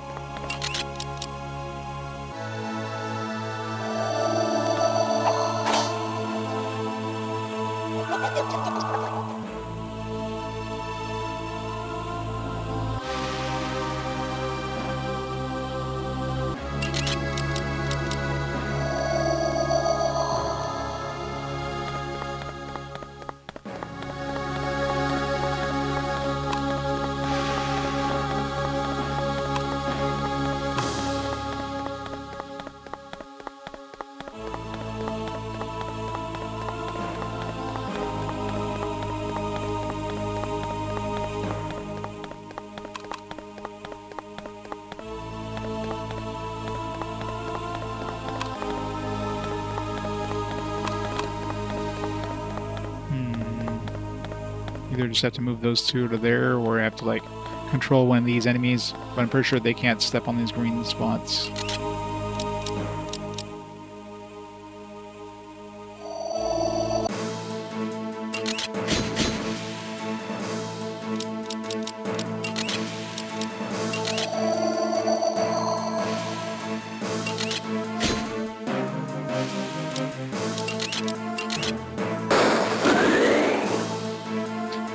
Either just have to move those two to there, or I have to, like, control one of these enemies, but I'm pretty sure they can't step on these green spots.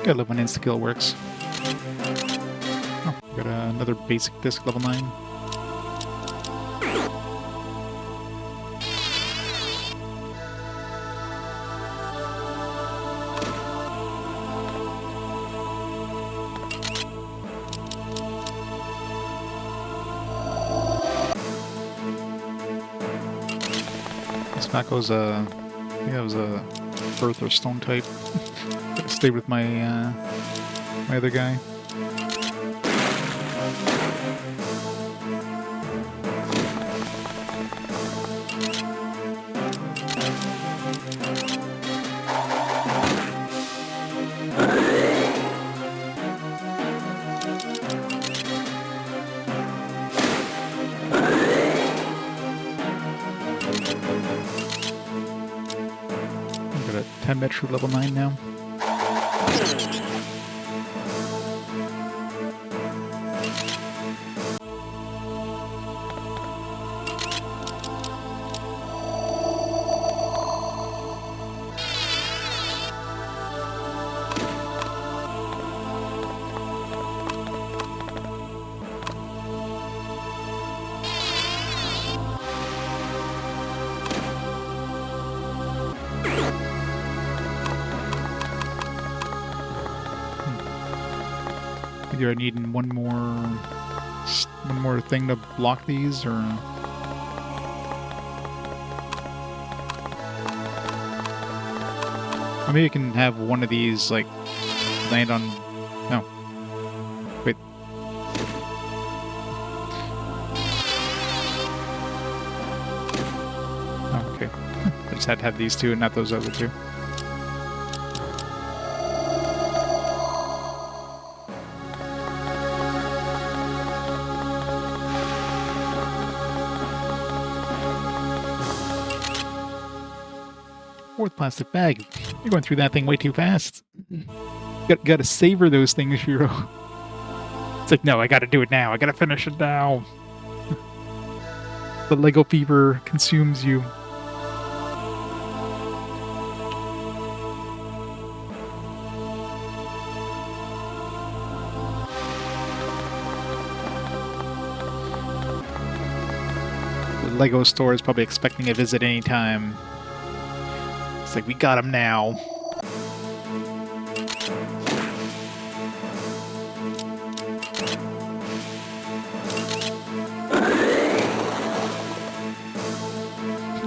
Gotta love when insta-kill works. Oh, got another basic disc, level 9. This Mako's I think that was a earth or stone type. Gotta stay with my my other guy. I've got a 10 Metru level 9 now. Either I need one more thing to block these, or maybe I can have one of these like land on. No, wait. Oh, okay. I just had to have these two and not those other two. Fourth plastic bag. You're going through that thing way too fast. Gotta savor those things, Shiro. It's like, no, I gotta do it now. I gotta finish it now. The Lego fever consumes you. The Lego store is probably expecting a visit anytime. It's like, we got him now.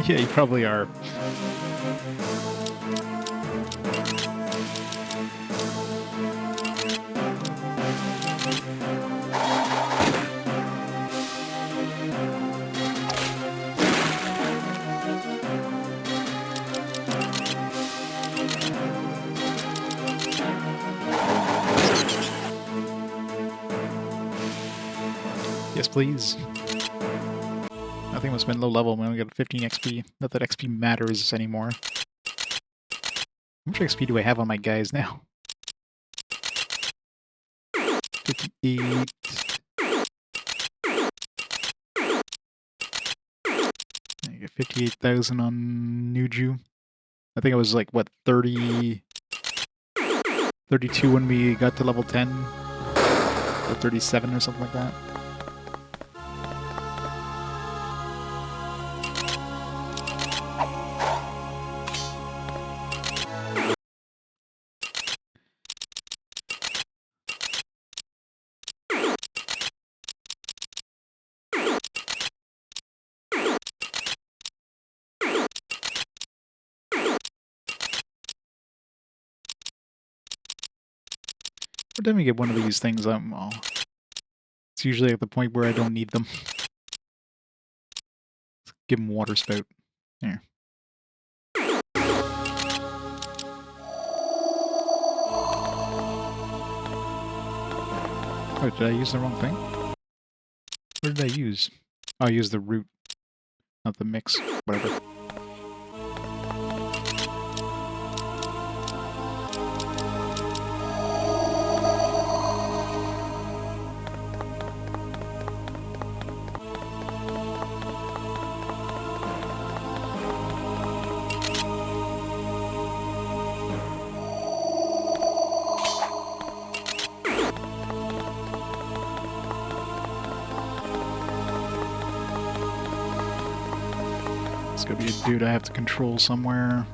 Yeah, you probably are. Yes, please. Nothing must have been low level. We only got 15 XP. Not that XP matters anymore. How much XP do I have on my guys now? 58. I got 58,000 on Nuju. I think it was like, what, 32 when we got to level 10? Or 37 or something like that. Every time we get one of these things, it's usually at the point where I don't need them. Let's give them water spout. There. Oh, did I use the wrong thing? What did I use? Oh, I used the root, not the mix. Whatever. It's gonna be a dude I have to control somewhere.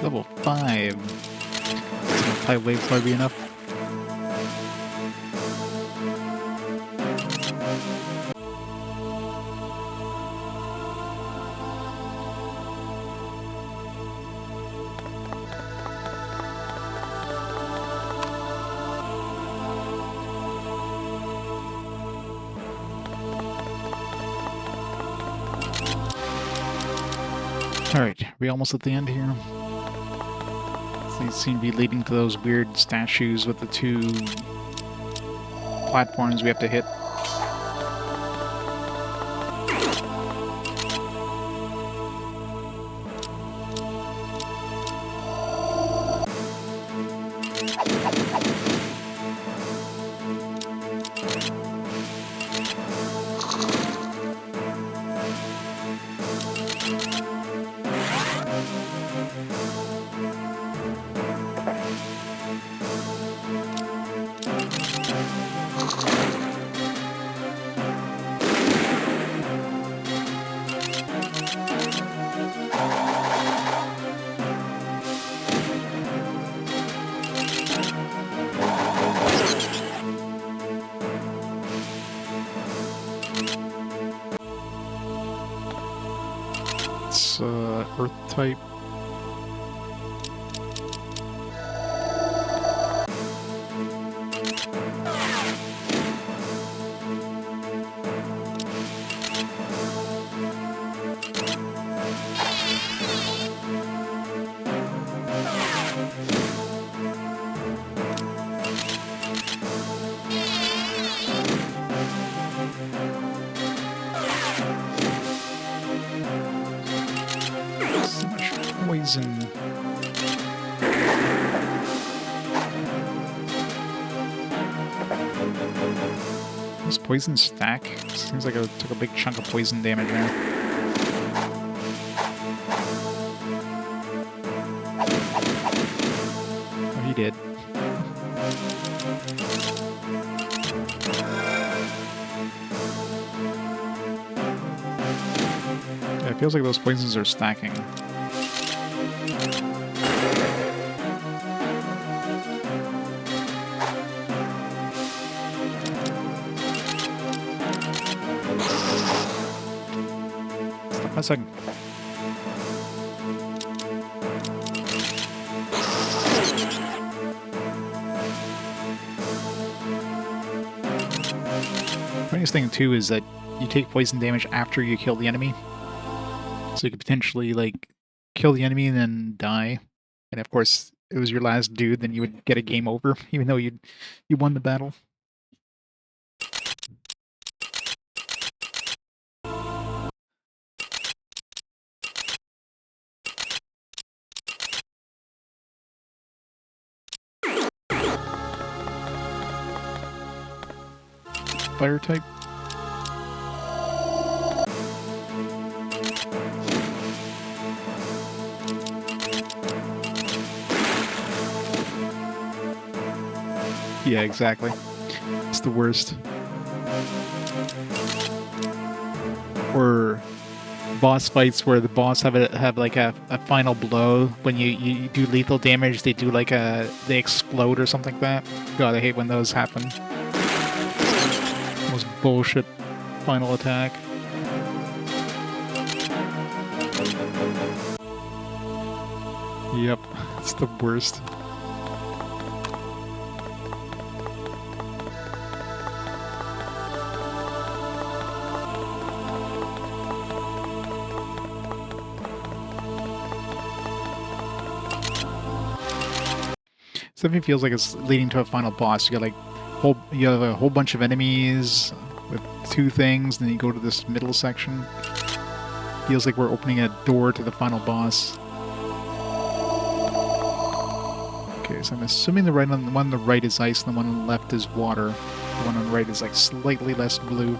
Level 5. High wave probably be enough. Alright, are we almost at the end here? These seem to be leading to those weird statues with the 2 platforms we have to hit. It's Earth type. Poison. This poison stack? Seems like I took a big chunk of poison damage there. Oh, he did. Yeah, it feels like those poisons are stacking. Stop a second. Funniest thing too is that you take poison damage after you kill the enemy. So you could potentially, like, kill the enemy and then die. And of course, it was your last dude, then you would get a game over, even though you won the battle. Fire type. Yeah, exactly. It's the worst. Or boss fights where the boss have like a final blow. When you do lethal damage, they do like they explode or something like that. God, I hate when those happen. Most bullshit final attack. Yep, it's the worst. Something feels like it's leading to a final boss. You got like you have a whole bunch of enemies with two things, and then you go to this middle section. Feels like we're opening a door to the final boss. Okay, so I'm assuming the one on the right is ice, and the one on the left is water. The one on the right is like slightly less blue.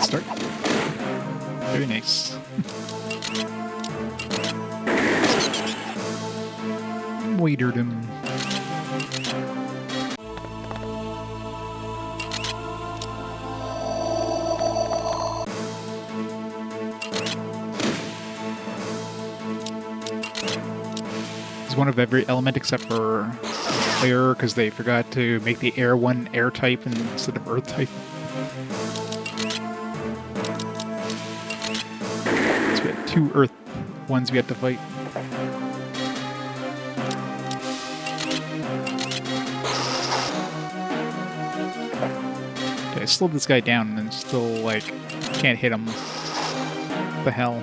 Start. Very nice. Waitered him. It's one of every element except for air, because they forgot to make the air one air type instead of earth type. So we had two earth ones we had to fight. Okay, I slowed this guy down and still, like, can't hit him. What the hell?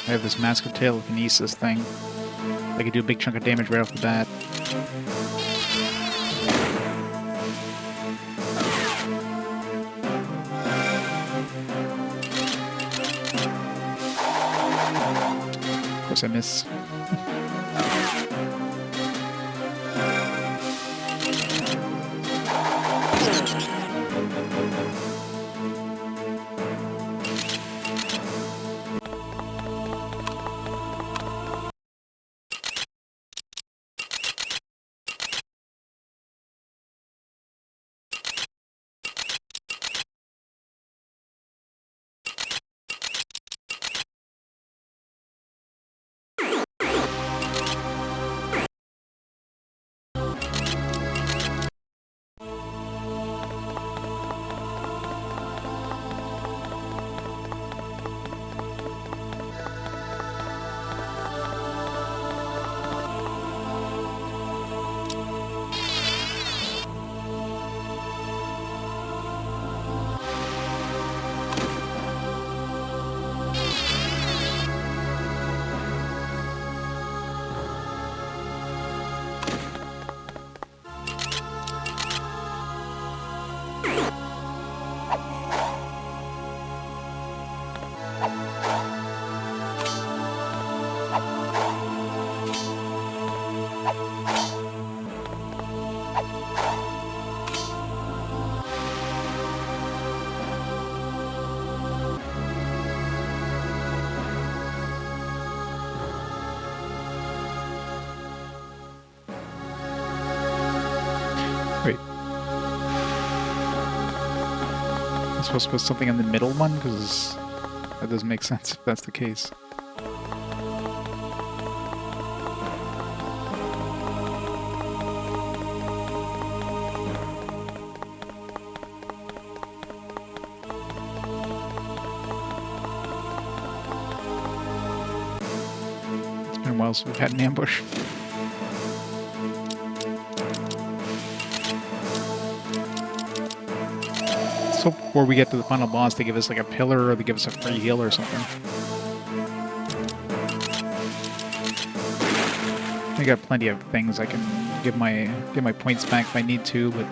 I have this Mask of Telekinesis thing. I could do a big chunk of damage right off the bat. course I miss. Wait. I'm supposed to put something in the middle one? Because that doesn't make sense if that's the case. It's been a while since we've had an ambush. So before we get to the final boss, they give us like a pillar, or they give us a free heal or something. I got plenty of things I can get my points back if I need to, but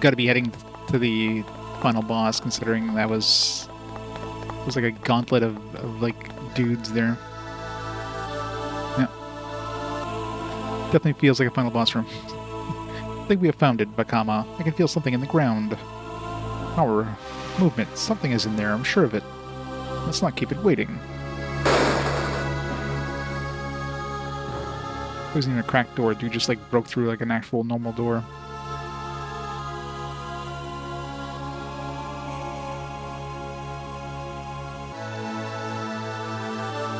got to be heading to the final boss, considering that was like a gauntlet of like dudes there. Yeah, definitely feels like a final boss room. I think we have found it, Nokama. I can feel something in the ground. Power, movement, something is in there. I'm sure of it. Let's not keep it waiting. It wasn't even a cracked door. Dude just like broke through like an actual normal door.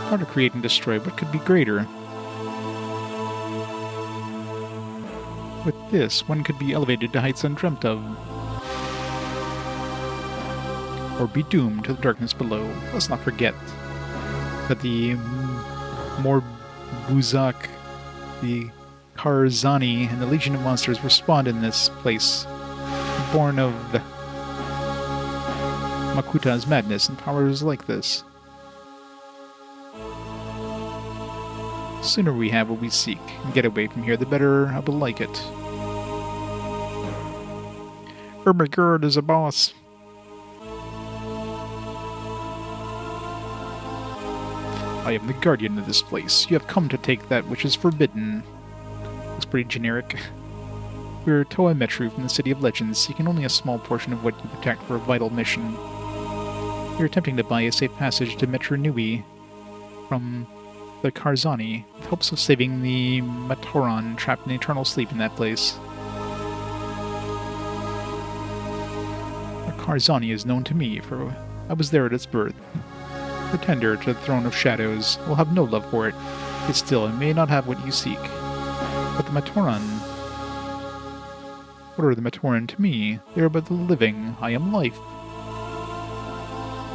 Hard to create and destroy, but could be greater. With this, one could be elevated to heights undreamt of. Or be doomed to the darkness below. Let's not forget that the Buzak, the Karzahni, and the Legion of Monsters were spawned in this place, born of Makuta's madness and powers like this. The sooner we have what we seek and get away from here, the better I will like it. Ermagerd is a boss. I am the guardian of this place. You have come to take that which is forbidden. Looks pretty generic. We're Toa Metru from the City of Legends, seeking only a small portion of what you protect for a vital mission. We're attempting to buy a safe passage to Metru Nui from the Karzahni, with hopes of saving the Matoran trapped in eternal sleep in that place. The Karzahni is known to me, for I was there at its birth. Pretender to the throne of shadows will have no love for it. Yet still, it may not have what you seek. But the Matoran... What are the Matoran to me? They are but the living. I am life.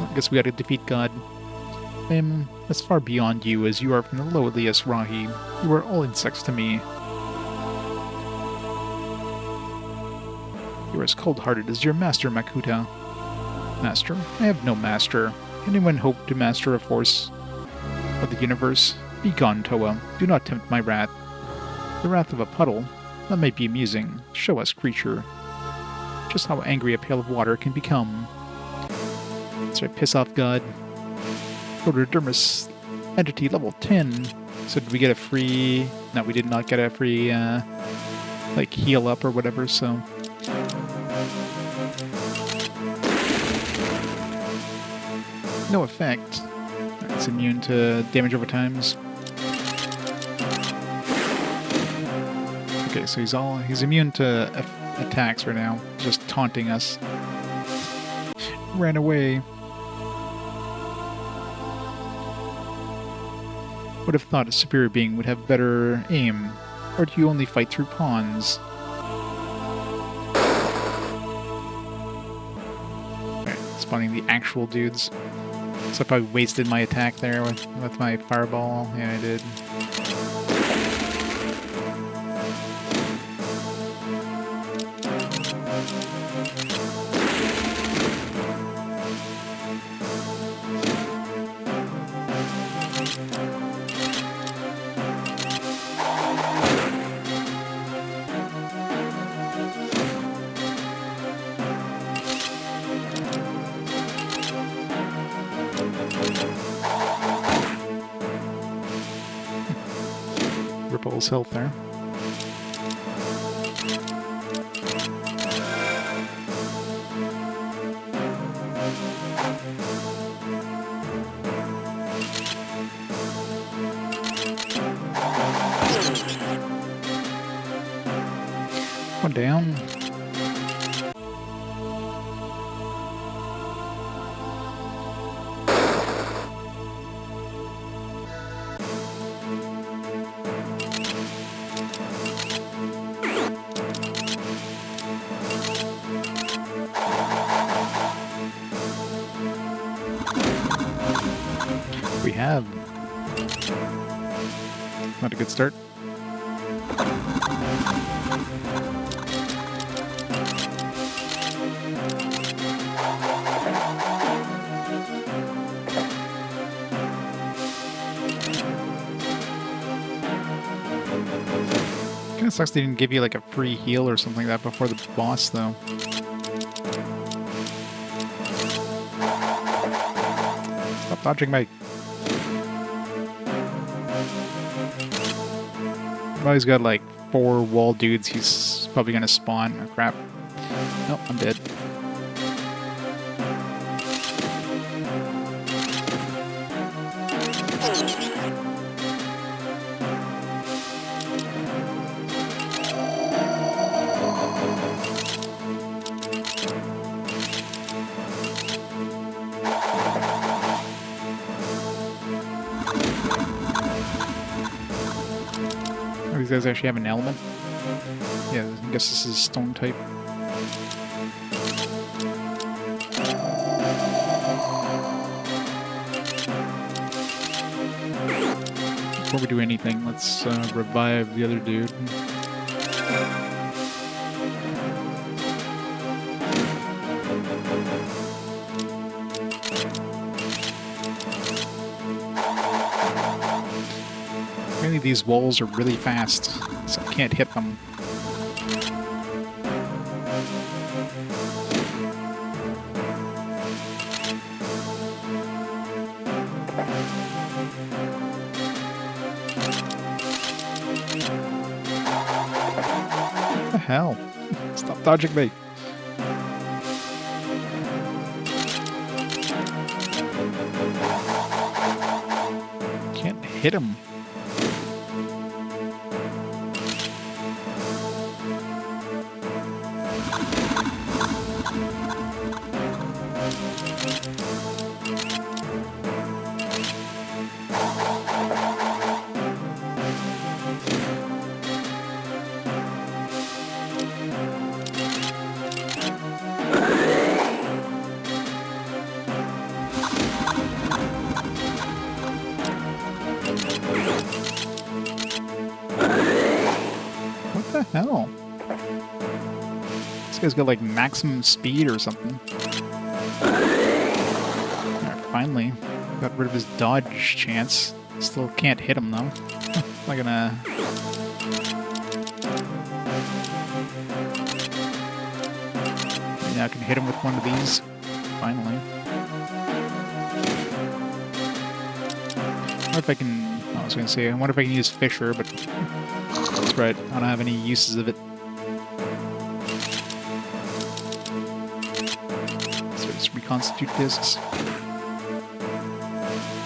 I guess we gotta defeat God. I am as far beyond you as you are from the lowliest Rahi. You are all insects to me. You are as cold-hearted as your master, Makuta. Master? I have no master. Can anyone hope to master a force of the universe? Be gone, Toa. Do not tempt my wrath. The wrath of a puddle? That might be amusing. Show us, creature, just how angry a pail of water can become. That's right, piss off, God. Protodermis entity level 10. So did we get a free... No, we did not get a free, like, heal up or whatever, so... No effect. It's immune to damage over times. Okay, so he's immune to attacks right now. Just taunting us. Ran away. Would have thought a superior being would have better aim. Or do you only fight through pawns? Alright, spawning the actual dudes. So I probably wasted my attack there with my fireball. Yeah, I did. Ripple's health there. One down. We have. Not a good start. Kinda sucks they didn't give you like a free heal or something like that before the boss though. Stop dodging me. Well, he's got like 4 wall dudes. He's probably gonna spawn. Oh crap. Nope, I'm dead. These guys actually have an element? Yeah, I guess this is stone type. Before we do anything, let's revive the other dude. Apparently these walls are really fast, so I can't hit them. What the hell? Stop dodging me. Can't hit him. guy's got like maximum speed or something. Alright, finally. Got rid of his dodge chance. Still can't hit him though. Not gonna... Now I can hit him with one of these. Finally. I wonder if I can... I was gonna say, I wonder if I can use Fisher, but... That's right, I don't have any uses of it. So just reconstitute discs.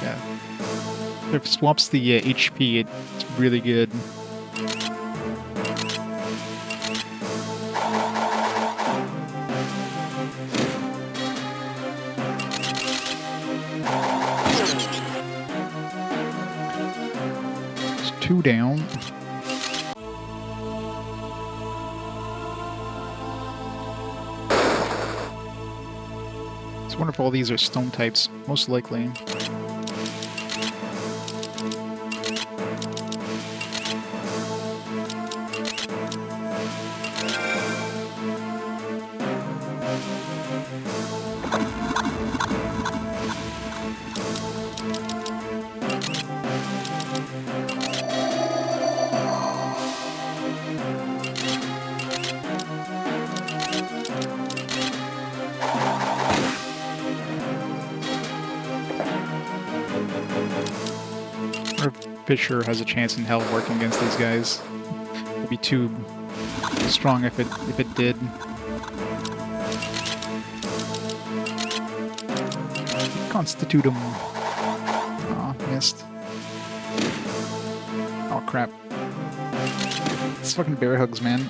Yeah. If it swaps the HP, it's really good. It's 2 down. I wonder if all these are stone types. Most likely. Fisher has a chance in hell working against these guys. It'd be too strong if it did. Constitute him. Aw, missed. Oh crap. It's fucking bear hugs, man.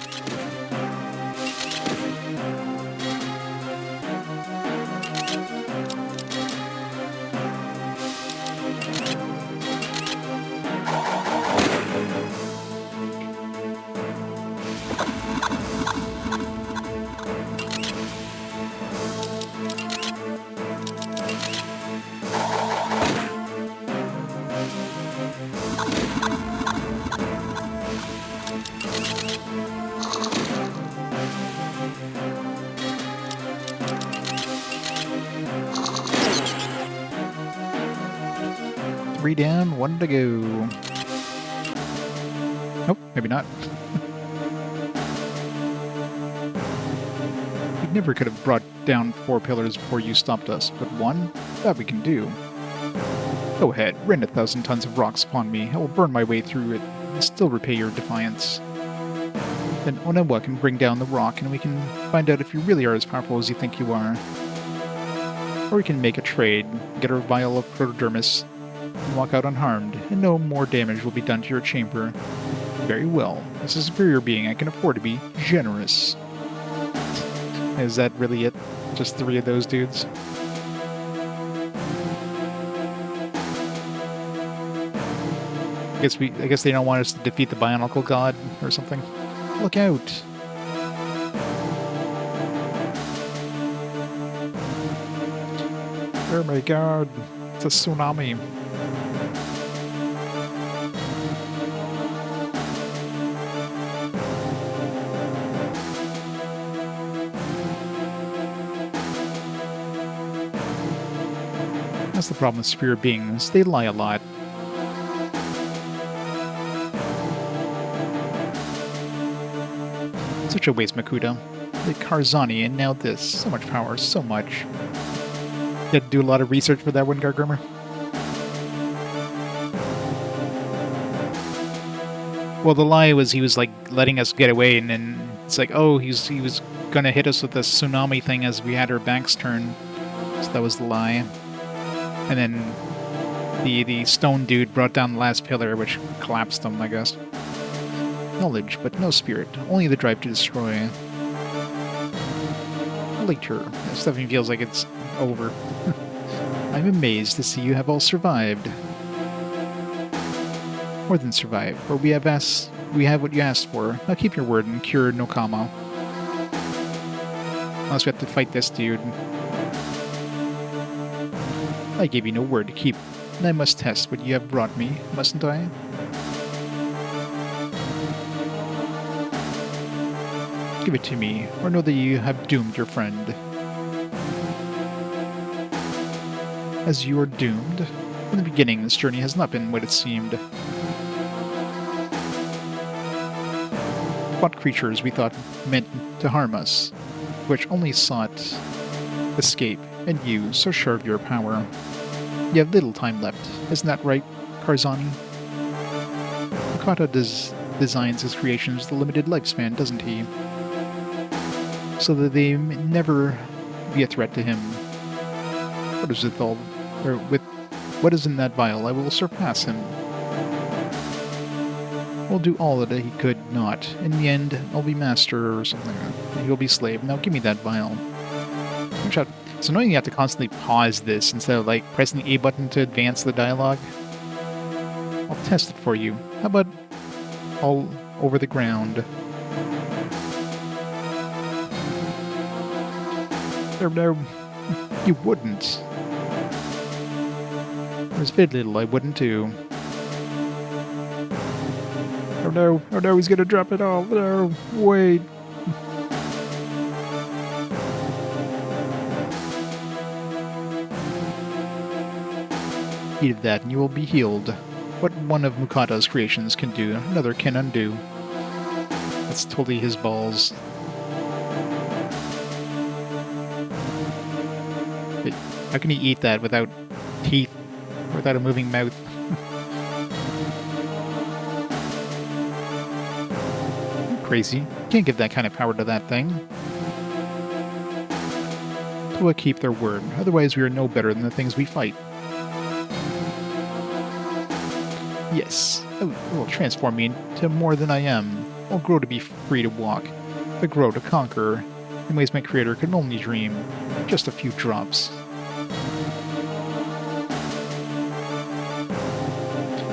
Three down, 1 to go. Nope, maybe not. We never could have brought down 4 pillars before you stopped us, but 1? That we can do. Go ahead, rain 1,000 tons of rocks upon me. I will burn my way through it and still repay your defiance. Then Onewa can bring down the rock and we can find out if you really are as powerful as you think you are. Or we can make a trade, get a vial of Protodermis, and walk out unharmed, and no more damage will be done to your chamber. Very well. As a superior being, I can afford to be generous. Is that really it? Just 3 of those dudes? I guess they don't want us to defeat the Bionicle god or something. Look out! Oh my god, it's a tsunami. That's the problem with spirit beings. They lie a lot. Such a waste, Makuta. The Karzahni, and now this. So much power, so much. You had to do a lot of research for that one, Gargrimmer. Well, the lie was he was like letting us get away, and then it's like, oh, he was gonna hit us with this tsunami thing as we had our backs turned. So that was the lie. And then the stone dude brought down the last pillar, which collapsed them, I guess. Knowledge, but no spirit. Only the drive to destroy. Later. This definitely feels like it's over. I'm amazed to see you have all survived. More than survived, for we have what you asked for. Now keep your word and cure Nokama. Unless we have to fight this dude. I gave you no word to keep, and I must test what you have brought me, mustn't I? Give Give it to me, or know that you have doomed your friend. As you are doomed, from the beginning this journey has not been what it seemed. Fought creatures we thought meant to harm us, which only sought escape, and you, so sure of your power. You have little time left, isn't that right, Karzahni? Makuta designs his creations with a limited lifespan, doesn't he? So that they may never be a threat to him. What is it all? Or with what is in that vial? I will surpass him. I'll do all that he could not. In the end, I'll be master or something. He'll be slave. Now give me that vial. It's annoying you have to constantly pause this instead of like pressing the A button to advance the dialogue. I'll test it for you. How about all over the ground? No, you wouldn't. There's very little I wouldn't do. Oh no, he's gonna drop it all. No, wait. Eat that and you will be healed. What one of Makuta's creations can do, another can undo. That's totally his balls. But how can he eat that without teeth, or without a moving mouth? Crazy. You can't give that kind of power to that thing. Toa keep their word, otherwise we are no better than the things we fight. Yes, it will transform me into more than I am. I'll grow to be free to walk, to grow to conquer, in ways my creator could only dream. Just a few drops.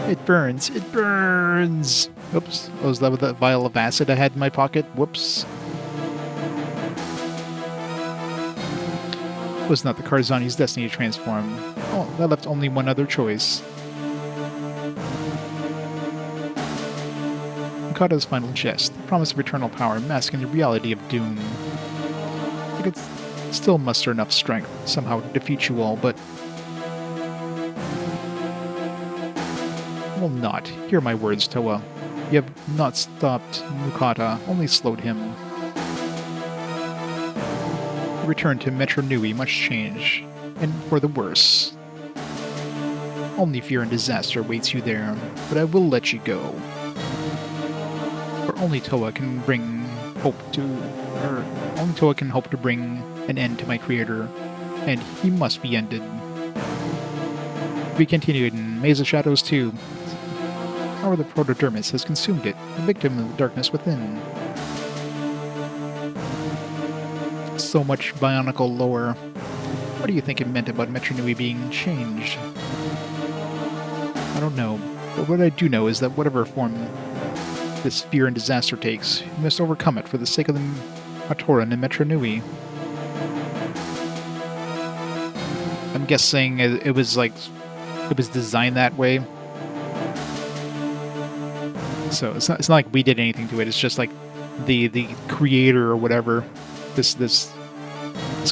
It burns! It burns! Oops. Oh, was that with that vial of acid I had in my pocket? Whoops. It was not the Karzahni's destiny to transform. Oh, that left only one other choice. Makuta's final jest, the promise of eternal power masking the reality of doom. I could still muster enough strength somehow to defeat you all, but will not. Hear my words, Toa. You have not stopped Makuta, only slowed him. You return to Metru Nui, much change, and for the worse. Only fear and disaster awaits you there, but I will let you go. For only Toa can bring hope to her. Only Toa can hope to bring an end to my creator, and he must be ended. We continued in Maze of Shadows 2. Power of the Protodermis has consumed it, a victim of the darkness within. So much Bionicle lore. What do you think it meant about Metru Nui being changed? I don't know, but what I do know is that whatever form this fear and disaster takes, you must overcome it for the sake of the Matoran and Metru Nui. I'm guessing it was designed that way. So it's not like we did anything to it. It's just like the creator or whatever, this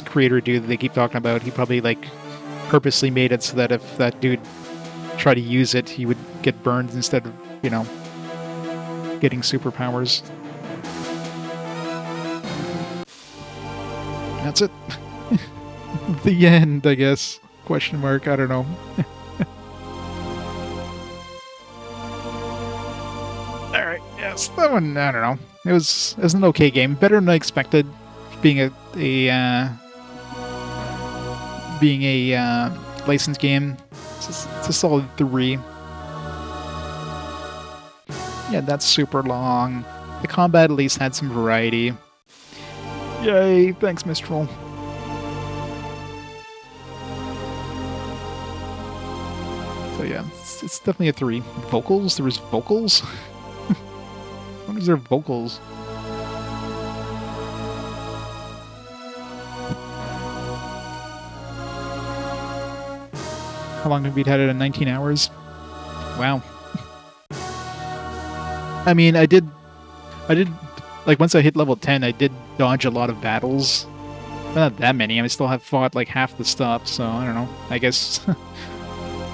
creator dude that they keep talking about, he probably like purposely made it so that if that dude tried to use it, he would get burned instead of, you know, getting superpowers. That's it. The end, I guess. Question mark, I don't know. Alright, yes, that one, I don't know. It was an okay game. Better than I expected, being a licensed game. It's a solid 3. Yeah, that's super long. The combat at least had some variety. Yay, thanks, Mistral. So yeah, it's definitely a 3. Vocals? There was vocals? When is there vocals? How long have we had it in 19 hours? Wow. I mean, I did like once I hit level 10, I did dodge a lot of battles. Not that many. I still have fought like half the stuff, so I don't know. I guess.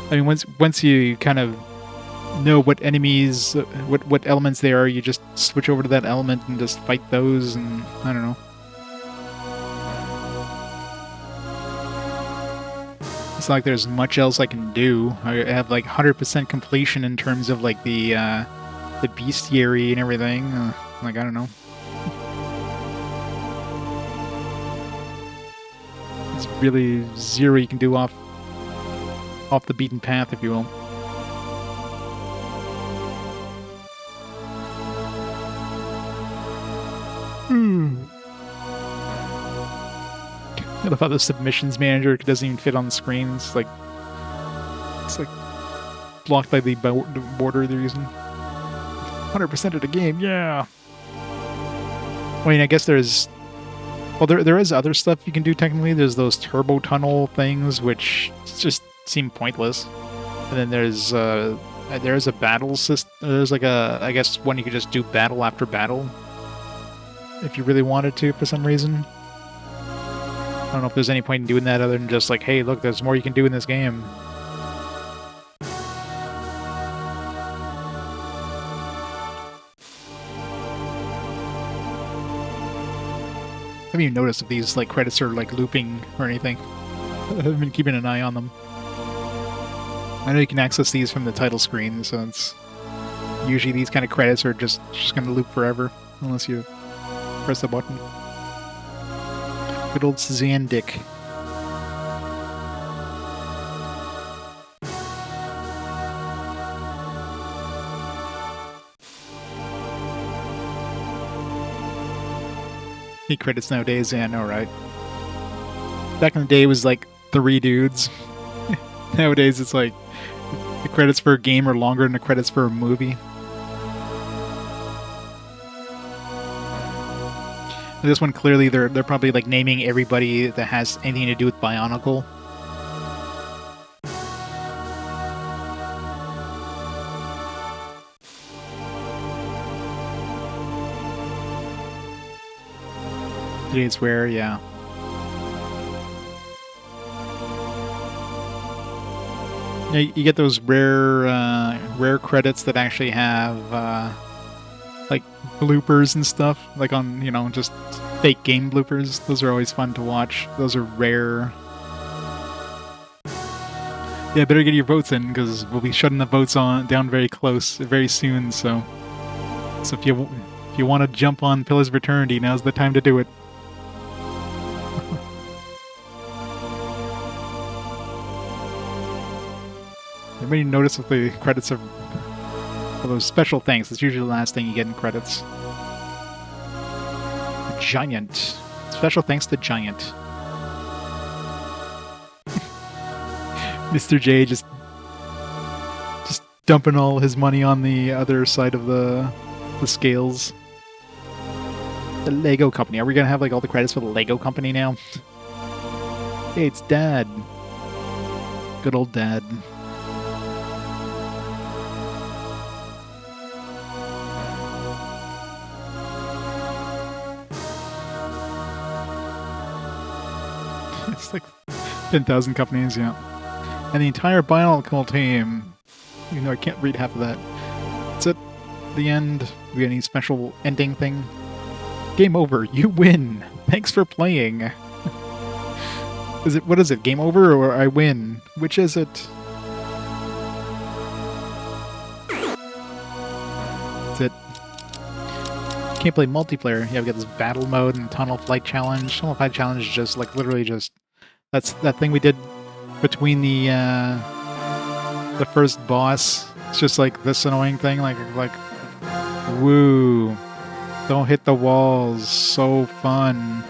I mean, once you kind of know what enemies, what elements they are, you just switch over to that element and just fight those, and I don't know. It's not like there's much else I can do. I have like 100% completion in terms of like the bestiary and everything. Like I don't know. It's really zero you can do off the beaten path, if you will. I love how the submissions manager doesn't even fit on the screen. It's like blocked by the border they're using. 100% of the game, yeah. I mean, I guess there's... Well, there is other stuff you can do technically. There's those turbo tunnel things, which just seem pointless. And then there's a battle system. There's like a, I guess, one you could just do battle after battle. If you really wanted to, for some reason. I don't know if there's any point in doing that other than just like, hey, look, there's more you can do in this game. I haven't even noticed if these like credits are like looping or anything. I've been keeping an eye on them. I know you can access these from the title screen, so it's usually these kind of credits are just gonna loop forever unless you press the button. Good old Zandic. Any credits nowadays? Yeah, I know, right? Back in the day, it was like 3 dudes. Nowadays, it's like the credits for a game are longer than the credits for a movie. This one, clearly, they're probably like naming everybody that has anything to do with Bionicle. Today's rare, yeah. Yeah, you get those rare credits that actually have like bloopers and stuff, like on, you know, just fake game bloopers. Those are always fun to watch. Those are rare. Yeah, better get your votes in, because we'll be shutting the votes down very soon. So if you want to jump on Pillars of Eternity, now's the time to do it. Anybody notice what the credits are? Well, those special thanks. That's usually the last thing you get in credits. Giant. Special thanks to Giant. Mr. J just dumping all his money on the other side of the scales. The Lego company. Are we gonna have like all the credits for the Lego company now? Hey, it's Dad. Good old Dad. It's like 10,000 companies, yeah. And the entire Bionicle team. Even though I can't read half of that. That's it. The end. We got any special ending thing? Game over. You win. Thanks for playing. What is it? Game over or I win? Which is it? That's it. Can't play multiplayer. Yeah, we got this battle mode and tunnel flight challenge. Tunnel flight challenge is just like literally just that's that thing we did between the first boss. It's just like this annoying thing, like woo, don't hit the walls. So fun.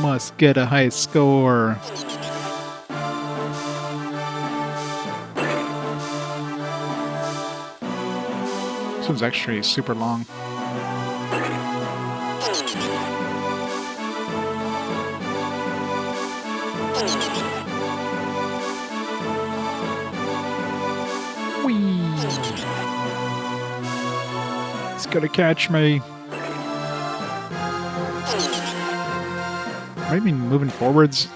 Must get a high score. This one's actually super long. Whee! Gotta catch me. Might be moving forwards.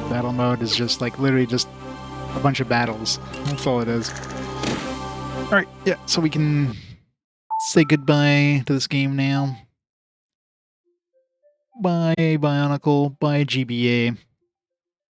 Battle mode is just like literally just a bunch of battles. That's all it is. Alright, yeah, so we can say goodbye to this game now. Bye, Bionicle. Bye, GBA.